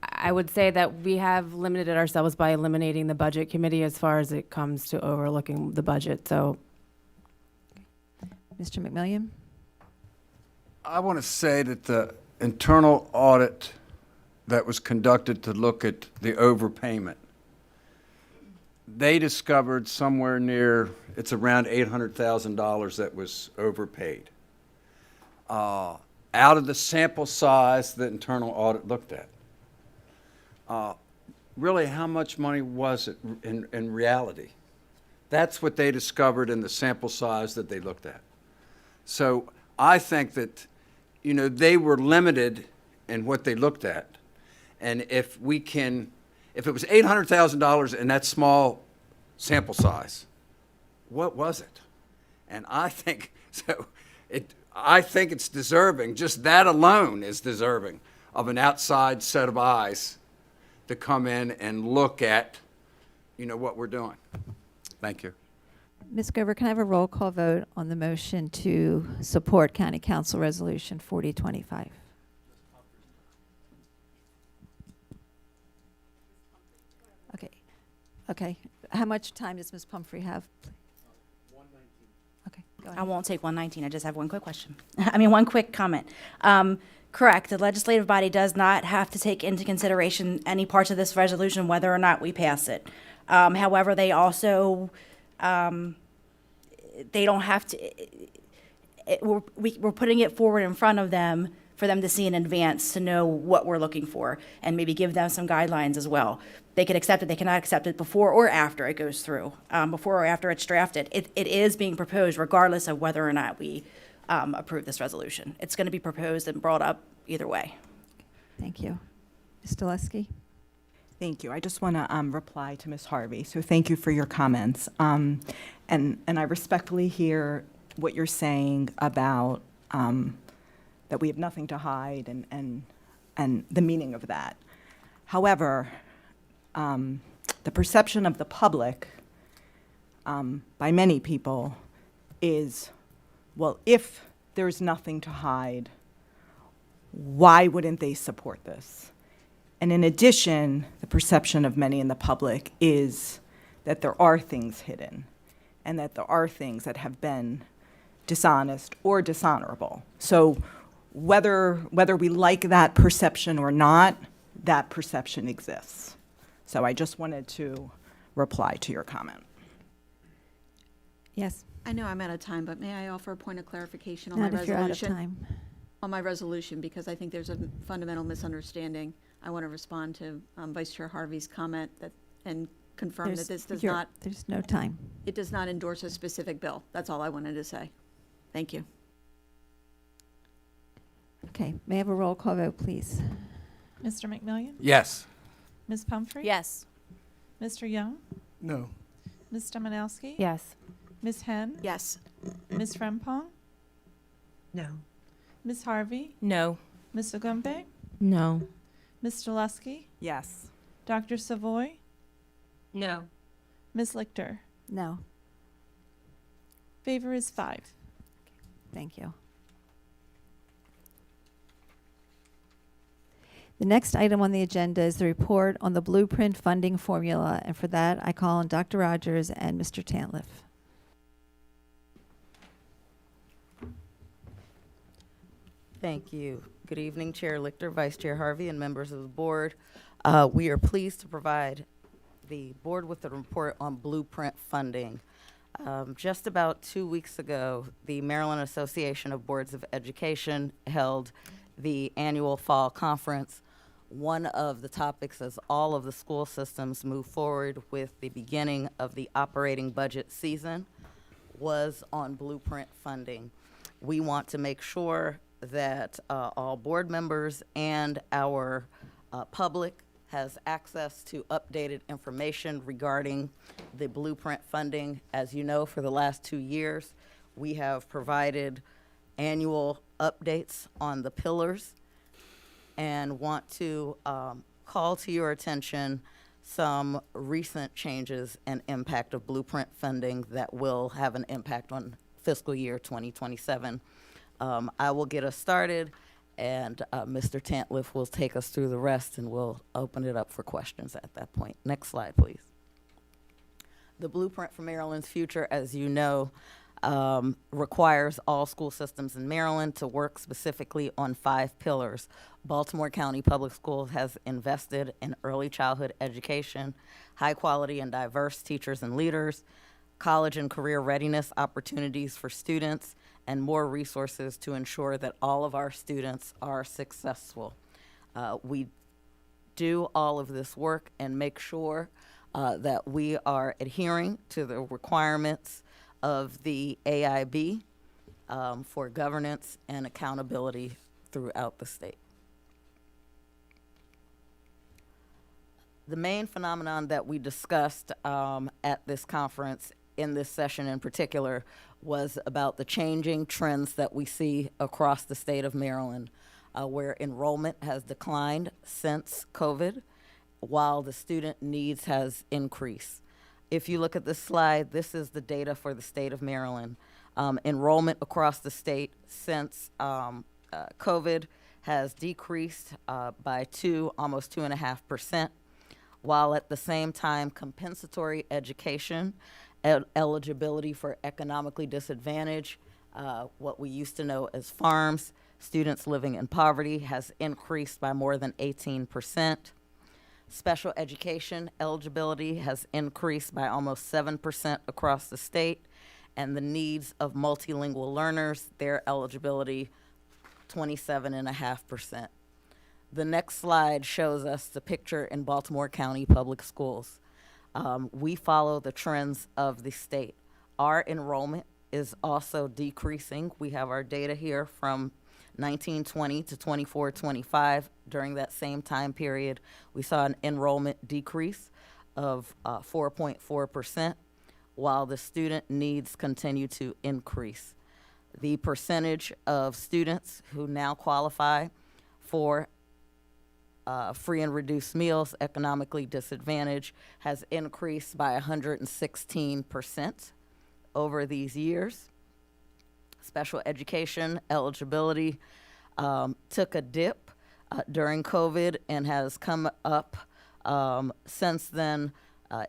I would say that we have limited ourselves by eliminating the budget committee as far as it comes to overlooking the budget. So, Mr. McMillian? I want to say that the internal audit that was conducted to look at the overpayment, they discovered somewhere near, it's around $800,000 that was overpaid. Out of the sample size the internal audit looked at. Really, how much money was it in reality? That's what they discovered in the sample size that they looked at. So I think that, you know, they were limited in what they looked at. And if it was $800,000 in that small sample size, what was it? And I think, I think it's deserving, just that alone is deserving of an outside set of eyes to come in and look at, you know, what we're doing. Thank you. Ms. Gover, can I have a roll call vote on the motion to support County Council Resolution 4025? Okay. How much time does Ms. Pumphrey have? 119. Okay, go ahead. I won't take 119. I just have one quick question. One quick comment. Correct. The legislative body does not have to take into consideration any parts of this resolution, whether or not we pass it. However, they also, they don't have to, we're putting it forward in front of them for them to see in advance to know what we're looking for and maybe give them some guidelines as well. They can accept it, they cannot accept it before or after it goes through, before or after it's drafted. It is being proposed regardless of whether or not we approve this resolution. It's going to be proposed and brought up either way. Thank you. Ms. Dulesky? Thank you. I just want to reply to Ms. Harvey. So thank you for your comments. And I respectfully hear what you're saying about that we have nothing to hide and the meaning of that. However, the perception of the public by many people is, well, if there's nothing to hide, why wouldn't they support this? And in addition, the perception of many in the public is that there are things hidden and that there are things that have been dishonest or dishonorable. So whether we like that perception or not, that perception exists. So I just wanted to reply to your comment. Yes. I know I'm out of time, but may I offer a point of clarification on Not my if you're out of resolution? time. On my resolution, because I think there's a fundamental misunderstanding. I want to respond to Vice Chair Harvey's comment and confirm that this does not. There's no time. It does not endorse a specific bill. That's all I wanted to say. Thank you. Okay, may I have a roll call vote, please? Mr. McMillian? Yes. Ms. Pumphrey? Yes. Mr. Young? No. Ms. Domanowski? yes. Ms. Henn? Yes. Ms. Frempong? No. Ms. Harvey? No. Ms. Ogumbe? No. Ms. Dulesky? Yes. Dr. Savoy? No. Ms. Lichter? No. Favor is 5. Thank you. The next item on the agenda is the report on the blueprint funding formula, and for that, I call on Dr. Rogers and Mr. Tantliff. Thank you. Good evening, Chair Lichter, Vice Chair Harvey, and members of the board. We are pleased to provide the board with a report on blueprint funding. Just about 2 weeks ago, the Maryland Association of Boards of Education held the annual fall conference. One of the topics, as all of the school systems move forward with the beginning of the operating budget season, was on blueprint funding. We want to make sure that all board members and our public has access to updated information regarding the blueprint funding. As you know, for the last 2 years, we have provided annual updates on the pillars and want to call to your attention some recent changes and impact of blueprint funding that will have an impact on fiscal year 2027. I will get us started, and Mr. Tantliff will take us through the rest, and we'll open it up for questions at that point. Next slide, please. The Blueprint for Maryland's Future, as you know, requires all school systems in Maryland to work specifically on 5 pillars. Baltimore County Public Schools has invested in early childhood education, high quality and diverse teachers and leaders, college and career readiness opportunities for students, and more resources to ensure that all of our students are successful. We do all of this work and make sure that we are adhering to the requirements of the AIB for governance and accountability throughout the state. The main phenomenon that we discussed at this conference, in this session in particular, was about the changing trends that we see across the state of Maryland, where enrollment has declined since COVID, while the student needs has increased. If you look at this slide, this is the data for the state of Maryland. Enrollment across the state since COVID has decreased by almost 2.5%, while at the same time compensatory education eligibility for economically disadvantaged, what we used to know as farms, students living in poverty, has increased by more than 18%. Special education eligibility has increased by almost 7% across the state, and the needs of multilingual learners, their eligibility, 27.5%. The next slide shows us the picture in Baltimore County Public Schools. We follow the trends of the state. Our enrollment is also decreasing. We have our data here from 1920 to 24-25. During that same time period, we saw an enrollment decrease of 4.4%, while the student needs continue to increase. The percentage of students who now qualify for free and reduced meals, economically disadvantaged, has increased by 116% over these years. Special education eligibility took a dip during COVID and has come up since then.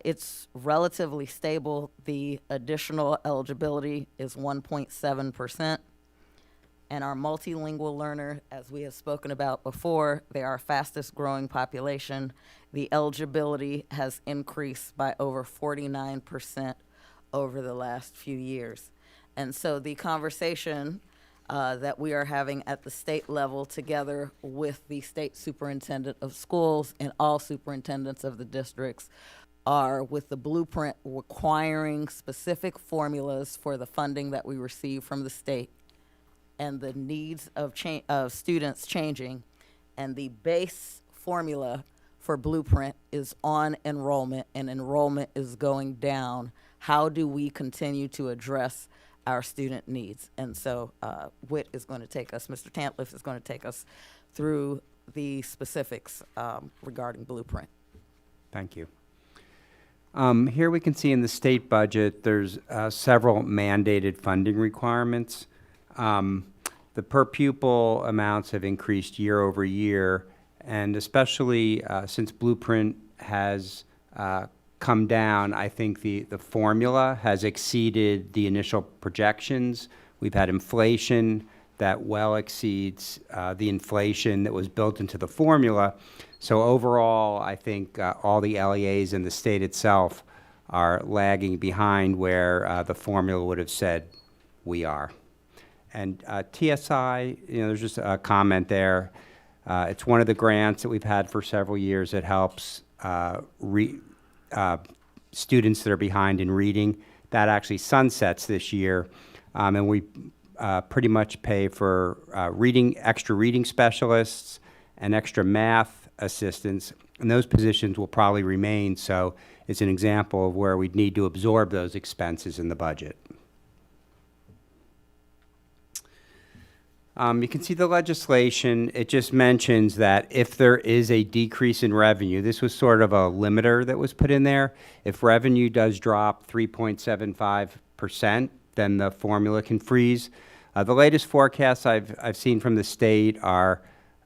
It's relatively stable. The additional eligibility is 1.7%. And our multilingual learner, as we have spoken about before, they are our fastest growing population. The eligibility has increased by over 49% over the last few years. And so the conversation that we are having at the state level, together with the state superintendent of schools and all superintendents of the districts, are with the blueprint requiring specific formulas for the funding that we receive from the state, and the needs of students changing, and the base formula for blueprint is on enrollment, and enrollment is going down. How do we continue to address our student needs? And so Whit is going to take us, Mr. Tantliff is going to take us through the specifics regarding blueprint. Thank you. Here we can see in the state budget, there's several mandated funding requirements. The per pupil amounts have increased year over year, and especially since Blueprint has come down, I think the formula has exceeded the initial projections. We've had inflation that well exceeds the inflation that was built into the formula. So overall, I think all the LEAs in the state itself are lagging behind where the formula would have said we are. And TSI, there's just a comment there. It's one of the grants that we've had for several years that helps students that are behind in reading. That actually sunsets this year, and we pretty much pay for extra reading specialists and extra math assistants, and those positions will probably remain, so it's an example of where we'd need to absorb those expenses in the budget. You can see the legislation. It just mentions that if there is a decrease in revenue, this was sort of a limiter that was put in there. If revenue does drop 3.75%, then the formula can freeze. The latest forecasts I've seen from the state are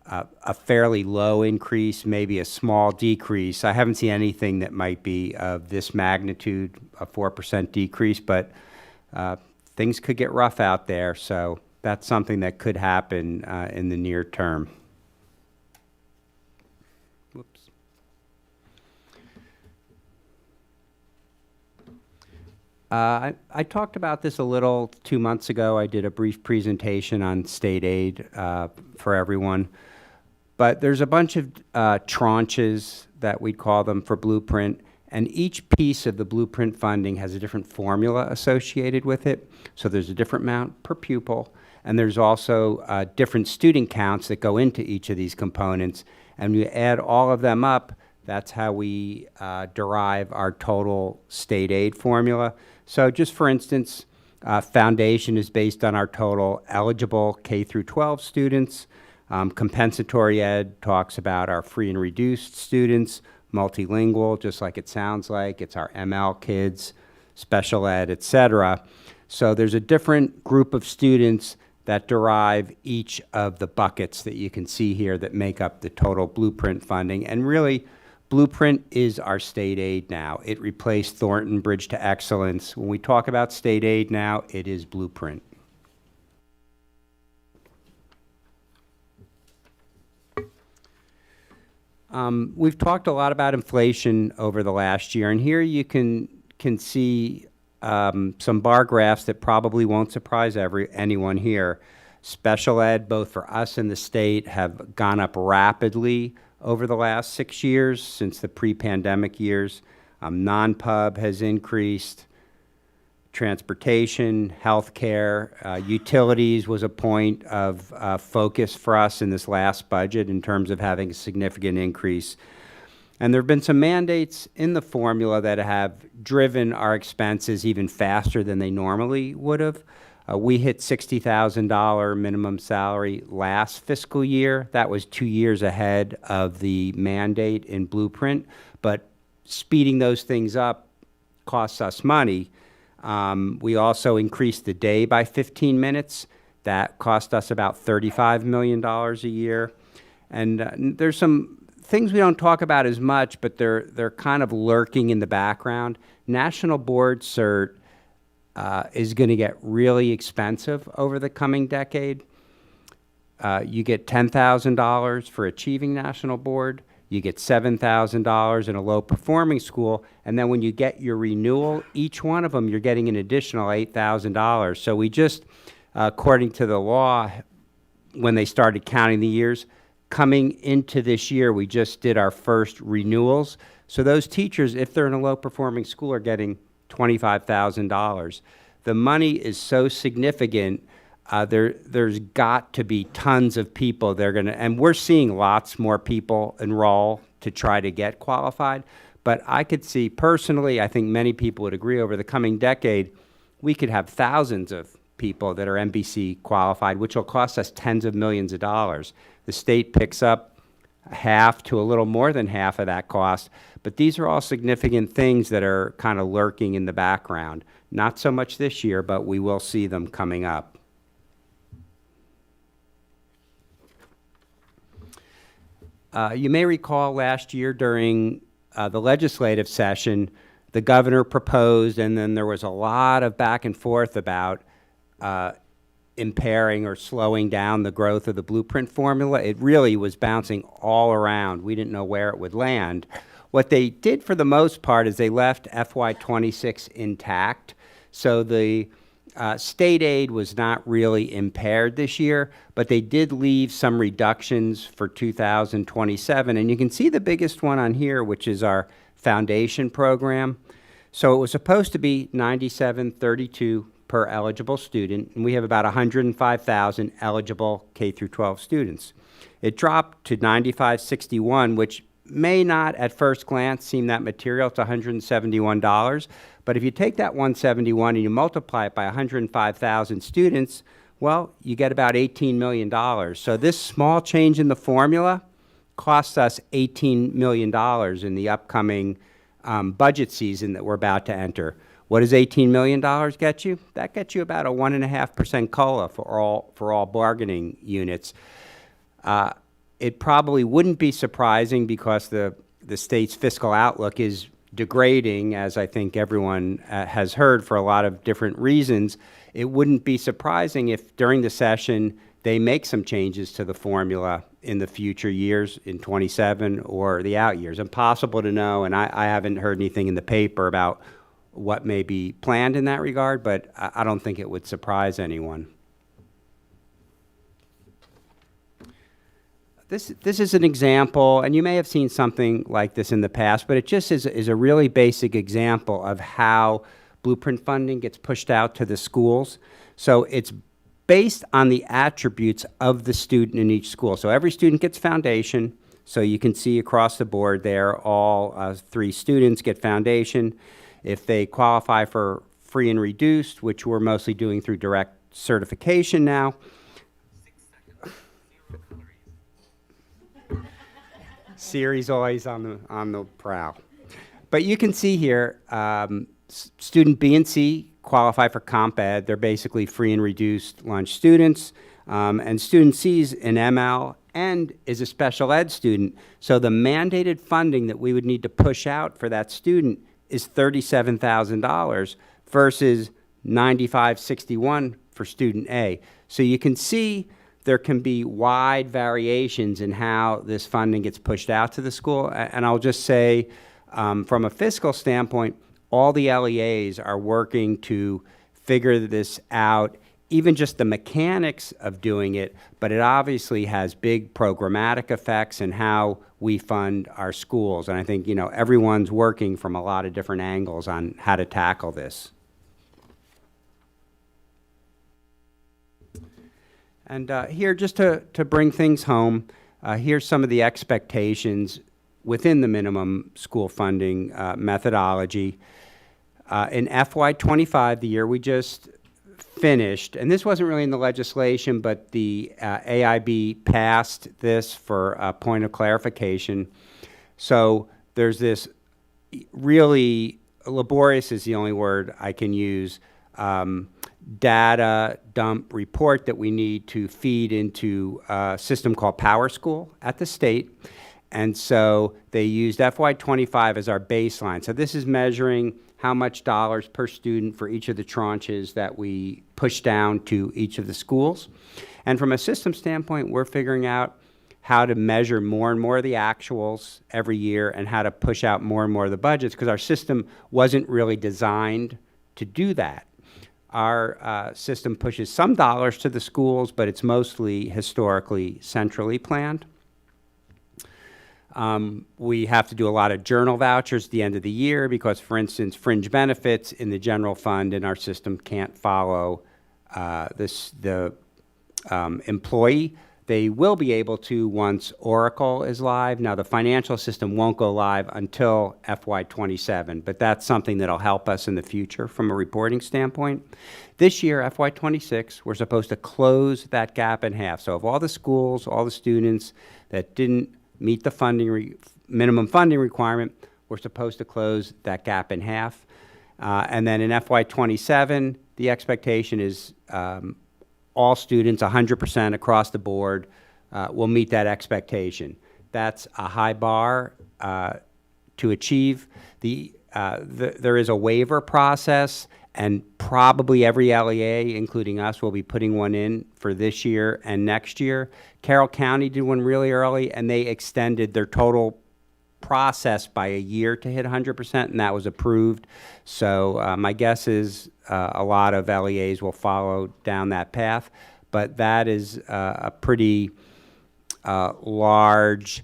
a fairly low increase, maybe a small decrease. I haven't seen anything that might be of this magnitude, a 4% decrease, but things could get rough out there, so that's something that could happen in the near term. Whoops. I talked about this a little 2 months ago. I did a brief presentation on state aid for everyone. But there's a bunch of tranches that we'd call them for Blueprint, and each piece of the Blueprint funding has a different formula associated with it. So there's a different amount per pupil, and there's also different student counts that go into each of these components. And we add all of them up, that's how we derive our total state aid formula. So just for instance, foundation is based on our total eligible K through 12 students. Compensatory ed talks about our free and reduced students. Multilingual, just like it sounds like, it's our ML kids, special ed, et cetera. So there's a different group of students that derive each of the buckets that you can see here that make up the total Blueprint funding. And really, Blueprint is our state aid now. It replaced Thornton Bridge to Excellence. When we talk about state aid now, it is Blueprint. We've talked a lot about inflation over the last year, and here you can see some bar graphs that probably won't surprise anyone here. Special ed, both for us and the state, have gone up rapidly over the last 6 years since the pre-pandemic years. Non-pub has increased. Transportation, healthcare, utilities was a point of focus for us in this last budget in terms of having a significant increase. And there have been some mandates in the formula that have driven our expenses even faster than they normally would have. We hit $60,000 minimum salary last fiscal year. That was 2 years ahead of the mandate in Blueprint, but speeding those things up costs us money. We also increased the day by 15 minutes. That cost us about $35 million a year. And there's some things we don't talk about as much, but they're kind of lurking in the background. National Board Cert is going to get really expensive over the coming decade. You get $10,000 for achieving National Board. You get $7,000 in a low-performing school, and then when you get your renewal, each one of them, you're getting an additional $8,000. So we just, according to the law, when they started counting the years, coming into this year, we just did our first renewals. So those teachers, if they're in a low-performing school, are getting $25,000. The money is so significant. There's got to be tons of people they're going to, and we're seeing lots more people enroll to try to get qualified. But I could see personally, I think many people would agree over the coming decade, we could have thousands of people that are MBC qualified, which will cost us tens of millions of dollars. The state picks up half to a little more than half of that cost. But these are all significant things that are kind of lurking in the background. Not so much this year, but we will see them coming up. You may recall last year during the legislative session, the governor proposed, and then there was a lot of back and forth about impairing or slowing down the growth of the blueprint formula. It really was bouncing all around. We didn't know where it would land. What they did for the most part is they left FY26 intact. So the state aid was not really impaired this year, but they did leave some reductions for 2027. And you can see the biggest one on here, which is our foundation program. So it was supposed to be $97.32 per eligible student, and we have about 105,000 eligible K through 12 students. It dropped to $95.61, which may not at first glance seem that material. It's $171. But if you take that 171 and you multiply it by 105,000 students, well, you get about $18 million. So this small change in the formula costs us $18 million in the upcoming budget season that we're about to enter. What does $18 million get you? That gets you about a 1.5% COLA for all bargaining units. It probably wouldn't be surprising because the state's fiscal outlook is degrading, as I think everyone has heard for a lot of different reasons. It wouldn't be surprising if during the session they make some changes to the formula in the future years, in 27 or the out years. Impossible to know, and I haven't heard anything in the paper about what may be planned in that regard, but I don't think it would surprise anyone. This is an example, and you may have seen something like this in the past, but it just is a really basic example of how blueprint funding gets pushed out to the schools. So it's based on the attributes of the student in each school. So every student gets foundation. So you can see across the board there, all 3 students get foundation. If they qualify for free and reduced, which we're mostly doing through direct certification now. Siri's always on the prowl. But you can see here, student B and C qualify for Comp Ed. They're basically free and reduced lunch students. And student C's an ML and is a special ed student. So the mandated funding that we would need to push out for that student is $37,000 versus $95.61 for student A. So you can see there can be wide variations in how this funding gets pushed out to the school. And I'll just say, from a fiscal standpoint, all the LEAs are working to figure this out, even just the mechanics of doing it, but it obviously has big programmatic effects in how we fund our schools. And I think, everyone's working from a lot of different angles on how to tackle this. And here, just to bring things home, here's some of the expectations within the minimum school funding methodology. In FY25, the year we just finished, and this wasn't really in the legislation, but the AIB passed this for a point of clarification. So there's this really laborious is the only word I can use, data dump report that we need to feed into a system called Power School at the state. And so they used FY25 as our baseline. So this is measuring how much dollars per student for each of the tranches that we push down to each of the schools. And from a system standpoint, we're figuring out how to measure more and more of the actuals every year and how to push out more and more of the budgets, because our system wasn't really designed to do that. Our system pushes some dollars to the schools, but it's mostly historically centrally planned. We have to do a lot of journal vouchers at the end of the year because, for instance, fringe benefits in the general fund in our system can't follow the employee. They will be able to once Oracle is live. Now, the financial system won't go live until FY27, but that's something that'll help us in the future from a reporting standpoint. This year, FY26, we're supposed to close that gap in half. So of all the schools, all the students that didn't meet the minimum funding requirement, we're supposed to close that gap in half. And then in FY27, the expectation is all students, 100% across the board, will meet that expectation. That's a high bar to achieve. There is a waiver process And probably every LEA, including us, will be putting one in for this year and next year. Carroll County did one really early, and they extended their total process by a year to hit 100%, and that was approved. So my guess is a lot of LEAs will follow down that path, but that is a pretty large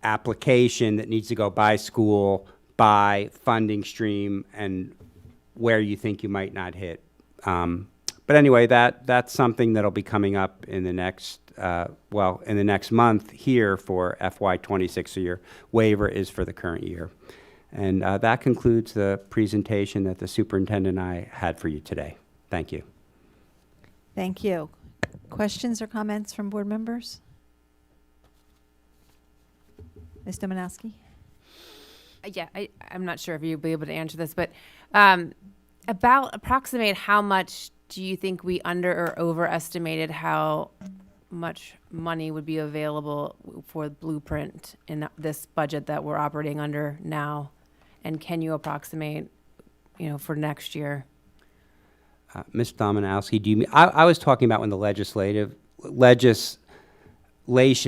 application that needs to go by school, by funding stream, and where you think you might not hit. But anyway, that's something that'll be coming up in the next, in the next month here for FY26. So your waiver is for the current year. And that concludes the presentation that the superintendent and I had for you today. Thank you. Thank you. Questions or comments from board members? Ms. Dominowski? Yeah, I'm not sure if you'll be able to answer this, but approximate how much do you think we under or overestimated how much money would be available for Blueprint in this budget that we're operating under now? And can you approximate, for next year? Ms. Dominowski, do you mean, I was talking about when the legislation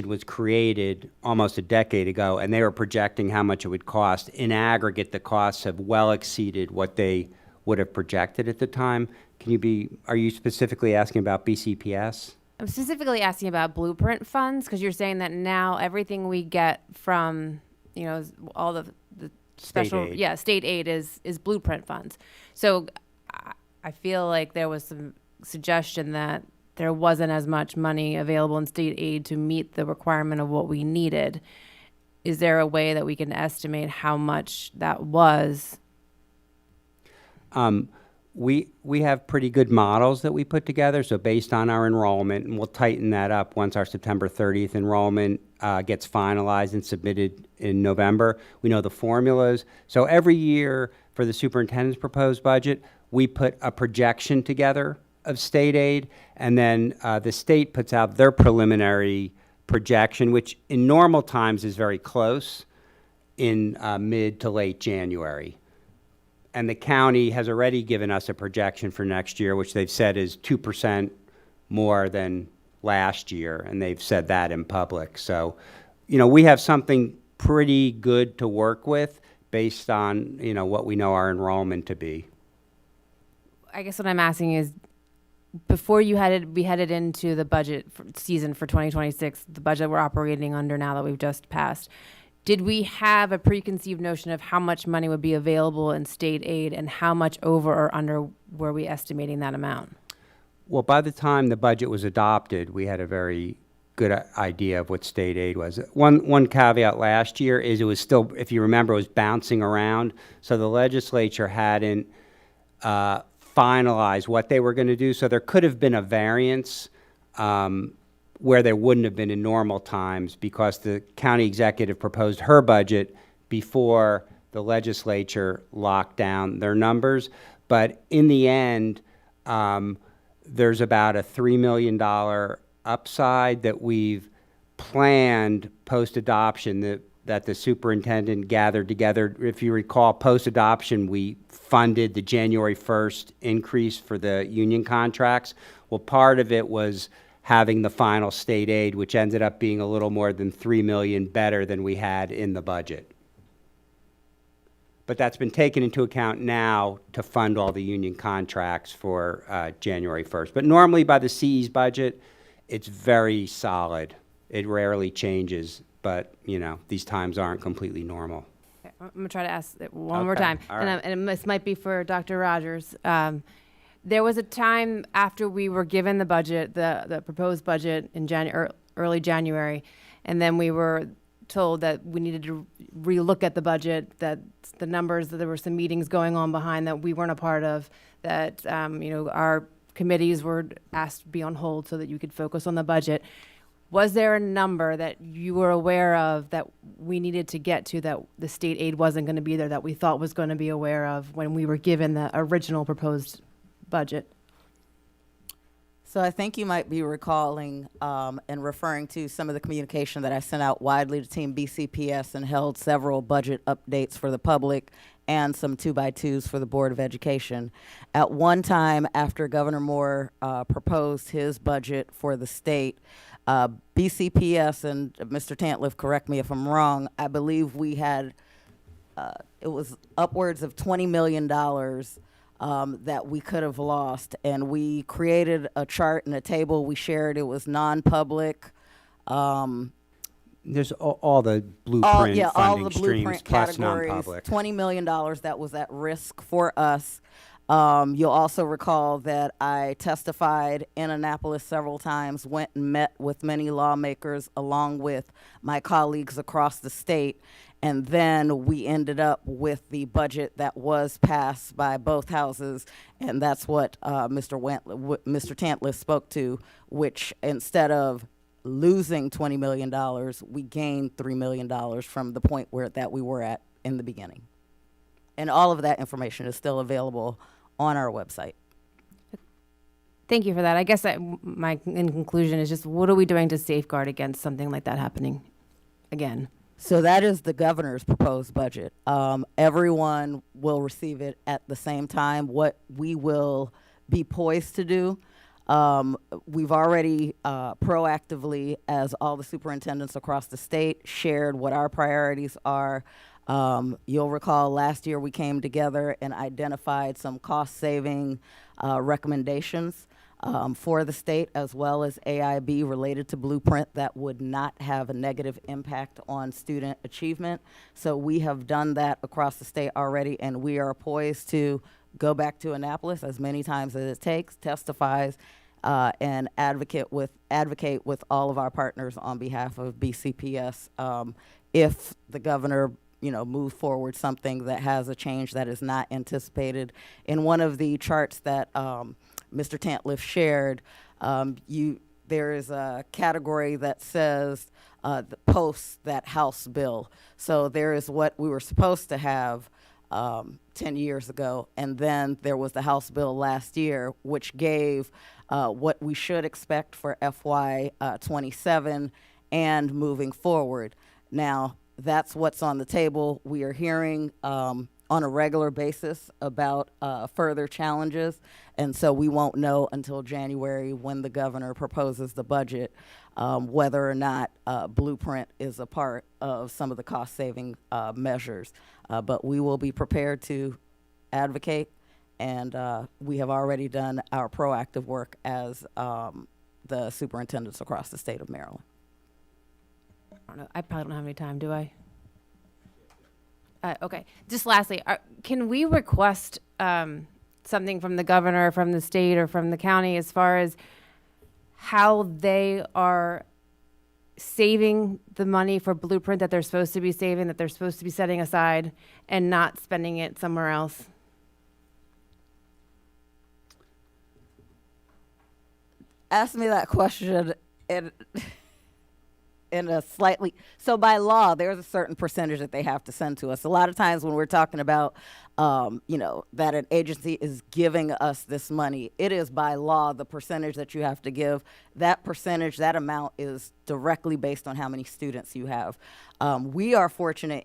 was created almost a decade ago, and they were projecting how much it would cost. In aggregate, the costs have well exceeded what they would have projected at the time. Are you specifically asking about BCPS? I'm specifically asking about Blueprint funds, because you're saying that now everything we get from, all the special, State aid. State aid is Blueprint funds. So I feel like there was some suggestion that there wasn't as much money available in state aid to meet the requirement of what we needed. Is there a way that we can estimate how much that was? We have pretty good models that we put together, so based on our enrollment, and we'll tighten that up once our September 30th enrollment gets finalized and submitted in November. We know the formulas. So every year for the superintendent's proposed budget, we put a projection together of state aid, and then the state puts out their preliminary projection, which in normal times is very close, in mid to late January. And the county has already given us a projection for next year, which they've said is 2% more than last year, and they've said that in public. So, we have something pretty good to work with based on, what we know our enrollment to be. I guess what I'm asking is, before we headed into the budget season for 2026, the budget we're operating under now that we've just passed, did we have a preconceived notion of how much money would be available in state aid, and how much over or under were we estimating that amount? Well, by the time the budget was adopted, we had a very good idea of what state aid was. One caveat last year is it was still, if you remember, it was bouncing around. So the legislature hadn't finalized what they were going to do. So there could have been a variance where there wouldn't have been in normal times, because the county executive proposed her budget before the legislature locked down their numbers. But in the end, there's about a $3 million upside that we've planned post-adoption that the superintendent gathered together. If you recall, post-adoption, we funded the January 1st increase for the union contracts. Well, part of it was having the final state aid, which ended up being a little more than $3 million better than we had in the budget. But that's been taken into account now to fund all the union contracts for January 1st. But normally by the CE's budget, it's very solid. It rarely changes, but these times aren't completely normal. Okay, I'm gonna try to ask it one more time, All right. and this might be for Dr. Rogers. There was a time after we were given the budget, the proposed budget in early January, and then we were told that we needed to relook at the budget, that the numbers, that there were some meetings going on behind that we weren't a part of, that our committees were asked to be on hold so that you could focus on the budget. Was there a number that you were aware of that we needed to get to, that the state aid wasn't going to be there, that we thought was going to be aware of when we were given the original proposed budget? So I think you might be recalling and referring to some of the communication that I sent out widely to Team BCPS and held several budget updates for the public and some 2x2s for the Board of Education. At one time, after Governor Moore proposed his budget for the state, BCPS, and Mr. Tantliff, correct me if I'm wrong, I believe we had, it was upwards of $20 million that we could have lost. And we created a chart and a table we shared. It was non-public. There's all the blueprint all funding the streams blueprint plus categories, non-public. $20 million that was at risk for us. You'll also recall that I testified in Annapolis several times, went and met with many lawmakers along with my colleagues across the state, and then we ended up with the budget that was passed by both houses, and that's what Mr. Tantliff spoke to, which instead of losing $20 million, we gained $3 million from the point that we were at in the beginning. And all of that information is still available on our website. Thank you for that. I guess my in conclusion is just, what are we doing to safeguard against something like that happening again? So that is the governor's proposed budget. Everyone will receive it at the same time. What we will be poised to do, we've already proactively, as all the superintendents across the state, shared what our priorities are. You'll recall last year we came together and identified some cost-saving recommendations for the state, as well as AIB related to Blueprint that would not have a negative impact on student achievement. So we have done that across the state already, and we are poised to go back to Annapolis as many times as it takes, testifies, and advocate with all of our partners on behalf of BCPS if the governor move forward something that has a change that is not anticipated. In one of the charts that Mr. Tantliff shared, there is a category that says the post that House bill. So there is what we were supposed to have 10 years ago, and then there was the House bill last year, which gave what we should expect for FY 27 and moving forward. Now, that's what's on the table. We are hearing on a regular basis about further challenges, and so we won't know until January when the governor proposes the budget whether or not Blueprint is a part of some of the cost-saving measures. But we will be prepared to advocate, and we have already done our proactive work as the superintendents across the state of Maryland. I don't know. I probably don't have any time, do I? Okay. Just lastly, can we request something from the governor, from the state, or from the county as far as how they are saving the money for Blueprint that they're supposed to be saving, that they're supposed to be setting aside, and not spending it somewhere else? Ask me that question in a slightly, so by law, there's a certain percentage that they have to send to us. A lot of times when we're talking about, that an agency is giving us this money, it is by law the percentage that you have to give. That percentage, that amount is directly based on how many students you have. We are fortunate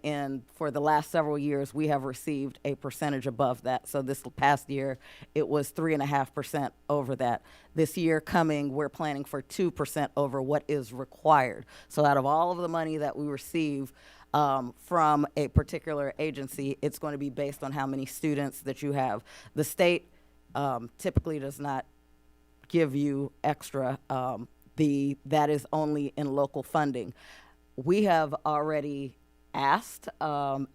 for the last several years, we have received a percentage above that. So this past year, it was 3.5% over that. This year coming, we're planning for 2% over what is required. So out of all of the money that we receive from a particular agency, it's going to be based on how many students that you have. The state typically does not give you extra. That is only in local funding. We have already asked,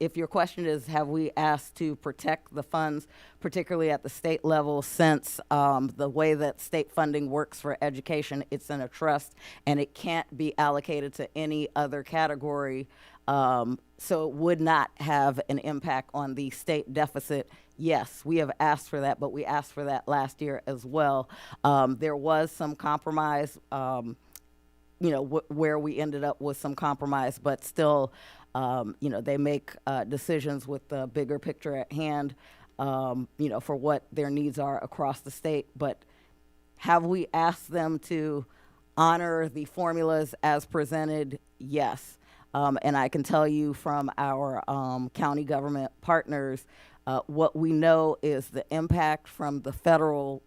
if your question is, have we asked to protect the funds, particularly at the state level, since the way that state funding works for education, it's in a trust and it can't be allocated to any other category, so it would not have an impact on the state deficit. Yes, we have asked for that, but we asked for that last year as well. There was some compromise, where we ended up with some compromise, but still, they make decisions with the bigger picture at hand, for what their needs are across the state. But have we asked them to honor the formulas as presented? Yes. And I can tell you from our county government partners, what we know is the impact from the federal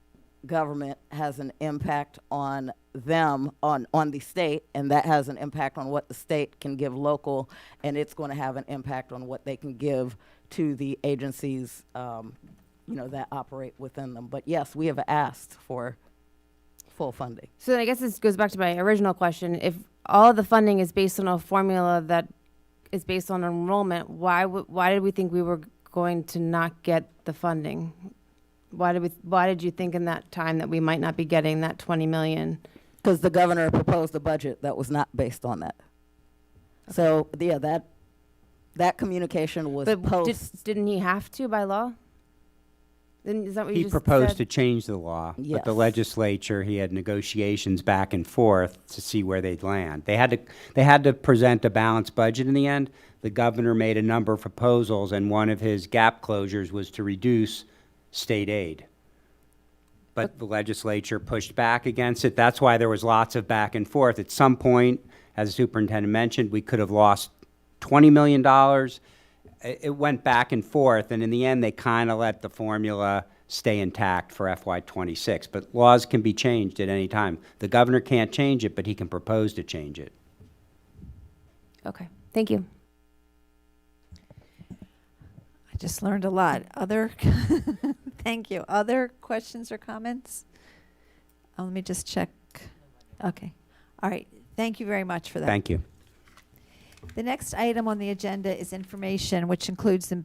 government has an impact on them, on the state, and that has an impact on what the state can give local, and it's going to have an impact on what they can give to the agencies, that operate within them. But yes, we have asked for full funding. So then I guess this goes back to my original question. If all of the funding is based on a formula that is based on enrollment, why did we think we were going to not get the funding? Why did you think in that time that we might not be getting that 20 million? Because the governor proposed a budget that was not based on that. Okay. So yeah, that communication was didn't he have to by law? Is that what you He just proposed said? to change the law, but the Yes. legislature, he had negotiations back and forth to see where they'd land. They had to present a balanced budget in the end. The governor made a number of proposals, and one of his gap closures was to reduce state aid. But the legislature pushed back against it. That's why there was lots of back and forth. At some point, as the superintendent mentioned, we could have lost $20 million. It went back and forth, and in the end, they kind of let the formula stay intact for FY26. But laws can be changed at any time. The governor can't change it, but he can propose to change it. Okay, thank you. I just learned a lot. Thank you. Other questions or comments? Let me just check. Okay. All right. Thank you very much for that. Thank you. The next item on the agenda is information, which includes the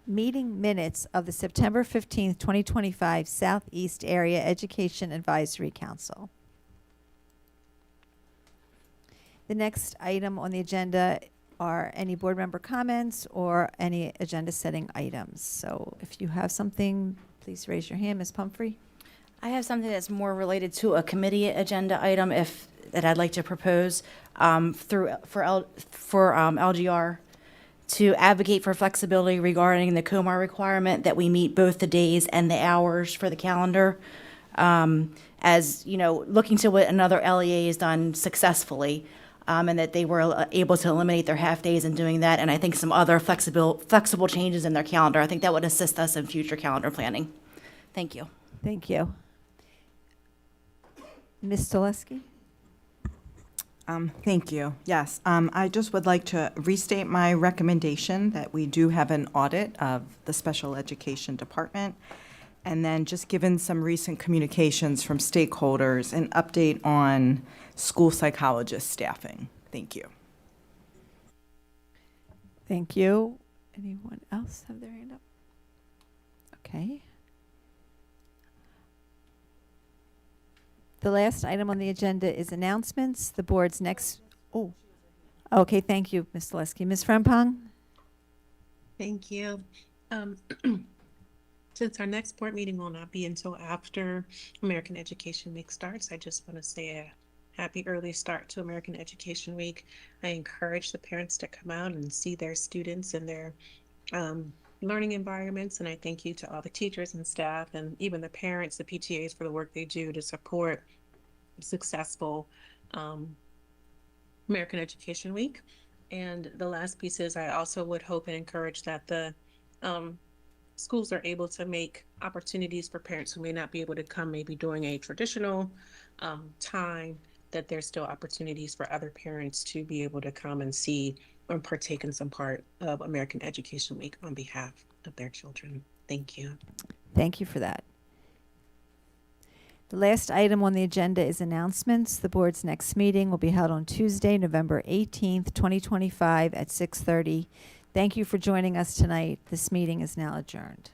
meeting minutes of the September 15th, 2025 Southeast Area Education Advisory Council. The next item on the agenda are any board member comments or any agenda setting items. So if you have something, please raise your hand. Ms. Pumphrey? I have something that's more related to a committee agenda item that I'd like to propose for LGR to advocate for flexibility regarding the COMAR requirement that we meet both the days and the hours for the calendar. As you know, looking to what another LEA has done successfully, and that they were able to eliminate their half days in doing that, and I think some other flexible changes in their calendar. I think that would assist us in future calendar planning. Thank you. Thank you. Ms. Zaleski? Thank you. Yes, I just would like to restate my recommendation that we do have an audit of the special education department. And then just given some recent communications from stakeholders, an update on school psychologist staffing. Thank you. Thank you. Anyone else have their hand up? Okay. The last item on the agenda is announcements. The board's next. Oh, okay. Thank you, Ms. Zaleski. Ms. Frempong? Thank you. Since our next board meeting will not be until after American Education Week starts, I just want to say a happy early start to American Education Week. I encourage the parents to come out and see their students in their learning environments, and I thank you to all the teachers and staff and even the parents, the PTAs, for the work they do to support successful American Education Week. And the last piece is I also would hope and encourage that the schools are able to make opportunities for parents who may not be able to come maybe during a traditional time, that there's still opportunities for other parents to be able to come and see or partake in some part of American Education Week on behalf of their children. Thank you. Thank you for that. The last item on the agenda is announcements. The board's next meeting will be held on Tuesday, November 18th, 2025 at 6:30. Thank you for joining us tonight. This meeting is now adjourned.